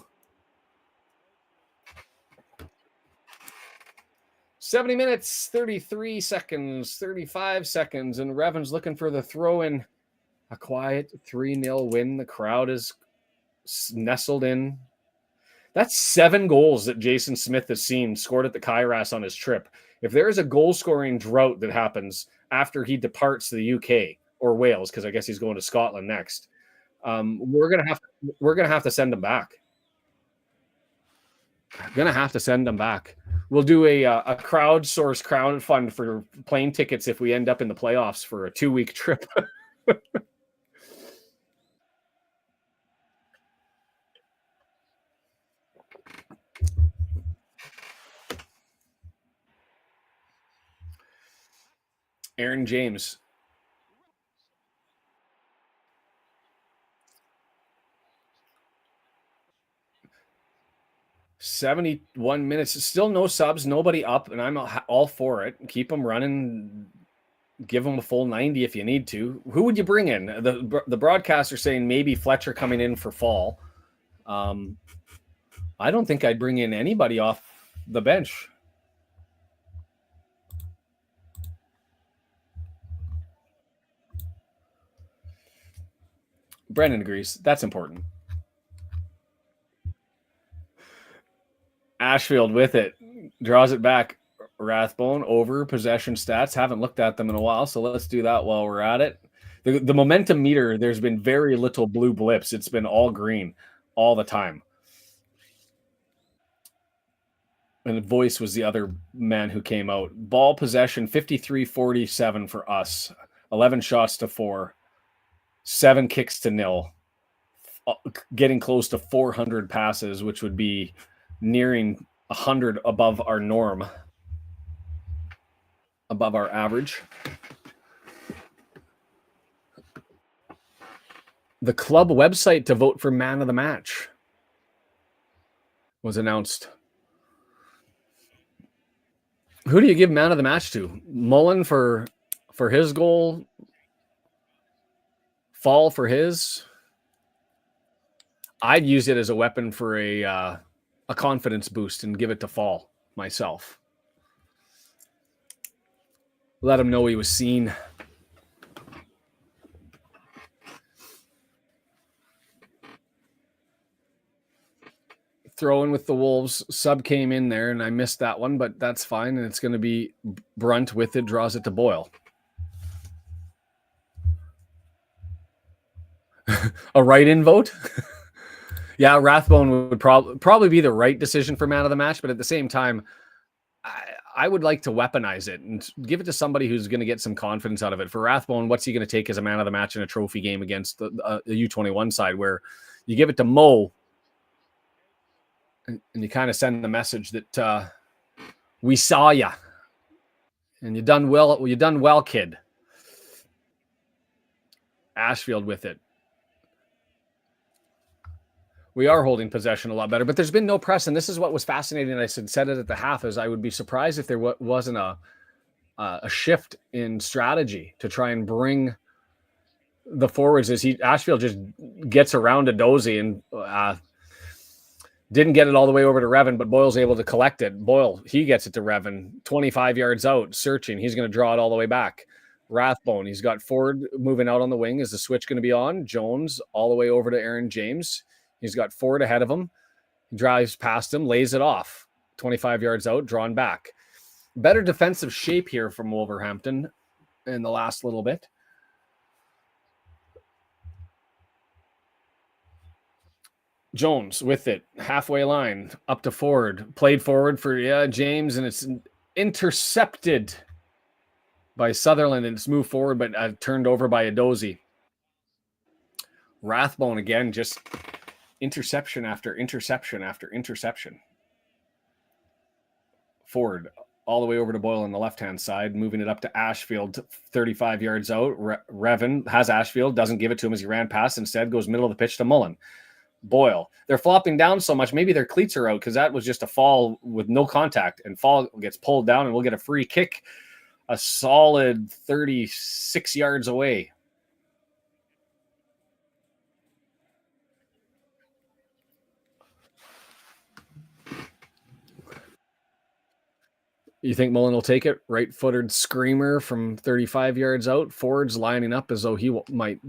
70 minutes, 33 seconds, 35 seconds, and Revan's looking for the throw in. A quiet 3-0 win. The crowd is nestled in. That's 7 goals that Jason Smith has seen scored at the Kairos on his trip. If there is a goal-scoring drought that happens after he departs the UK or Wales, because I guess he's going to Scotland next, we're gonna have to send him back. Gonna have to send him back. We'll do a crowdsource crowd fund for plane tickets if we end up in the playoffs for a 2-week trip. Aaron James. $71 minutes. Still no subs, nobody up, and I'm all for it. Keep them running. Give them a full 90 if you need to. Who would you bring in? The broadcaster saying maybe Fletcher coming in for Faal. I don't think I'd bring in anybody off the bench. Brendan agrees. That's important. Ashfield with it. Draws it back. Rathbone over possession stats. Haven't looked at them in a while, so let's do that while we're at it. The momentum meter, there's been very little blue blips. It's been all green all the time. And Voice was the other man who came out. Ball possession, 53-47 for us. 11 shots to 4. 7 kicks to 0. Getting close to 400 passes, which would be nearing 100 above our norm. Above our average. The club website to vote for man of the match was announced. Who do you give man of the match to? Mullen for his goal? Faal for his? I'd use it as a weapon for a confidence boost and give it to Faal myself. Let him know he was seen. Throwing with the Wolves. Sub came in there, and I missed that one, but that's fine. And it's going to be Brunt with it, draws it to Boyle. A write-in vote? Yeah, Rathbone would probably be the right decision for man of the match, but at the same time, I would like to weaponize it and give it to somebody who's going to get some confidence out of it. For Rathbone, what's he going to take as a man of the match in a trophy game against the U21 side, where you give it to Mo and you kind of send the message that we saw you and you done well. You done well, kid. Ashfield with it. We are holding possession a lot better, but there's been no press. And this is what was fascinating. I said it at the half, is I would be surprised if there wasn't a shift in strategy to try and bring the forwards. Ashfield just gets around a dozy and didn't get it all the way over to Revan, but Boyle's able to collect it. Boyle, he gets it to Revan, 25 yards out, searching. He's going to draw it all the way back. Rathbone, he's got Ford moving out on the wing. Is the switch going to be on? Jones all the way over to Aaron James. He's got Ford ahead of him. He drives past him, lays it off. 25 yards out, drawn back. Better defensive shape here from Wolverhampton in the last little bit. Jones with it, halfway line, up to Ford. Played forward for James, and it's intercepted by Sutherland, and it's moved forward, but turned over by Adozie. Rathbone again, just interception after interception after interception. Ford all the way over to Boyle on the left-hand side, moving it up to Ashfield, 35 yards out. Revan has Ashfield, doesn't give it to him as he ran past. Instead, goes middle of the pitch to Mullen. Boyle. They're flopping down so much, maybe their cleats are out because that was just a Faal with no contact. And Faal gets pulled down and we'll get a free kick a solid 36 yards away. You think Mullen will take it? Right-footed screamer from 35 yards out. Ford's lining up as though he might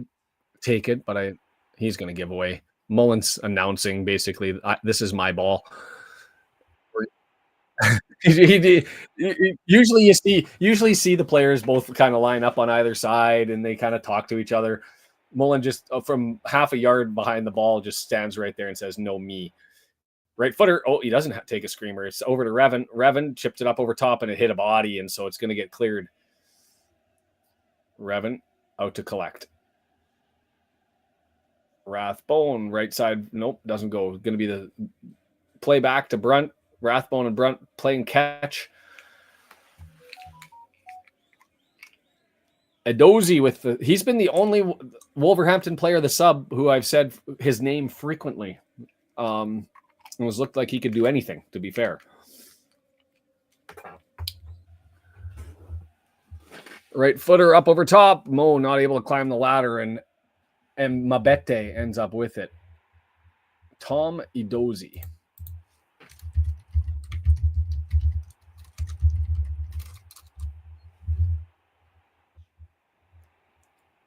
take it, but he's going to give away. Mullen's announcing basically, this is my ball. Usually you see the players both kind of line up on either side and they kind of talk to each other. Mullen just from half a yard behind the ball just stands right there and says, "No, me." Right footer. Oh, he doesn't take a screamer. It's over to Revan. Revan chipped it up over top and it hit a body, and so it's going to get cleared. Revan out to collect. Rathbone, right side. Nope, doesn't go. Going to be the play back to Brunt. Rathbone and Brunt playing catch. Edozie with he's been the only Wolverhampton player, the sub, who I've said his name frequently. It was looked like he could do anything, to be fair. Right footer up over top. Mo not able to climb the ladder, and Mabete ends up with it. Tom Edozie.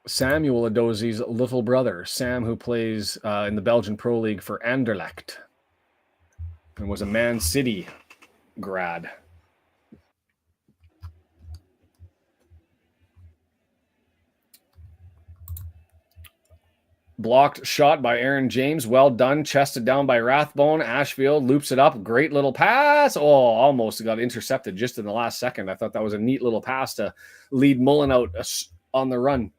Samuel Edozie's little brother, Sam, who plays in the Belgian Pro League for Anderlecht and was a Man City grad. Blocked shot by Aaron James. Well done. Chested down by Rathbone. Ashfield loops it up. Great little pass. Oh, almost got intercepted just in the last second. I thought that was a neat little pass to lead Mullen out on the run.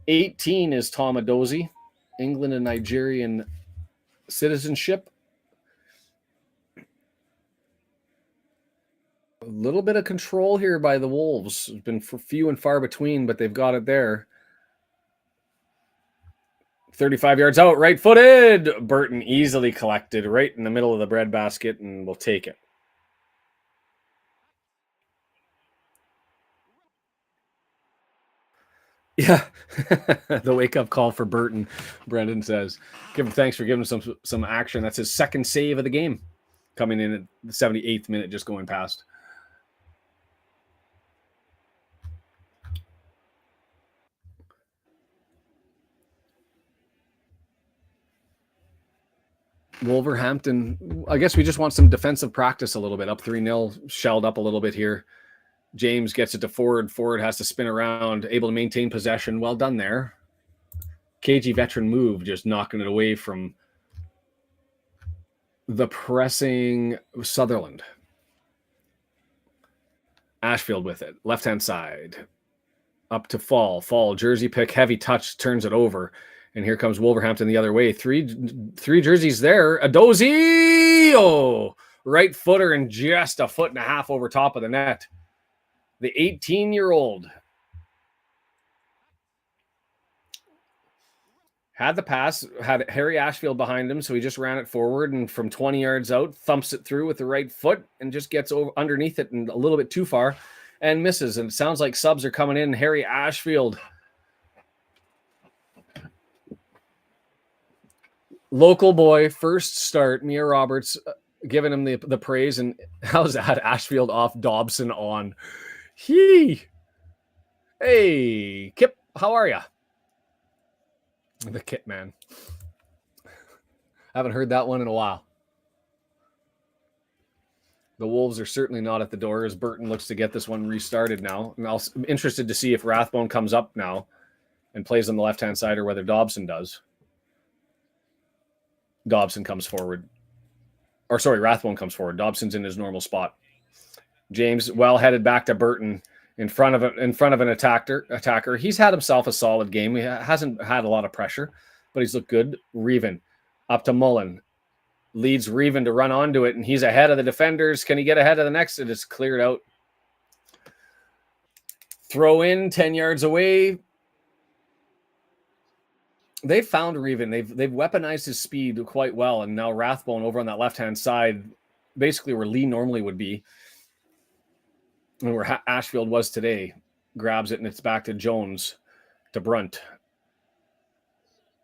18 is Tom Edozie, England and Nigerian citizenship. A little bit of control here by the Wolves. It's been few and far between, but they've got it there. 35 yards out, right-footed. Burton easily collected right in the middle of the breadbasket, and will take it. Yeah, the wake-up call for Burton, Brendan says. Thanks for giving him some action. That's his second save of the game, coming in at the 78th minute, just going past. Wolverhampton, I guess we just want some defensive practice a little bit. Up 3-0, shelled up a little bit here. James gets it to Ford. Ford has to spin around, able to maintain possession. Well done there. KG veteran move, just knocking it away from the pressing Sutherland. Ashfield with it. Left-hand side. Up to Faal. Faal, jersey pick, heavy touch, turns it over. And here comes Wolverhampton the other way. Three jerseys there. Edozie! Oh, right footer and just a foot and a half over top of the net. The 18-year-old had the pass, had Harry Ashfield behind him, so he just ran it forward and from 20 yards out, thumps it through with the right foot and just gets over underneath it and a little bit too far and misses. And it sounds like subs are coming in. Harry Ashfield, local boy, first start. Mia Roberts giving him the praise. And how's that? Ashfield off, Dobson on. Hey, Kip, how are you? The Kip man. Haven't heard that one in a while. The Wolves are certainly not at the door as Burton looks to get this one restarted now. And I'm interested to see if Rathbone comes up now and plays on the left-hand side or whether Dobson does. Dobson comes forward. Or sorry, Rathbone comes forward. Dobson's in his normal spot. James well headed back to Burton in front of an attacker. He's had himself a solid game. He hasn't had a lot of pressure, but he's looked good. Reven up to Mullen. leads Reven to run onto it, and he's ahead of the defenders. Can he get ahead of the next? It is cleared out. Throw in 10 yards away. They've found Reven. They've weaponized his speed quite well, and now Rathbone over on that left-hand side, basically where Lee normally would be, and where Ashfield was today, grabs it, and it's back to Jones, to Brunt.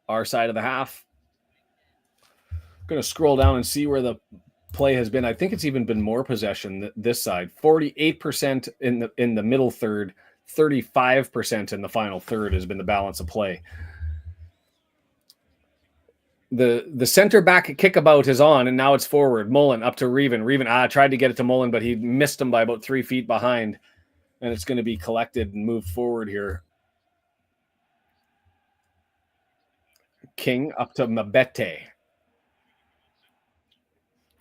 Our side of the half. Going to scroll down and see where the play has been. I think it's even been more possession this side. 48% in the middle third, 35% in the final third has been the balance of play. The center back kickabout is on, and now it's forward. Mullen up to Reven. Reven tried to get it to Mullen, but he missed him by about 3 feet behind, and it's going to be collected and moved forward here. King up to Mabete.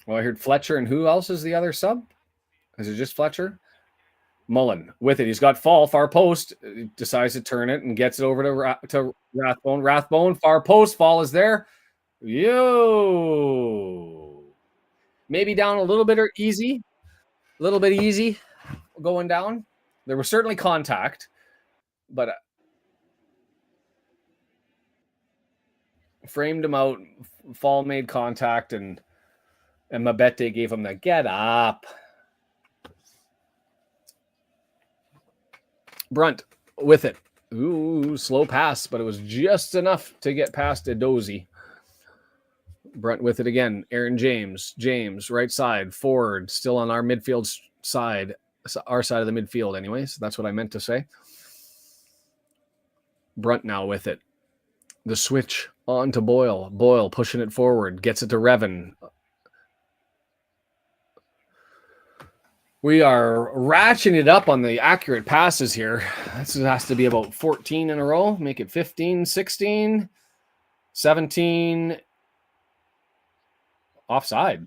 Well, I heard Fletcher, and who else is the other sub? Is it just Fletcher? Mullen with it. He's got Faal, far post. He decides to turn it and gets it over to Rathbone. Rathbone, far post. Faal is there. Yo. Maybe down a little bit or easy. A little bit easy going down. There was certainly contact, but framed him out. Faal made contact, and Mabete gave him the get up. Brunt with it. Ooh, slow pass, but it was just enough to get past Edozie. Brunt with it again. Aaron James. James, right side, forward, still on our midfield side. Our side of the midfield, anyways. That's what I meant to say. Brunt now with it. The switch on to Boyle. Boyle pushing it forward. Gets it to Reven. We are ratcheting it up on the accurate passes here. This has to be about 14 in a row. Make it 15, 16, 17. Offside.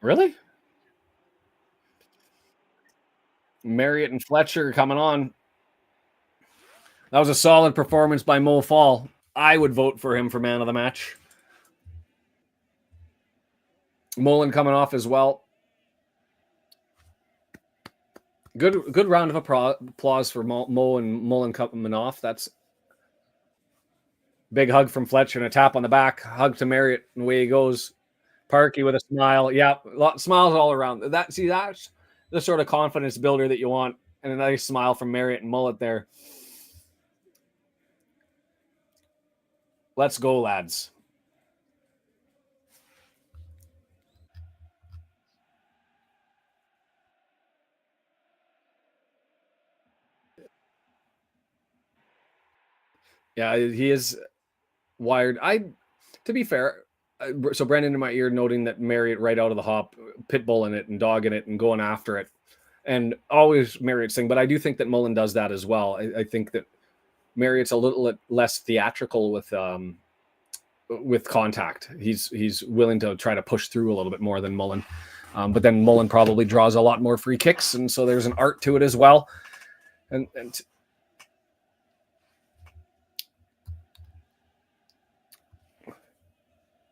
Really? Marriott and Fletcher coming on. That was a solid performance by Mo Faal. I would vote for him for man of the match. Mullen coming off as well. Good round of applause for Mo and Mullen coming off. That's big hug from Fletcher and a tap on the back. Hug to Marriott, and away he goes. Parkey with a smile. Yeah, smiles all around. That's the sort of confidence builder that you want, and a nice smile from Marriott and Mullet there. Let's go, lads. Yeah, he is wired. To be fair, so Brendan in my ear noting that Marriott right out of the hop, pitbulling it and dogging it and going after it, and always Marriott's thing. But I do think that Mullen does that as well. I think that Marriott's a little less theatrical with contact. He's willing to try to push through a little bit more than Mullen. But then Mullen probably draws a lot more free kicks, and so there's an art to it as well. And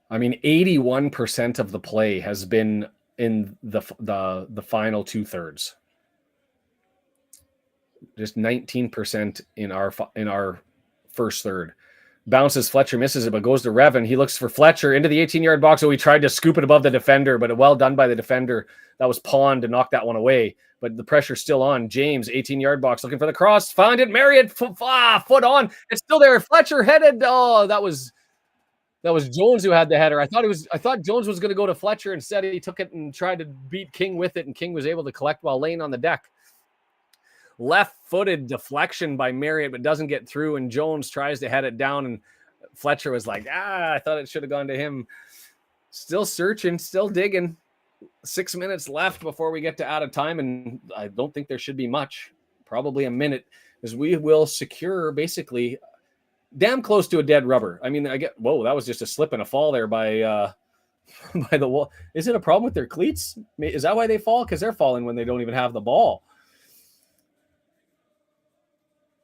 I mean, 81% of the play has been in the final 2/3. Just 19% in our first third. Bounces, Fletcher misses it, but goes to Reven. He looks for Fletcher into the 18-yard box. So he tried to scoop it above the defender, but well done by the defender. That was pawned to knock that one away. But the pressure's still on. James, 18-yard box, looking for the cross. Found it. Marriott, foot on. It's still there. Fletcher headed. Oh, that was Jones who had the header. I thought Jones was going to go to Fletcher. Instead, he took it and tried to beat King with it, and King was able to collect while laying on the deck. Left-footed deflection by Marriott, but doesn't get through, and Jones tries to head it down, and Fletcher was like, I thought it should have gone to him. Still searching, still digging. 6 minutes left before we get to out of time, and I don't think there should be much. Probably a minute, as we will secure basically damn close to a dead rubber. I mean, that was just a slip and a fall there by the wall. Is it a problem with their cleats? Is that why they fall? Because they're falling when they don't even have the ball.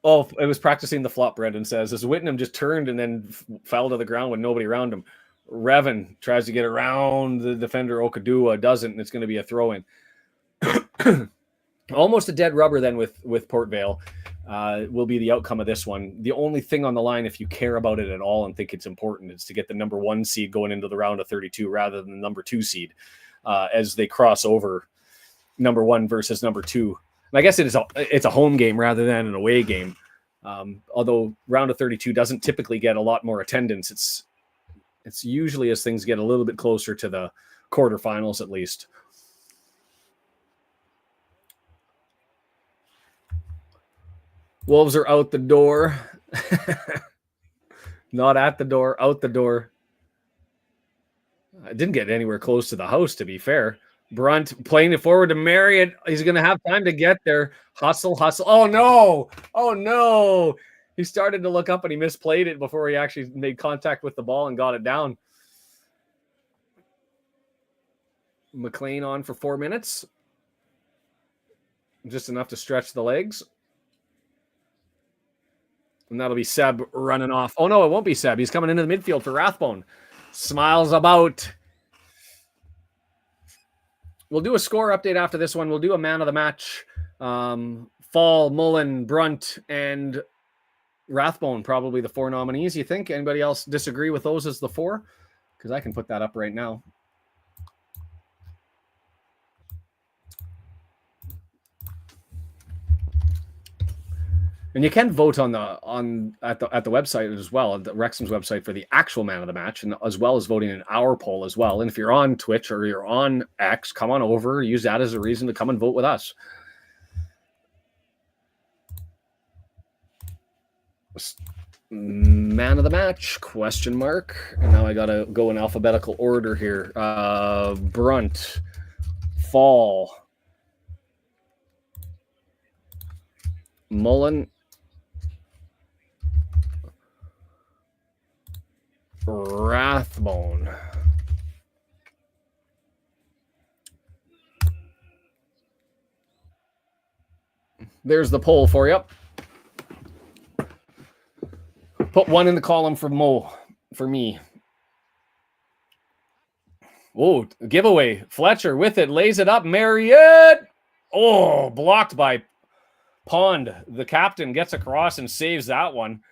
Oh, it was practicing the flop, Brendan says. As Whittingham just turned and then fell to the ground with nobody around him. Revan tries to get around the defender. Okadua doesn't, and it's going to be a throw-in. Almost a dead rubber then with Port Vale will be the outcome of this one. The only thing on the line, if you care about it at all and think it's important, is to get the number 1 seed going into the round of 32 rather than the number 2 seed as they cross over number 1 versus number 2. And I guess it's a home game rather than an away game. Although round of 32 doesn't typically get a lot more attendance. It's usually as things get a little bit closer to the quarterfinals at least. Wolves are out the door. Not at the door, out the door. I didn't get anywhere close to the house, to be fair. Brunt playing it forward to Marriott. He's going to have time to get there. Hustle. Oh, no. Oh, no. He started to look up and he misplayed it before he actually made contact with the ball and got it down. McLean on for 4 minutes. Just enough to stretch the legs. And that'll be Seb running off. Oh, no, it won't be Seb. He's coming into the midfield for Rathbone. Smiles about. We'll do a score update after this one. We'll do a man of the match. Faal, Mullen, Brunt, and Rathbone, probably the 4 nominees, you think? Anybody else disagree with those as the 4? Because I can put that up right now. And you can vote at the website as well, at the Wrexham's website, for the actual man of the match, and as well as voting in our poll as well. And if you're on Twitch or you're on X, come on over, use that as a reason to come and vote with us. Man of the match, question mark. And now I gotta go in alphabetical order here. Brunt, Faal, Mullen, Rathbone. There's the poll for you. Put 1 in the column for Mo, for me. Oh, giveaway. Fletcher with it, lays it up. Marriott. Oh, blocked by Pond. The captain gets across and saves that one.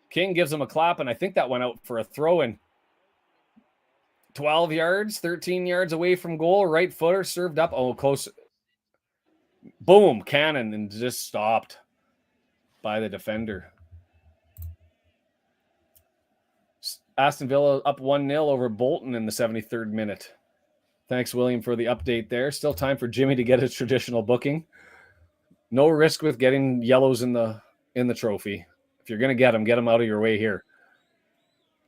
King gives him a clap, and I think that went out for a throw-in. 12 yards, 13 yards away from goal. Right footer served up. Oh, close. Boom, cannon, and just stopped by the defender. Aston Villa up 1-0 over Bolton in the 73rd minute. Thanks, William, for the update there. Still time for Jimmy to get his traditional booking. No risk with getting yellows in the trophy. If you're going to get them out of your way here.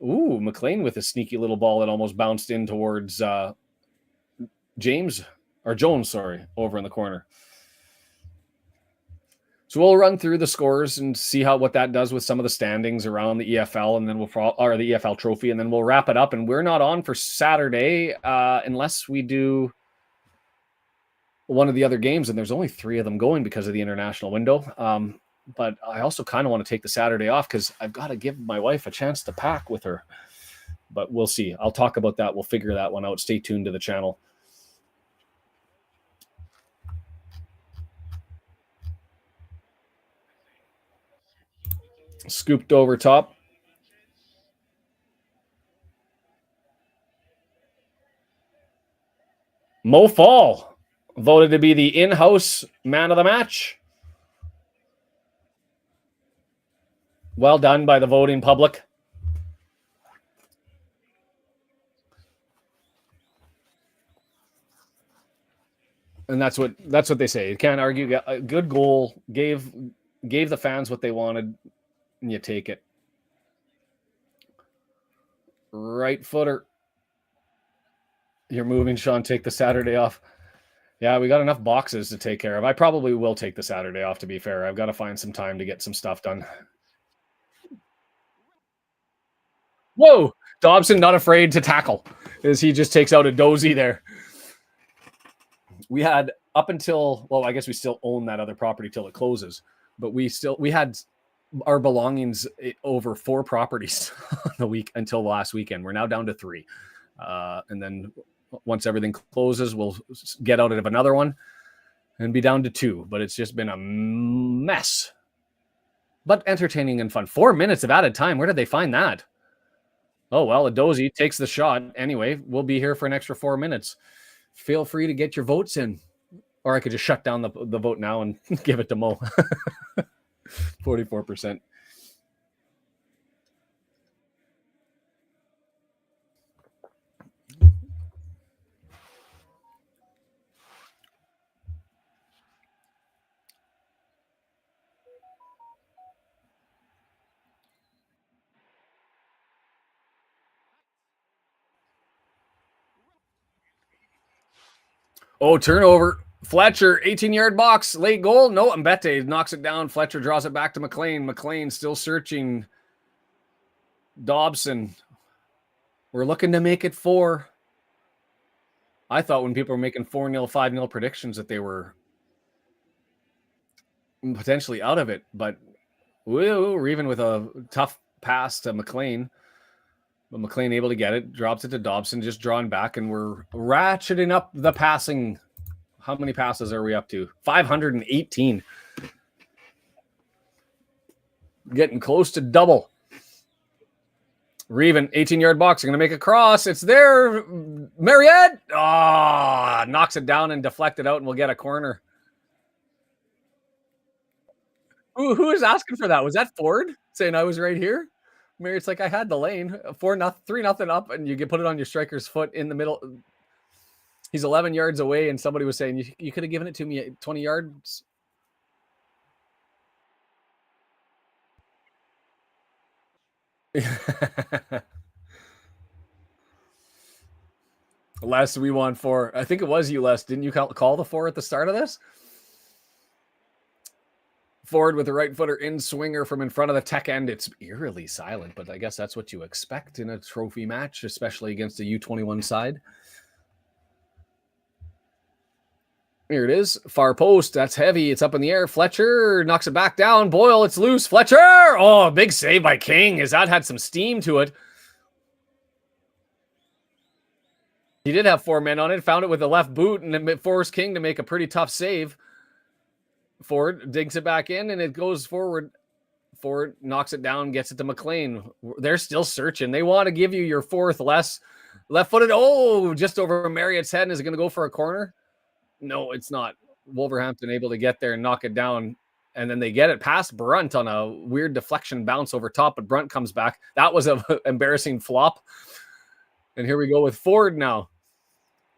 Ooh, McLean with a sneaky little ball that almost bounced in towards Jones, over in the corner. So we'll run through the scores and see what that does with some of the standings around the EFL, and then the EFL trophy, and then we'll wrap it up. And we're not on for Saturday unless we do one of the other games, and there's only 3 of them going because of the international window. But I also kind of want to take the Saturday off because I've got to give my wife a chance to pack with her. But we'll see. I'll talk about that. We'll figure that one out. Stay tuned to the channel. Scooped over top. Mo Faal voted to be the in-house man of the match. Well done by the voting public. And that's what they say. You can't argue. A good goal, gave the fans what they wanted, and you take it. Right footer. You're moving, Sean. Take the Saturday off. Yeah, we got enough boxes to take care of. I probably will take the Saturday off, to be fair. I've got to find some time to get some stuff done. Whoa! Dobson not afraid to tackle as he just takes out a dozy there. We had up until, well, I guess we still own that other property till it closes, but we had our belongings over 4 properties the week until last weekend. We're now down to 3. And then once everything closes, we'll get out of another one and be down to 2. But it's just been a mess. But entertaining and fun. 4 minutes of added time. Where did they find that? Oh, well, Adozy takes the shot. Anyway, we'll be here for an extra 4 minutes. Feel free to get your votes in. Or I could just shut down the vote now and give it to Mo. 44%. Oh, turnover. Fletcher, 18-yard box, late goal. No, Mbete knocks it down. Fletcher draws it back to McLean. McLean still searching. Dobson. We're looking to make it 4. I thought when people were making 4-0, 5-0 predictions that they were potentially out of it, but we're even with a tough pass to McLean. But McLean able to get it, drops it to Dobson, just drawing back, and we're ratcheting up the passing. How many passes are we up to? 518. Getting close to double. Reven, 18-yard box. Going to make a cross. It's there. Mariette. Oh, knocks it down and deflected out, and we'll get a corner. Who is asking for that? Was that Ford saying I was right here? Marriott's like, I had the lane. 3-0 up, and you can put it on your striker's foot in the middle. He's 11 yards away, and somebody was saying, you could have given it to me at 20 yards. Les, we won 4. I think it was you, Les. Didn't you call the 4 at the start of this? Forward with the right footer in swinger from in front of the tech end. It's eerily silent, but I guess that's what you expect in a trophy match, especially against a U21 side. Here it is. Far post. That's heavy. It's up in the air. Fletcher knocks it back down. Boyle, it's loose. Fletcher. Oh, big save by King. As that had some steam to it. He did have 4 men on it. Found it with the left boot and then forced King to make a pretty tough save. Ford digs it back in and it goes forward. Ford knocks it down, gets it to McLean. They're still searching. They want to give you your 4th left-footed. Oh, just over Marriott's head. And is it going to go for a corner? No, it's not. Wolverhampton able to get there and knock it down. And then they get it past Brunt on a weird deflection bounce over top, but Brunt comes back. That was an embarrassing flop. And here we go with Ford now.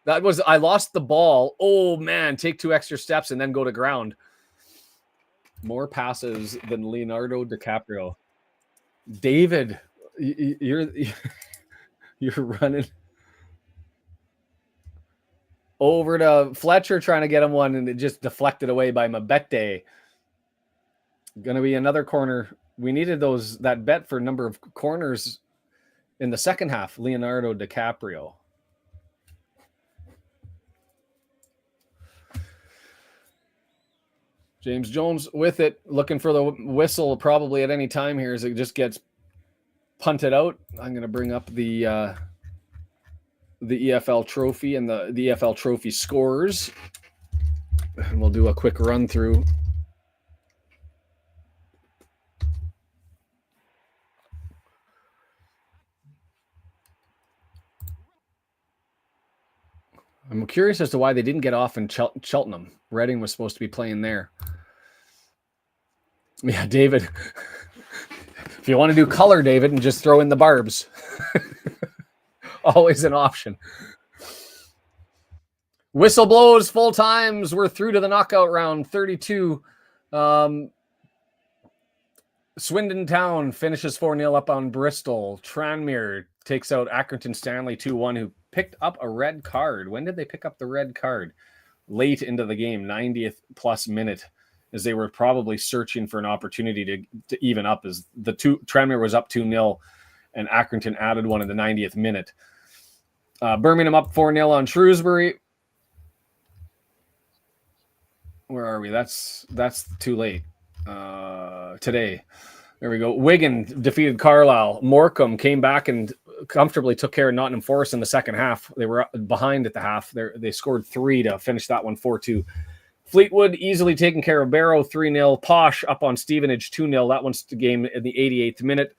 I lost the ball. Oh, man, take 2 extra steps and then go to ground. More passes than Leonardo DiCaprio. David, you're running over to Fletcher trying to get him one, and it just deflected away by Mbete. Going to be another corner. We needed that bet for number of corners in the second half. Leonardo DiCaprio. James Jones with it, looking for the whistle probably at any time here as it just gets punted out. I'm going to bring up the EFL trophy and the EFL trophy scores, and we'll do a quick run through. I'm curious as to why they didn't get off in Cheltenham. Reading was supposed to be playing there. Yeah, David. If you want to do color, David, and just throw in the barbs. Always an option. Whistle blows, full times. We're through to the knockout round, 32. Swindon Town finishes 4-0 up on Bristol. Tranmere takes out Accrington Stanley 2-1, who picked up a red card. When did they pick up the red card? Late into the game, 90th plus minute, as they were probably searching for an opportunity to even up, as Tranmere was up 2-0 and Accrington added one in the 90th minute. Birmingham up 4-0 on Shrewsbury. Where are we? That's too late. Today. There we go. Wigan defeated Carlisle. Morecambe came back and comfortably took care of Nottingham Forest in the second half. They were behind at the half. They scored 3 to finish that one 4-2. Fleetwood easily taking care of Barrow 3-0. Posh up on Stevenage 2-0. That one's the game in the 88th minute.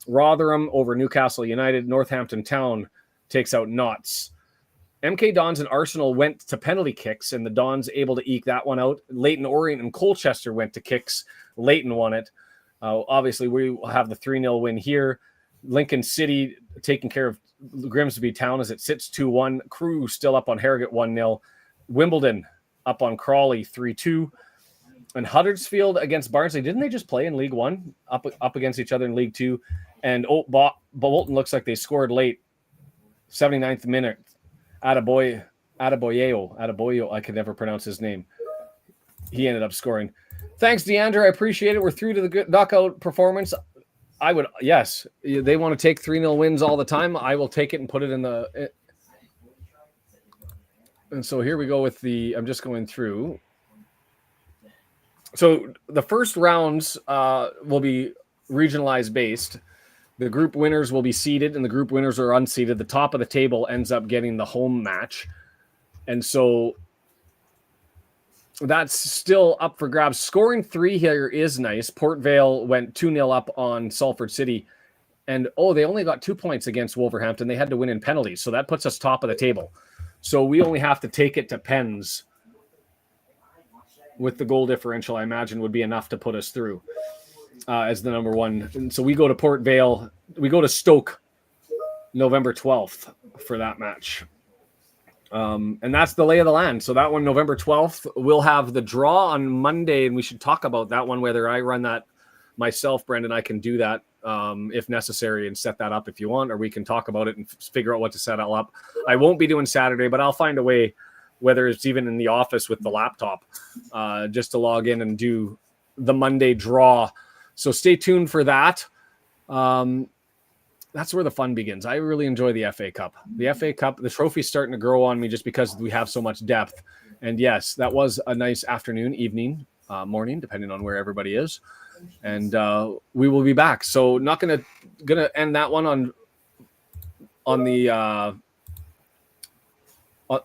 Rotherham over Newcastle United. Northampton Town takes out Notts. MK Dons and Arsenal went to penalty kicks, and the Dons able to eke that one out. Leyton Orient and Colchester went to kicks. Leyton won it. Obviously, we will have the 3-0 win here. Lincoln City taking care of Grimsby Town as it sits 2-1. Crewe still up on Harrogate 1-0. Wimbledon up on Crawley 3-2. And Huddersfield against Barnsley. Didn't they just play in League One up against each other in League Two? And Bolton looks like they scored late. 79th minute. Adeboyo. I could never pronounce his name. He ended up scoring. Thanks, Deandra. I appreciate it. We're through to the knockout performance. Yes. They want to take 3-0 wins all the time. I will take it and put it in the... And so here we go with I'm just going through. So the first rounds will be regionalized based. The group winners will be seeded, and the group winners are unseeded. The top of the table ends up getting the home match. And so that's still up for grabs. Scoring 3 here is nice. Port Vale went 2-0 up on Salford City. And, they only got 2 points against Wolverhampton. They had to win in penalties. So that puts us top of the table. So we only have to take it to pens with the goal differential, I imagine, would be enough to put us through as the number one. And so we go to Port Vale. We go to Stoke November 12th for that match. And that's the lay of the land. So that one, November 12th, we'll have the draw on Monday, and we should talk about that one, whether I run that myself, Brendan. I can do that if necessary and set that up if you want, or we can talk about it and figure out what to set it up. I won't be doing Saturday, but I'll find a way, whether it's even in the office with the laptop, just to log in and do the Monday draw. So stay tuned for that. That's where the fun begins. I really enjoy the FA Cup. The FA Cup, the trophy's starting to grow on me just because we have so much depth. And yes, that was a nice afternoon, evening, morning, depending on where everybody is. And we will be back. So not gonna end that one on the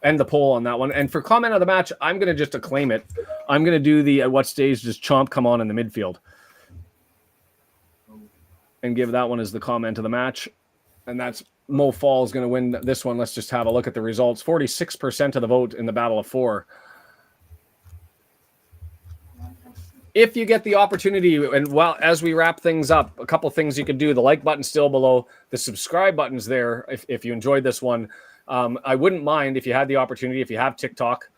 end the poll on that one. And for comment of the match, I'm gonna just acclaim it. I'm gonna do the at what stage does Chomp come on in the midfield, and give that one as the comment of the match. And that's Mo Faal is going to win this one. Let's just have a look at the results. 46% of the vote in the Battle of Four. If you get the opportunity, and as we wrap things up, a couple things you could do. The like button's still below. The subscribe button's there if you enjoyed this one. I wouldn't mind if you had the opportunity, if you have TikTok,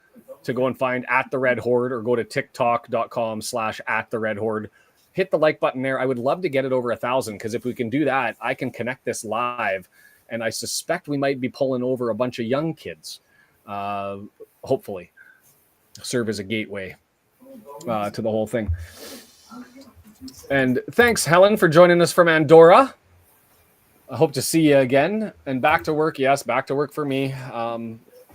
to go and find @TheRedHorde or go to tiktok.com/@TheRedHorde. Hit the like button there. I would love to get it over 1,000, because if we can do that, I can connect this live, and I suspect we might be pulling over a bunch of young kids. Hopefully, serve as a gateway to the whole thing. And thanks, Helen, for joining us from Andorra. I hope to see you again. And back to work. Yes, back to work for me.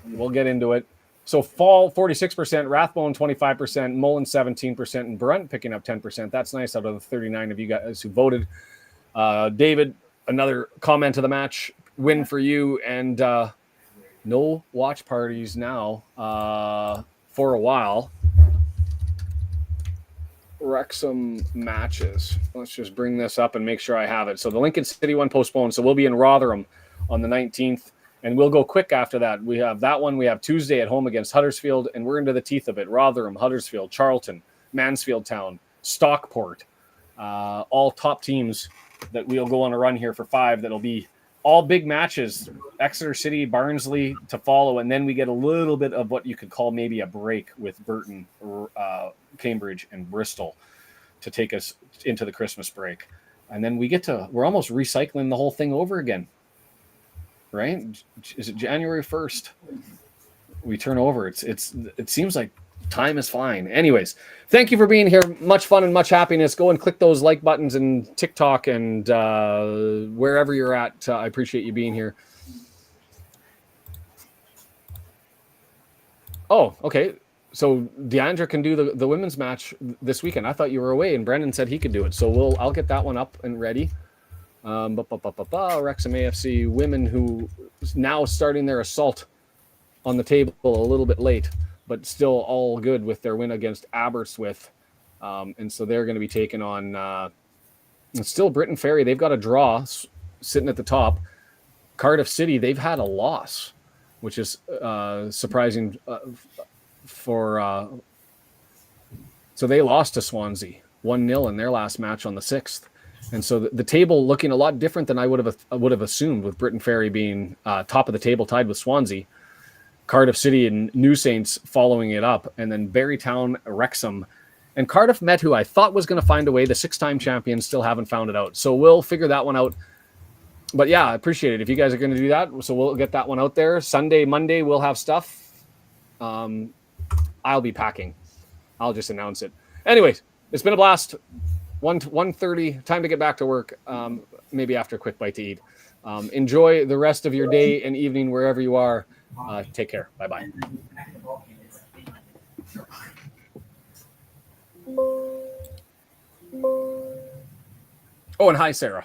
We'll get into it. So Fall 46%, Rathbone 25%, Mullen 17%, and Brunt picking up 10%. That's nice out of the 39 of you guys who voted. David, another comment of the match win for you, and no watch parties now for a while. Wrexham matches. Let's just bring this up and make sure I have it. So the Lincoln City one postponed, so we'll be in Rotherham on the 19th. And we'll go quick after that. We have that one. We have Tuesday at home against Huddersfield, and we're into the teeth of it. Rotherham, Huddersfield, Charlton, Mansfield Town, Stockport, all top teams that we'll go on a run here for 5. That'll be all big matches. Exeter City, Barnsley to follow, and then we get a little bit of what you could call maybe a break with Burton, Cambridge, and Bristol to take us into the Christmas break. And then we're almost recycling the whole thing over again. Right? Is it January 1st? We turn over. It seems like time is flying. Anyways, thank you for being here. Much fun and much happiness. Go and click those like buttons and TikTok and wherever you're at. I appreciate you being here. Oh, okay. So Deandra can do the women's match this weekend. I thought you were away, and Brendan said he could do it. So I'll get that one up and ready. Wrexham AFC women, who now starting their assault on the table a little bit late, but still all good with their win against Aberystwyth. And so they're going to be taking on still Britain Ferry. They've got a draw sitting at the top. Cardiff City, they've had a loss, which is surprising so they lost to Swansea 1-0 in their last match on the 6th. And so the table looking a lot different than I would have assumed, with Britain Ferry being top of the table tied with Swansea, Cardiff City and New Saints following it up, and then Barrytown, Wrexham. And Cardiff met who I thought was going to find a way. The 6-time champions still haven't found it out. So we'll figure that one out. But yeah, I appreciate it if you guys are going to do that. So we'll get that one out there. Sunday, Monday, we'll have stuff. I'll be packing. I'll just announce it. Anyways, it's been a blast. 1:30, time to get back to work. Maybe after a quick bite to eat. Enjoy the rest of your day and evening wherever you are. Take care. Bye-bye. Oh, and hi, Sarah.